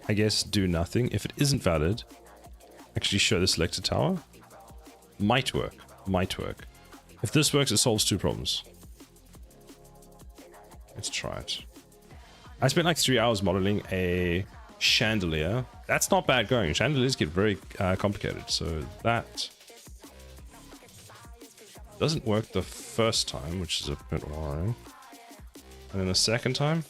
I guess do nothing. If it isn't valid, actually show the selected tower. Might work. Might work. If this works, it solves two problems. Let's try it. I spent like 3 hours modeling a chandelier. That's not bad going. Chandeliers get very complicated. So that doesn't work the first time, which is a bit worrying. And then the second time.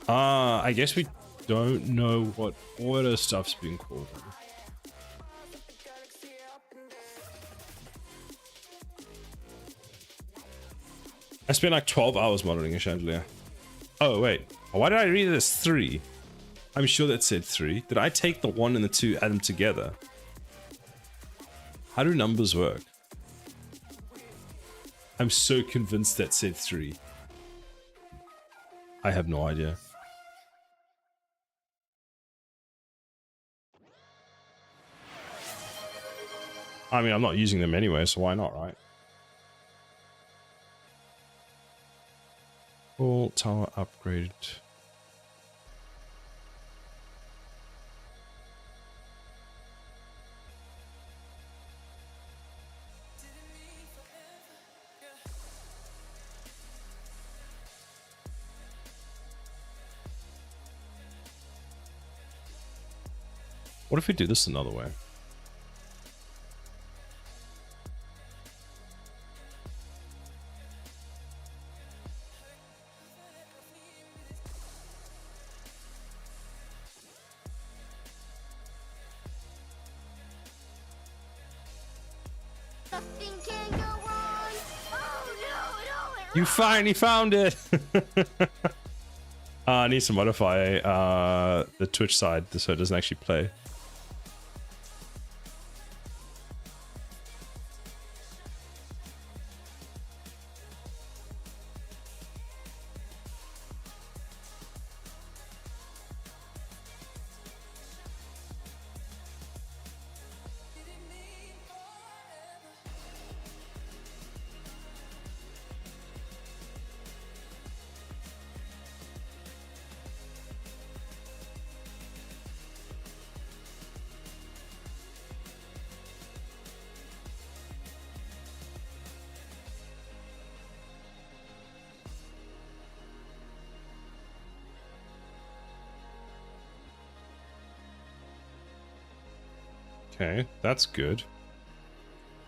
I guess we don't know what order stuff's being called in. I spent like 12 hours modeling a chandelier. Oh, wait. Why did I read it as 3? I'm sure that said 3. Did I take the 1 and the 2, add them together? How do numbers work? I'm so convinced that said 3. I have no idea. I mean, I'm not using them anyway, so why not, right? Full tower upgrade. What if we do this another way? You finally found it! I need to modify the Twitch side so it doesn't actually play. Okay, that's good.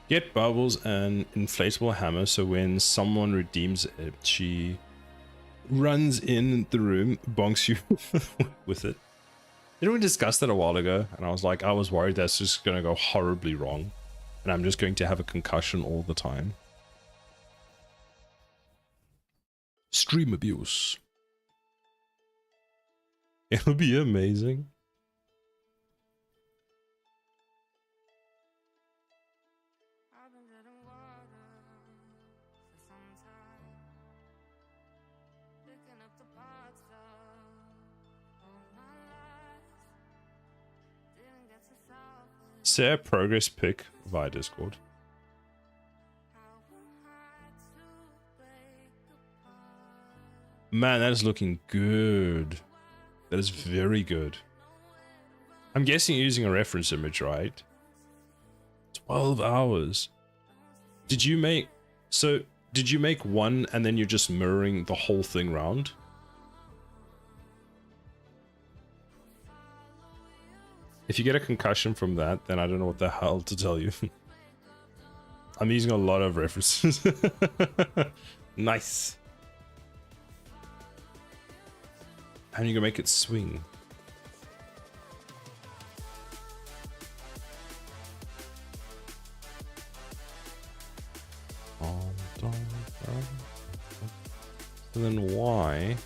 Get bubbles and inflatable hammer so when someone redeems it, she runs in the room, bonks you with it. Didn't we discuss that a while ago? And I was like, I was worried that's just going to go horribly wrong. And I'm just going to have a concussion all the time. Stream abuse. It'll be amazing. Share progress pic via Discord. Man, that is looking good. That is very good. I'm guessing you're using a reference image, right? 12 hours. Did you make one and then you're just mirroring the whole thing round? If you get a concussion from that, then I don't know what the hell to tell you. I'm using a lot of references. Nice. How are you gonna make it swing? So then why?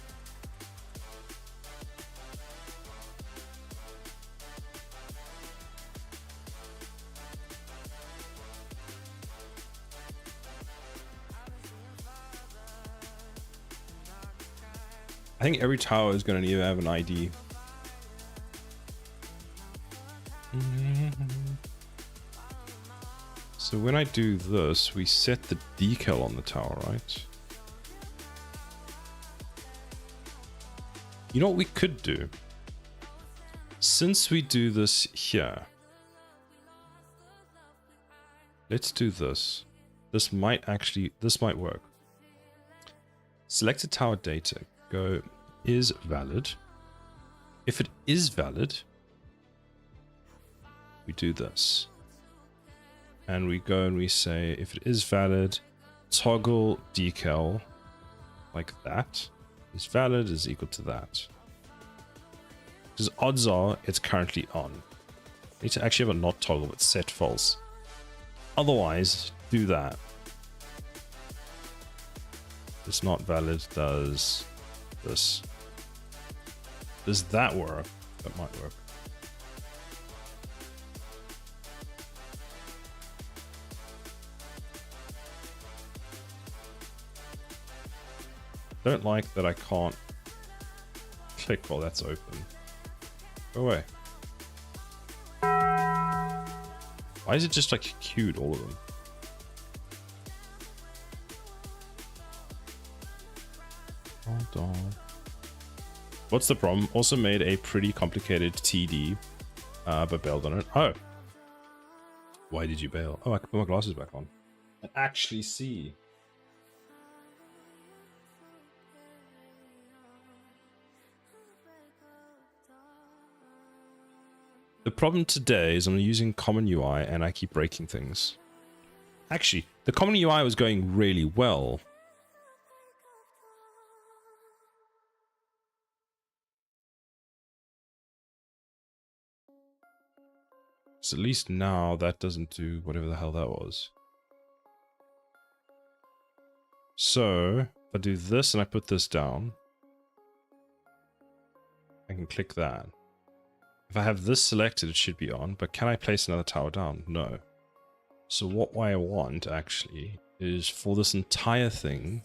I think every tower is going to need to have an ID. So when I do this, we set the decal on the tower, right? You know what we could do? Since we do this here, let's do this. This might work. Select a tower data. Go is valid. If it is valid, we do this. And we go and we say, if it is valid, toggle decal like that. Is valid is equal to that. Because odds are it's currently on. I need to actually have a not toggle but set false. Otherwise, do that. It's not valid, does this. Does that work? That might work. Don't like that I can't click while that's open. Go away. Why is it just like queued, all of them? Hold on. What's the problem? Also made a pretty complicated TD, but bailed on it. Oh. Why did you bail? Oh, I can put my glasses back on and actually see. The problem today is I'm using common UI and I keep breaking things. Actually, the common UI was going really well. So at least now that doesn't do whatever the hell that was. So if I do this and I put this down, I can click that. If I have this selected, it should be on, but can I place another tower down? No. So what I want actually is for this entire thing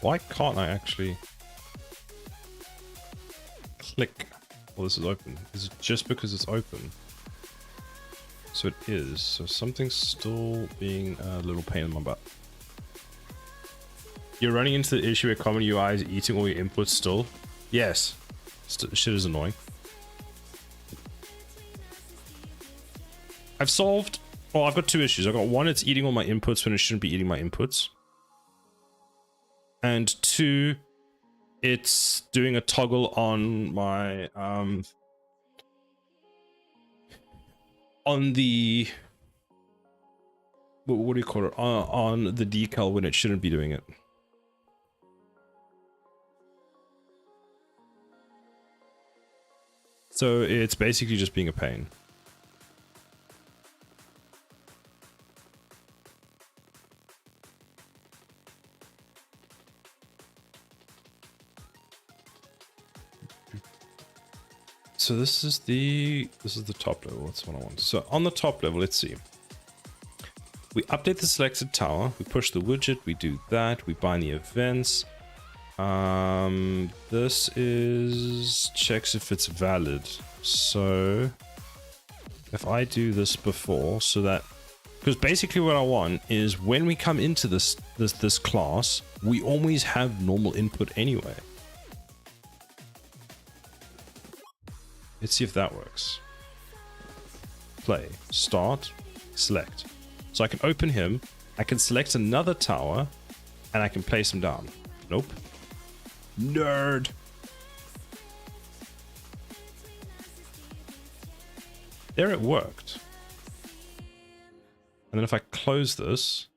why can't I actually click while this is open? Is it just because it's open? So it is. So something's still being a little pain in my butt. You're running into the issue where common UI is eating all your inputs still? Yes. Shit is annoying. I've solved Well, I've got two issues. I've got one, it's eating all my inputs when it shouldn't be eating my inputs. And two, it's doing a toggle on my, on the, what do you call it? On the decal when it shouldn't be doing it. So it's basically just being a pain. So this is the top level. That's what I want. So on the top level, let's see. We update the selected tower. We push the widget. We do that. We bind the events. This is checks if it's valid. So if I do this before, so that, because basically what I want is when we come into this class, we always have normal input anyway. Let's see if that works. Play, start, select. So I can open him, I can select another tower, and I can place him down. Nope. Nerd. There it worked. And then if I close this,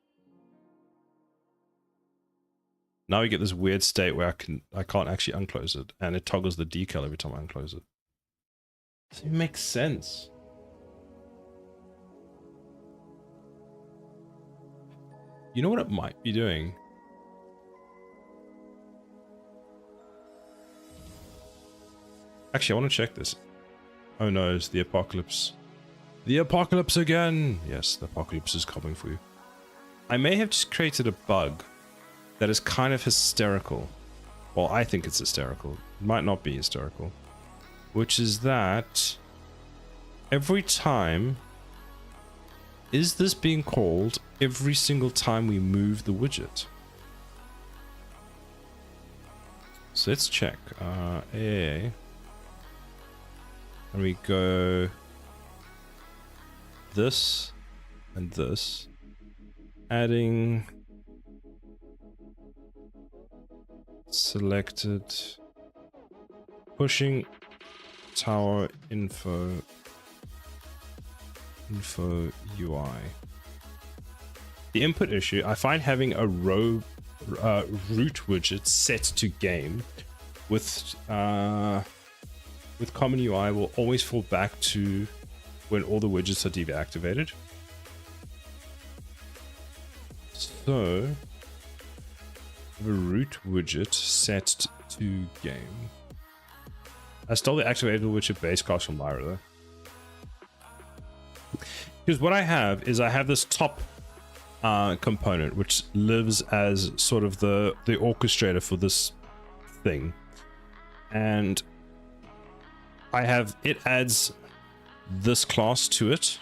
now we get this weird state where I can't actually unclose it, and it toggles the decal every time I unclose it. Doesn't even make sense. You know what it might be doing? Actually, I want to check this. Oh no, it's the apocalypse. The apocalypse again! Yes, the apocalypse is coming for you. I may have just created a bug that is kind of hysterical. Well, I think it's hysterical. It might not be hysterical. Which is that every time, is this being called every single time we move the widget? So let's check. AA. And we go this and this, adding selected, pushing tower info UI. The input issue, I find having a row root widget set to game with common UI will always fall back to when all the widgets are deactivated. So the root widget set to game. I stole the activated widget base class from Lyra though. Because what I have is I have this top component which lives as sort of the orchestrator for this thing, and I have it adds this class to it,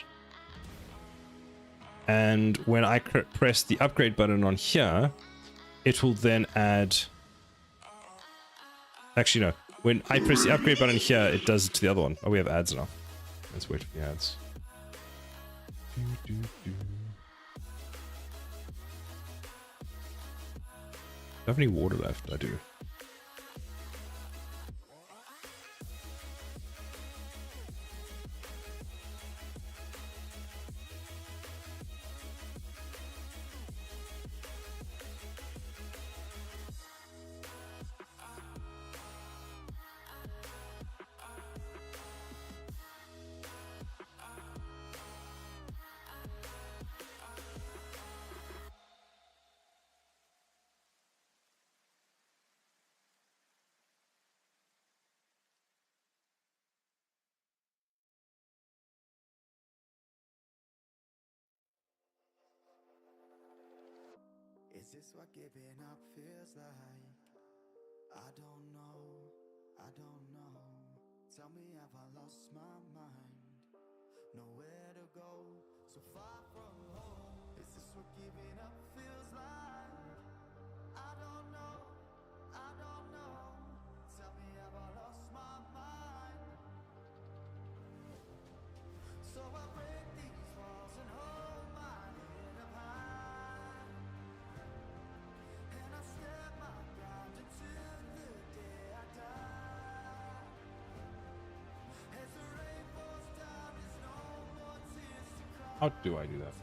and when I press the upgrade button on here, it will then add, actually no, when I press the upgrade button here, it does it to the other one. Oh, we have ads now. Let's wait for the ads. Do I have any water left? I do. Is this what giving up feels like? I don't know, I don't know. Tell me, have I lost my mind? Nowhere to go, so far from home. Is this what giving up feels like? I don't know, I don't know. Tell me, have I lost my mind? So I break these walls and hold How do I do that?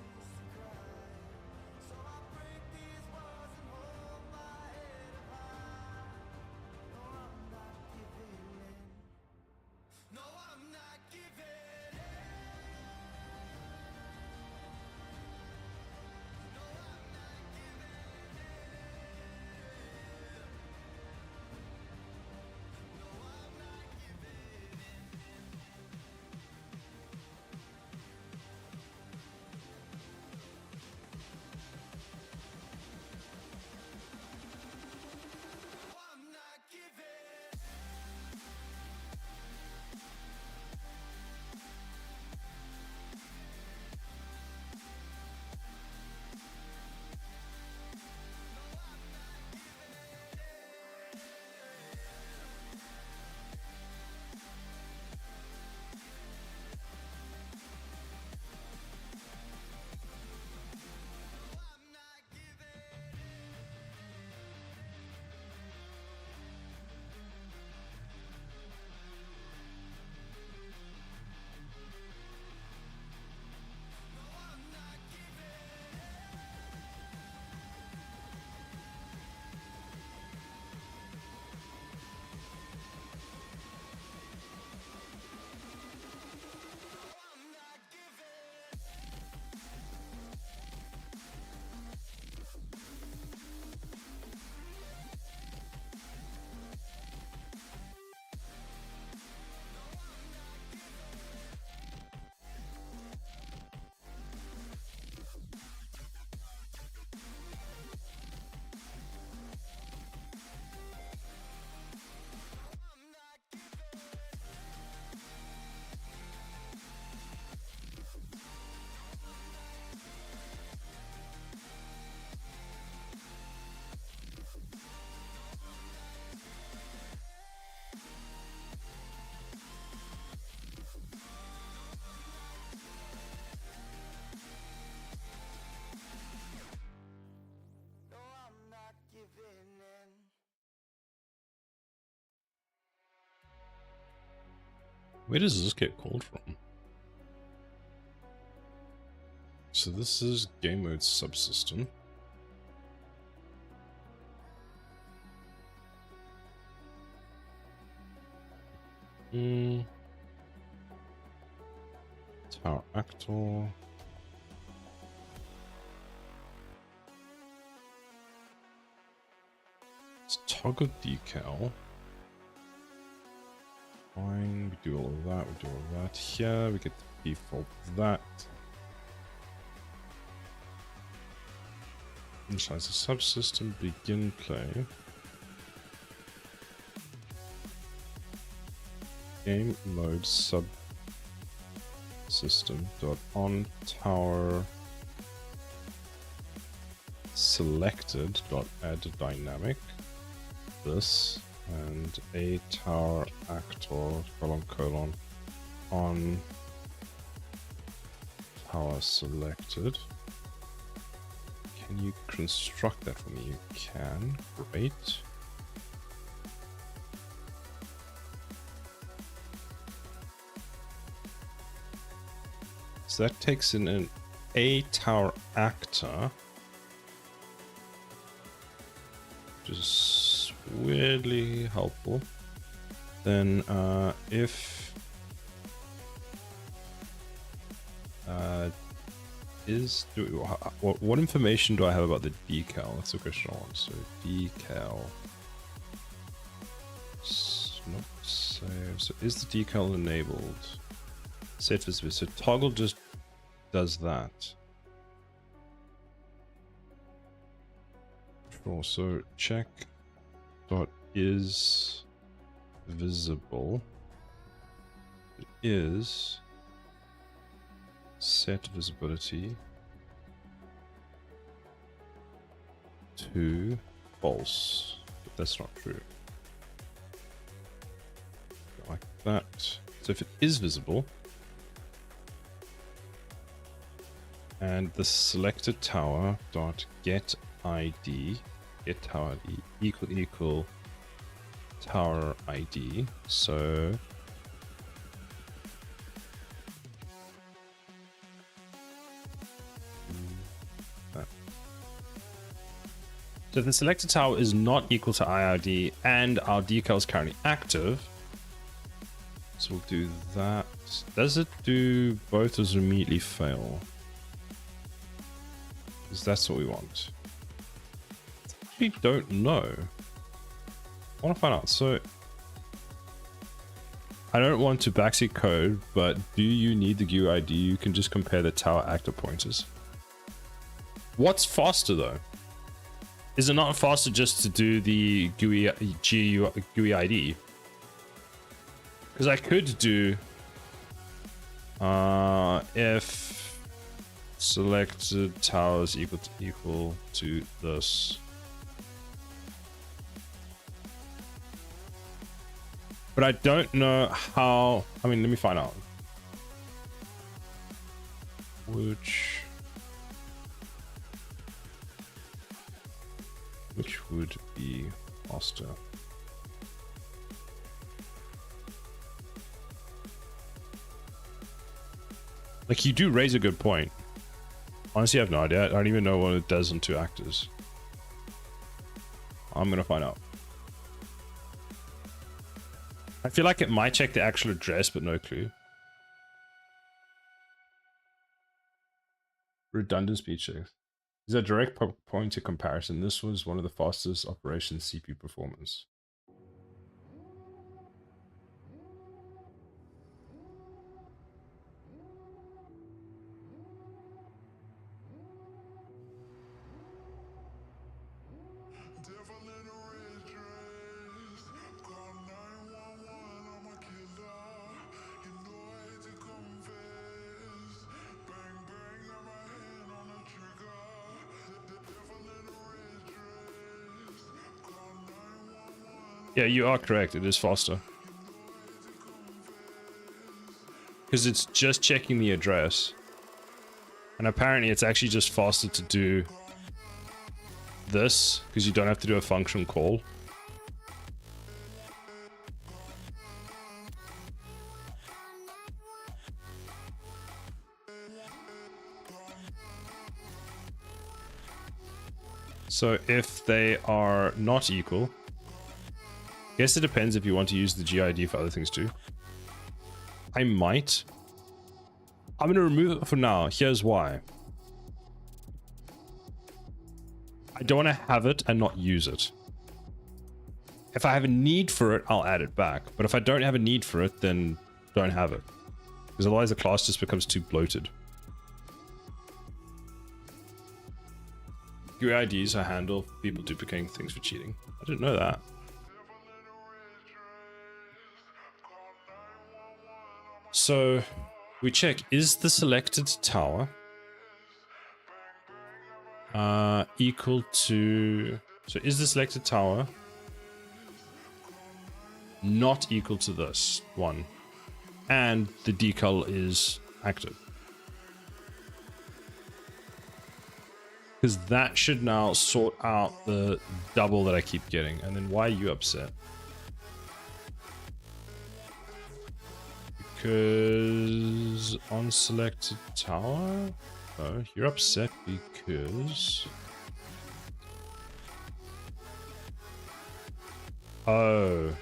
Where does this get called from? So this is game mode subsystem. Tower actor. It's toggle decal. Fine, we do all of that, we do all of that. Here we get the default of that. Initialize the subsystem, begin play. Game mode subsystem dot on tower selected dot add dynamic. This and a tower actor colon on tower selected. Can you construct that for me? You can. Great. So that takes in an A tower actor, which is weirdly helpful. Then if what information do I have about the decal? That's the question I want. So decal. Not save. So is the decal enabled? Set visibility. So toggle just does that. Sure. So check dot is visible. It is set visibility to false, but that's not true. Like that. So if it is visible and the selected tower dot get ID, get tower ID equal tower ID. So So if the selected tower is not equal to IID and our decal is currently active, so we'll do that. Does it do both or does it immediately fail? Because that's what we want. We don't know. I want to find out. So I don't want to backseat code, but do you need the GUI ID? You can just compare the tower active pointers. What's faster though? Is it not faster just to do the GUI ID? Because I could do if selected towers equal to this. But I don't know how. I mean, let me find out. Which would be faster? Like, you do raise a good point. Honestly, I have no idea. I don't even know what it does on two actors. I'm gonna find out. I feel like it might check the actual address, but no clue. Redundant speed checks. Is a direct pointer comparison. This was one of the fastest operations CPU performance. Yeah, you are correct. It is faster. Because it's just checking the address. And apparently it's actually just faster to do this, because you don't have to do a function call. So if they are not equal, guess it depends if you want to use the GID for other things too. I might. I'm going to remove it for now. Here's why. I don't want to have it and not use it. If I have a need for it, I'll add it back. But if I don't have a need for it, then don't have it. Because otherwise the class just becomes too bloated. UIDs are handle people duplicating things for cheating. I didn't know that. So we check, is the selected tower equal to, so is the selected tower not equal to this one, and the decal is active? Because that should now sort out the double that I keep getting. And then why are you upset? Because on selected tower? Oh, you're upset because... Oh.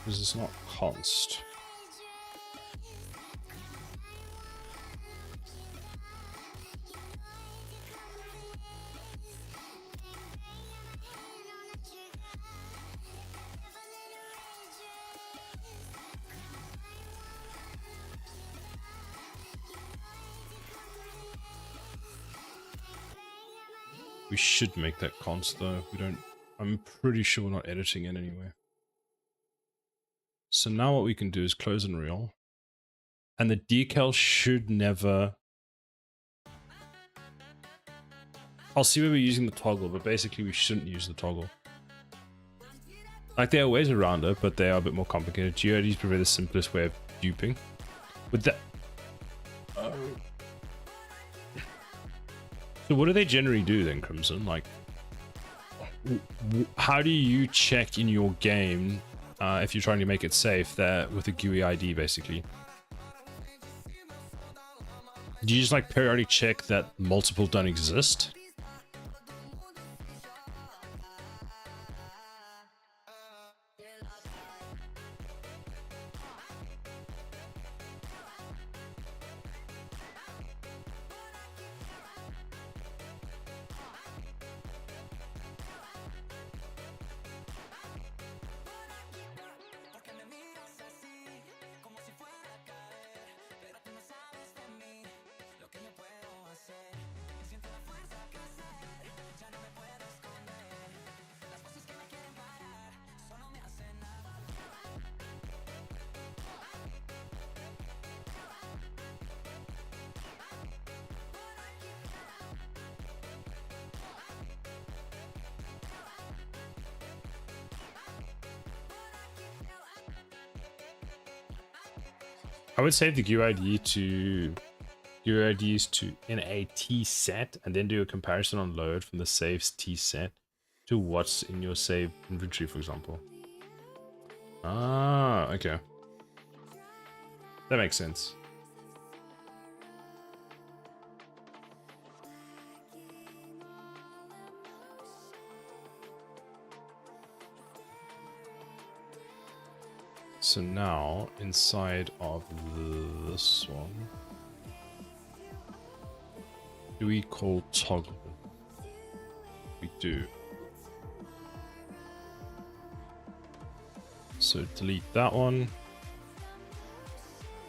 Because it's not const. We should make that const though. We don't. I'm pretty sure we're not editing it anyway. So now what we can do is close Unreal, and the decal should never. I'll see where we're using the toggle, but basically we shouldn't use the toggle. Like, there are ways around it, but they are a bit more complicated. GODs provide the simplest way of duping. With that. So what do they generally do then, Crimson? Like, how do you check in your game if you're trying to make it safe there with a GUI ID, basically? Do you just like periodically check that multiple don't exist? I would save the UIDs to in a T set and then do a comparison on load from the saves T set to what's in your save inventory, for example. Ah, okay. That makes sense. So now, inside of this one, do we call toggle? We do. So delete that one.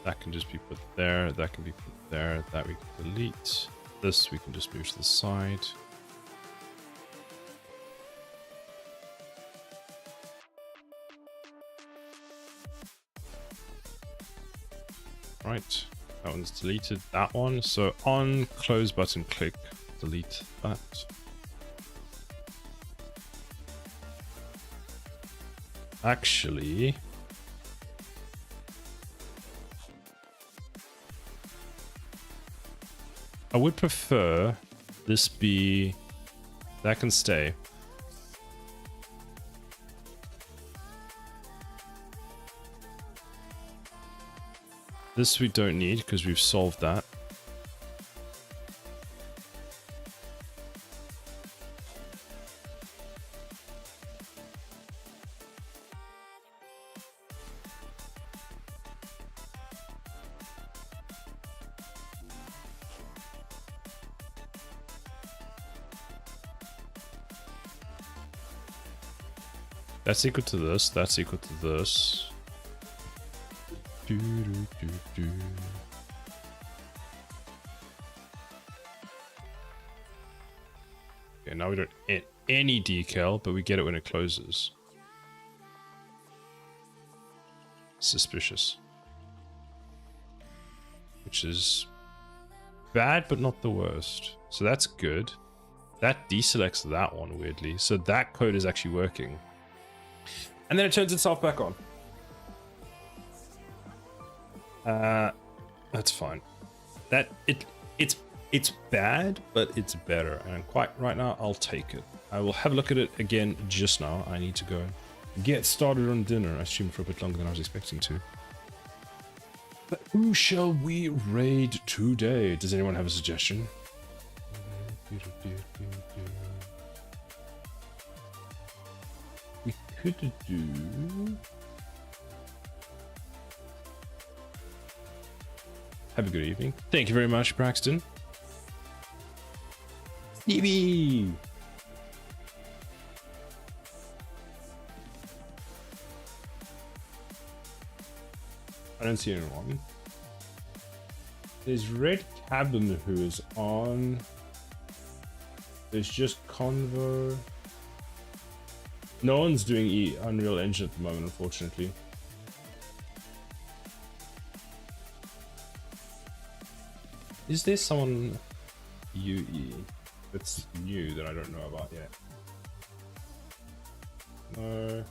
That can just be put there. That can be put there. That we can delete. This we can just move to the side. Right, that one's deleted. That one. So on close button, click delete that. Actually, I would prefer this be, that can stay. This we don't need because we've solved that. That's equal to this, that's equal to this. Okay, now we don't hit any decal, but we get it when it closes. Suspicious. Which is bad, but not the worst. So that's good. That deselects that one, weirdly. So that code is actually working. And then it turns itself back on. That's fine. It's bad, but it's better. And quite right now, I'll take it. I will have a look at it again just now. I need to go get started on dinner. I streamed for a bit longer than I was expecting to. But who shall we raid today? Does anyone have a suggestion? We could do... Have a good evening. Thank you very much, Braxton. Stevie! I don't see anyone. There's Red Cabin who is on. There's just Convo. No one's doing Unreal Engine at the moment, unfortunately. Is there someone UE that's new that I don't know about yet? No.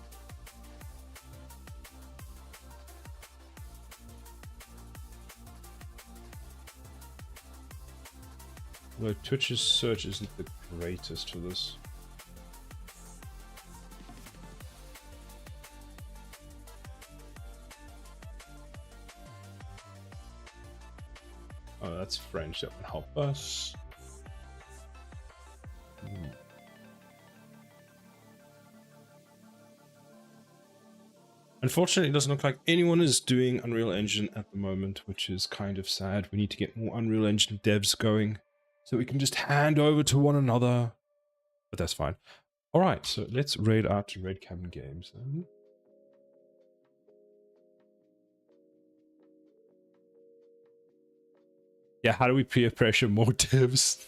No, Twitch's search isn't the greatest for this. Oh, That's French. That would help us. Unfortunately, it doesn't look like anyone is doing Unreal Engine at the moment, which is kind of sad. We need to get more Unreal Engine devs going so we can just hand over to one another. But that's fine. All right, so let's raid out to Red Cabin Games then. Yeah, how do we peer pressure more devs?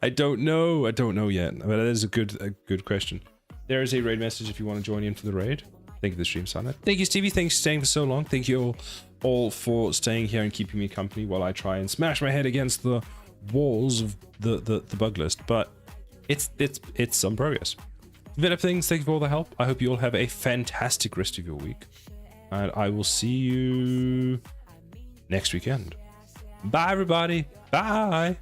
I don't know. I don't know yet. But that is a good question. There is a raid message if you want to join in for the raid. Thank you for the stream, Sana. Thank you, Stevie. Thanks for staying for so long. Thank you all for staying here and keeping me company while I try and smash my head against the walls of the bug list. But it's some progress. Develop things. Thank you for all the help. I hope you all have a fantastic rest of your week. And I will see you next weekend. Bye, everybody. Bye.